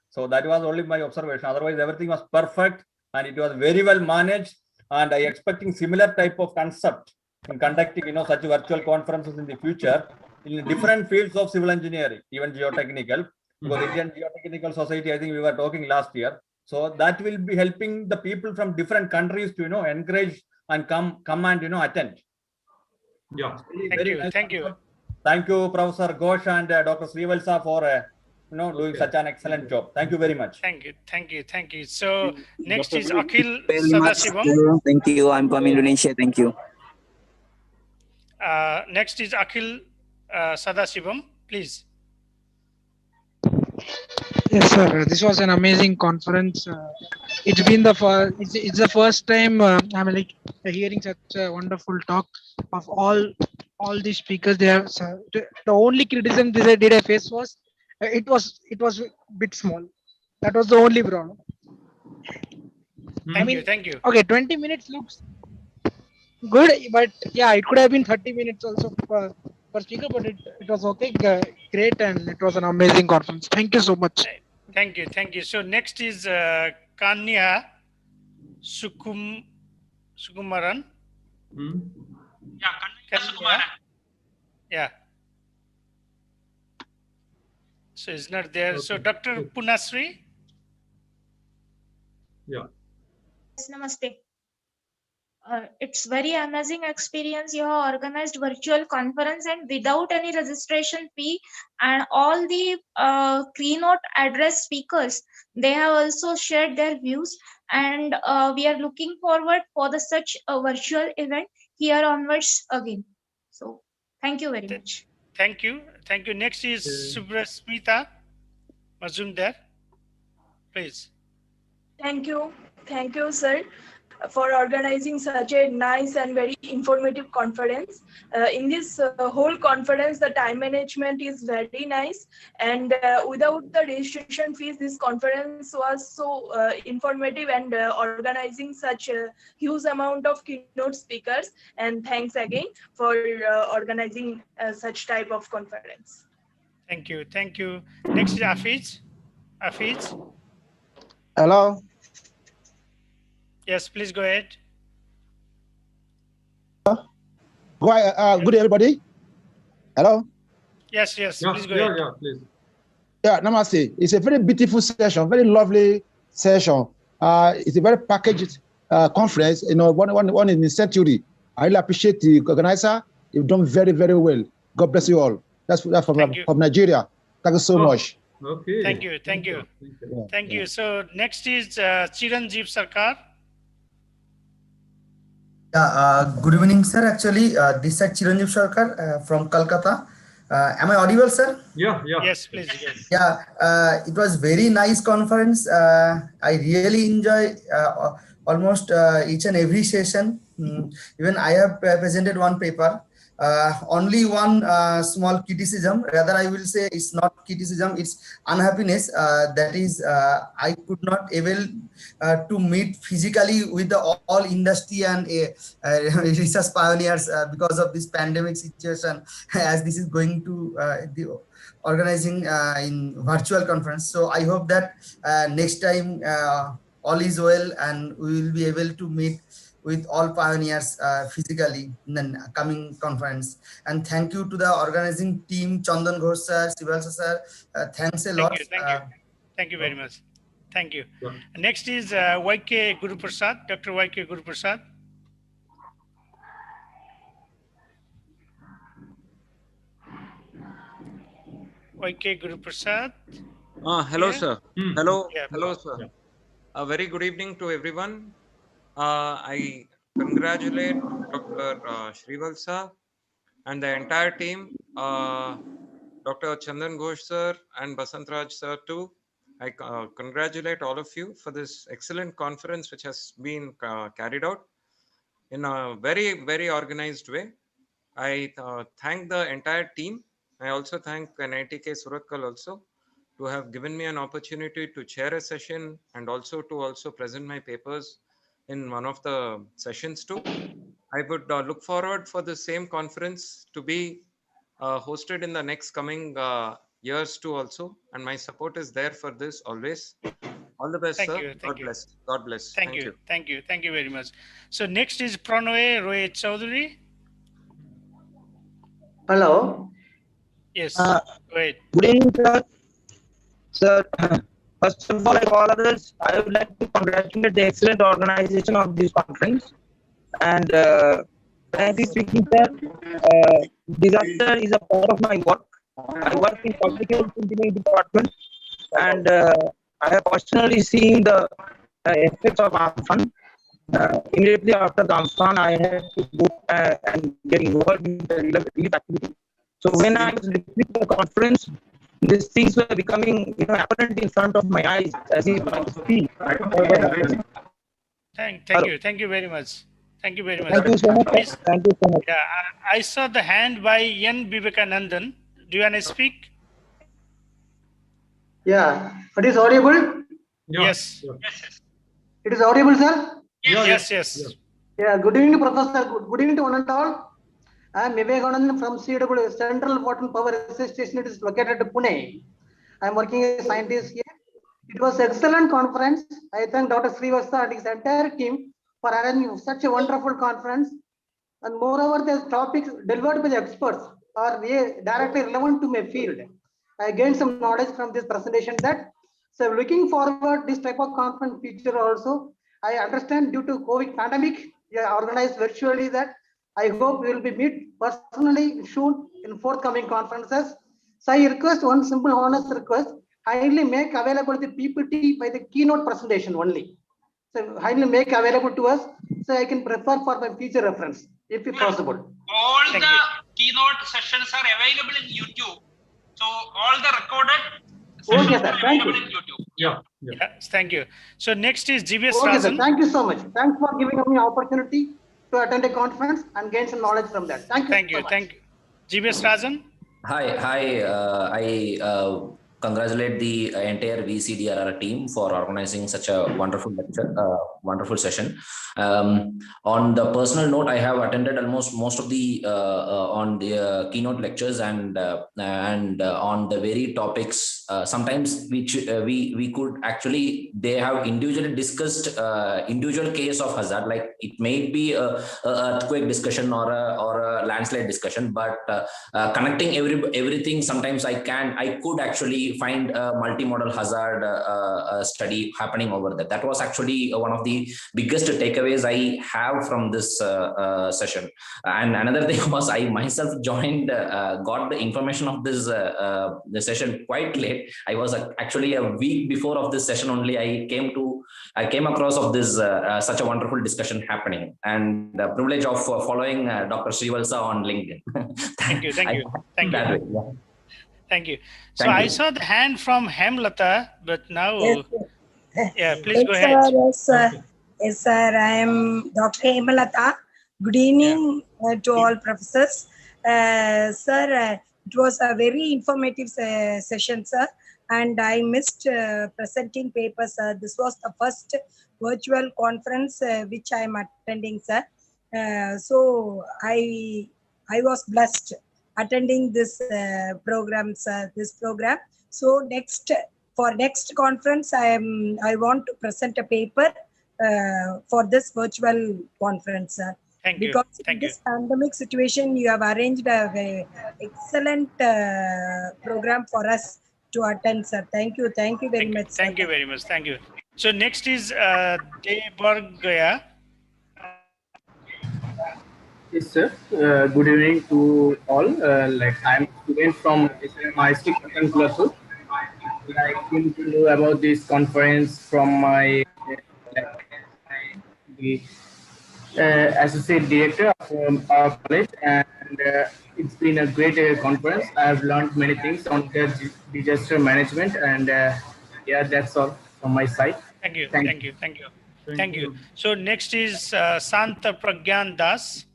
So that was only my observation. Otherwise, everything was perfect and it was very well managed. And I expecting similar type of concept in conducting such virtual conferences in the future in different fields of civil engineering, even geotechnical. Because Indian Geotechnical Society, I think we were talking last year. So that will be helping the people from different countries to encourage and come and attend. Yeah. Thank you. Nice. Thank you. Thank you, Professor Ghosh and Dr. Srivalsa for doing such an excellent job. Thank you very much. Thank you. Thank you. Thank you. So next is Thank Akhil you very much. Sadasivam. Thank you. I'm from Indonesia. Thank you. Next is Akhil Sadasivam. Please. Yes, sir. This was an amazing conference. It's been it's the first time I'm hearing such a wonderful talk of all the speakers. They have the only criticism they did I face was it was a bit small. That was the only problem. Thank you. Thank you. Okay, 20 minutes looks good, but yeah, it could have been 30 minutes also per speaker, but it was okay, great, and it was an amazing conference. Thank you so much. Thank you. Thank you. So next is Kanya Sukumaran. Yeah, Kanya Sukumaran. Yeah. So it's not there. So Dr. Punasri. Yeah. Yes, namaste. It's very amazing experience. You have organized virtual conference and without any registration fee, and all the keynote address speakers, they have also shared their views, and we are looking forward for such a virtual event here onwards again. So thank you very much. Thank you. Thank you. Next is Subrasmita Mazumdar. Please. Thank you, sir, for organizing such a nice and very informative conference. In this whole conference, the time management is very nice, and without the registration fees, this conference was so informative and organizing such a huge amount of keynote speakers. And thanks again for organizing such type of conference. Thank you. Thank you. Next is Afiz. Afiz. Hello. Yes, please go ahead. Good everybody. Hello. Yes, yes. Yeah, please go ahead. Yeah, please. Yeah, namaste. It's a very beautiful session, very lovely session. It's a very packaged conference. One in the century. I really appreciate the organizer. You've done very, very well. God bless you all. That's from Nigeria. Thank you so much. Okay. Thank you. Thank you. Thank you. So next is Chiranjeev Sarkar. Yeah, good evening, sir. Actually, this is Chiranjeev Sarkar from Kolkata. Am I audible, sir? Yeah, yeah. Yes, please. Yes. Yeah, it was very nice conference. I really enjoy almost each and every session. Even I have presented one paper. Only one small criticism, rather I will say it's not criticism, it's unhappiness. That is, I could not able to meet physically with the all industry and research pioneers because of this pandemic situation, as this is going to the organizing in virtual conference. So I hope that next time all is well and we will be able to meet with all pioneers physically in the coming conference. And thank you to the organizing team, Chandan Ghosh sir, Srivalsa sir. Thanks a lot. Thank you. Thank you very much. Thank you. Next is YK Guru Prasad, Dr. YK Guru Prasad. YK Guru Prasad. Hello, Yeah. sir. Hello, Yeah. hello, sir. A very good evening to everyone. I congratulate Dr. Srivalsa and the entire team, Dr. Chandan Ghosh sir and Basantraj sir too. I congratulate all of you for this excellent conference which has been carried out in a very, very organized way. I thank the entire team. I also thank NITK Suratkal also to have given me an opportunity to chair a session and also to present my papers in one of the sessions too. I would look forward for the same conference to be hosted in the next coming years too also, and my support is there for this always. All the best, Thank sir. you. Thank you. Bless. God bless. Thank you. Thank you. Thank you very much. So next is Pranay Roy Chaudhary. Hello. Yes. Go ahead. Good evening, sir. Sir, first of all, like all others, I would like to congratulate the excellent organization of this conference. And frankly speaking, sir, disaster is a part of my work. I work in public health engineering department, and I have personally seen the effects of Amphan. Immediately after the Amphan, I had to go and get involved in the relief activity. So when I was listening to the conference, these things were becoming, apparent in front of my eyes as if I could see. Thank you. Thank you very much. Thank you very much. Thank you so much. Thank you so much. Yeah, I saw the hand by N. Vivekanandan. Do you want to speak? Yeah, it is audible? Yes. It is audible, sir? Yes. Yeah, good evening, Professor. Good evening to one and all. I am Vivekanandan from CW, Central Water Power Research Station. It is located in Pune. I am working as a scientist here. It was an excellent conference. I thank Dr. Srivalsa and his entire team for arranging such a wonderful conference. And moreover, the topics delivered by the experts are directly relevant to my field. I gained some knowledge from this presentation that, so looking forward this type of conference feature also, I understand due to COVID pandemic, we are organized virtually that I hope we will be meet personally soon in forthcoming conferences. So I request one simple honest request, kindly make available the PPT by the keynote presentation only. So kindly make available to us so I can prefer for my future reference if possible. All the keynote sessions are available in YouTube. So all the recorded sessions are available in YouTube. Yeah. Thank you. So next is GVS Okay, Rajan. sir. Thank you so much. Thanks for giving me opportunity to attend a conference and gain some knowledge from that. Thank you. Thank you. GVS Rajan. Hi. I congratulate the entire VCDRR team for organizing such a wonderful lecture, wonderful session. On the personal note, I have attended almost most of the on the keynote lectures and on the very topics. Sometimes which we could actually, they have individually discussed individual case of hazard, like it may be a earthquake discussion or a landslide discussion, but connecting everything, sometimes I could actually find a multimodal hazard study happening over there. That was actually one of the biggest takeaways I have from this session. And another thing was, I myself joined, got the information of this the session quite late. I was actually a week before of this session only I came across of this such a wonderful discussion happening, and the privilege of following Dr. Srivalsa on LinkedIn. Thank you. Thank you. So Thank I you. saw the hand from Hemlata, but now, yeah, please Yes, go ahead. sir, yes, sir. Yes, sir. I am Dr. Hemalata. Good evening to all professors. Sir, it was a very informative session, sir. And I missed presenting papers, sir. This was the first virtual conference which I am attending, sir. So I was blessed attending this program, sir. This program. So for next conference, I want to present a paper for this virtual conference, sir. Because in this pandemic situation, you have arranged a very excellent program for us to attend, sir. Thank you very much, sir. Thank you very much. Thank you. So next is Deborgaya. Yes, sir. Good evening to all. I'm a student from ISSMGE. I came to know about this conference from my the associate director from our college, and it's been a great conference. I've learned many things on the disaster management, and yeah, that's all from my side. Thank you. Thank Thank you. Thank you. Thank you. So next is Santa Pragyan Das.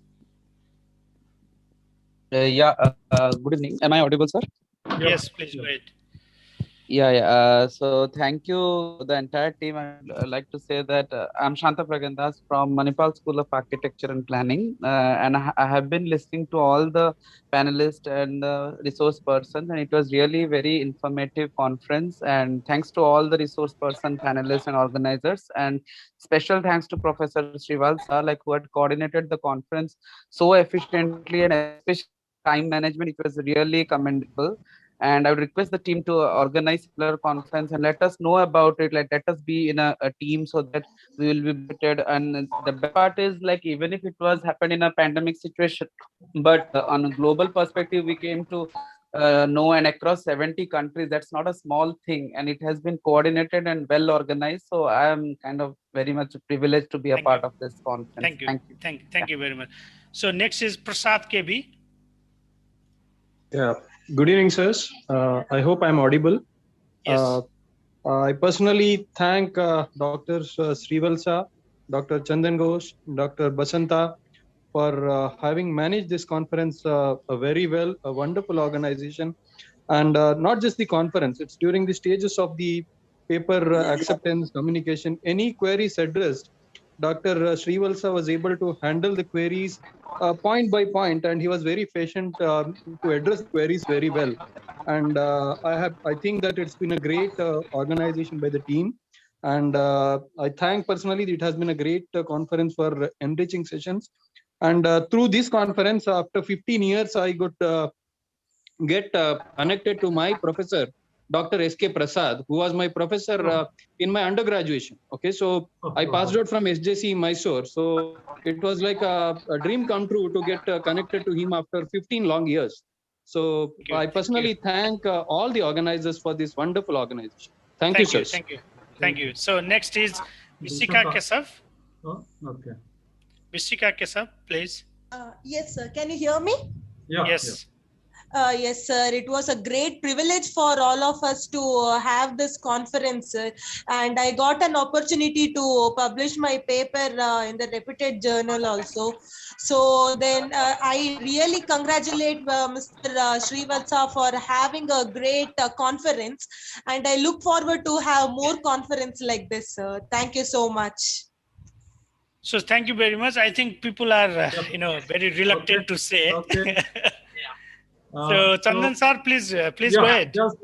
Good evening. Am I audible, sir? Yes, please go ahead. So thank you, the entire team. I'd like to say that I'm Shanta Pragandas from Manipal School of Architecture and Planning, and I have been listening to all the panelists and resource persons, and it was really very informative conference. And thanks to all the resource person, panelists, and organizers, and special thanks to Professor Srival sir, like who had coordinated the conference so efficiently, and especially time management. It was really commendable. And I would request the team to organize similar conference and let us know about it. Like, let us be in a team so that we will be better. And the best part is, like, even if it was happened in a pandemic situation, but on a global perspective, we came to know, and across 70 countries, that's not a small thing, and it has been coordinated and well organized. So I am kind of very much privileged to be a part of this conference. Thank you. Thank you. Thank you very much. So next is Prasad KB. Yeah. Good evening, sirs. I hope I'm audible. Yes. I personally thank Dr. Srivalsa, Dr. Chandan Ghosh, Dr. Basanta for having managed this conference very well, a wonderful organization. And not just the conference, it's during the stages of the paper acceptance, communication, any queries addressed, Dr. Srivalsa was able to handle the queries point by point, and he was very patient to address queries very well. And I think that it's been a great organization by the team. And I thank personally, it has been a great conference for enriching sessions. And through this conference, after 15 years, I got get connected to my professor, Dr. S.K. Prasad, who was my professor in my undergraduation. Okay, so I passed out from SJC Mysore. So it was like a dream come true to get connected to him after 15 long years. So I personally thank all the organizers for this wonderful organization. Thank you, sir. Thank you. Thank you. So next is Vishika Kesav. Okay. Vishika Kesav, please. Yes, sir. Can you hear me? Yes. Yes, sir. It was a great privilege for all of us to have this conference, sir. And I got an opportunity to publish my paper in the reputed journal also. So then I really congratulate Mr. Srivatsa for having a great conference. And I look forward to have more conference like this, sir. Thank you so much. So thank you very much. I think people are, very reluctant to say. Okay. So Chandan sir, please go ahead. Just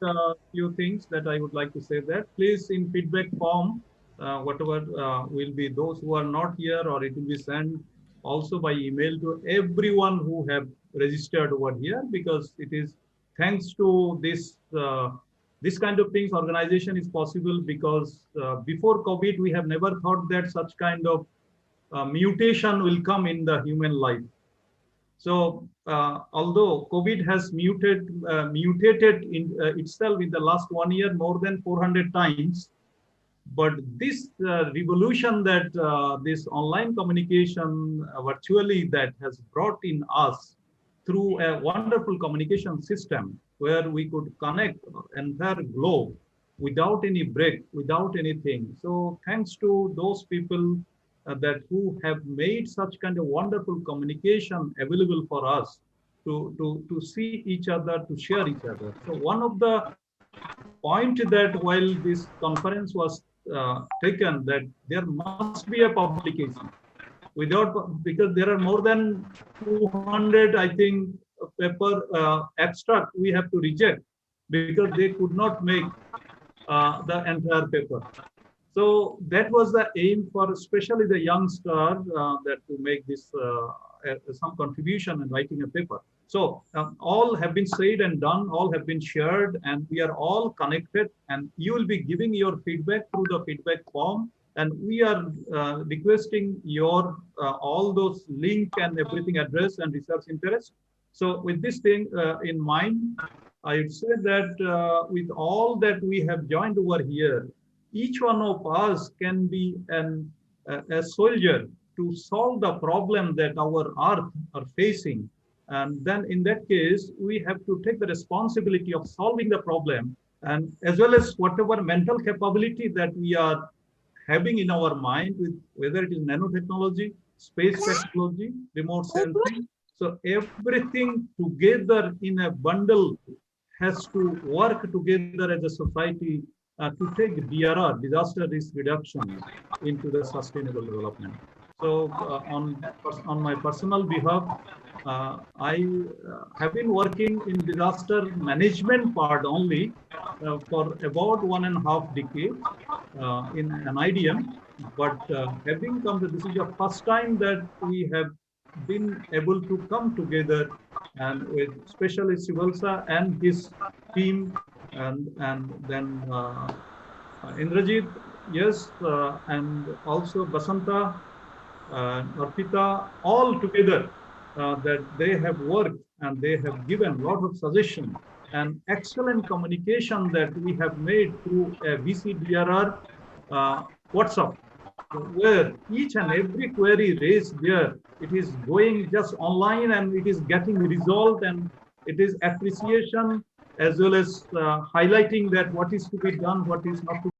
a few things that I would like to say that. Please, in feedback form, whatever will be those who are not here, or it will be sent also by email to everyone who have registered over here, because it is thanks to this this kind of things organization is possible, because before COVID we have never thought that such kind of mutation will come in the human life. So although COVID has mutated in itself in the last 1 year more than 400 times, but this revolution that this online communication virtually that has brought in us through a wonderful communication system where we could connect entire globe without any break, without anything. So thanks to those people that who have made such kind of wonderful communication available for us to see each other, to share each other. So one of the point that while this conference was taken, that there must be a publication because there are more than 200, I think, paper abstract we have to reject because they could not make the entire paper. So that was the aim for especially the youngster that to make this some contribution in writing a paper. So all have been said and done, all have been shared, and we are all connected, and you will be giving your feedback through the feedback form And we are requesting your all those link and everything address and research interest. So with this thing in mind, I would say that with all that we have joined over here, each one of us can be a soldier to solve the problem that our earth are facing. And then in that case, we have to take the responsibility of solving the problem, and as well as whatever mental capability that we are having in our mind, with whether it is nanotechnology, space technology, remote sensing. So everything together in a bundle has to work together as a society to take DRR, disaster risk reduction, into the sustainable development. So on my personal behalf, I have been working in disaster management part only for about 1.5 decades in NIDM. But having come to this is the first time that we have been able to come together, and with especially Sivalsa and his team, and then Indrajit, yes, and also Basanta, Arpita, all together, that they have worked and they have given a lot of suggestions and excellent communication that we have made through a VCDRR WhatsApp, where each and every query raised there, it is going just online and it is getting resolved, and it is appreciation as well as highlighting that what is to be done, what is not to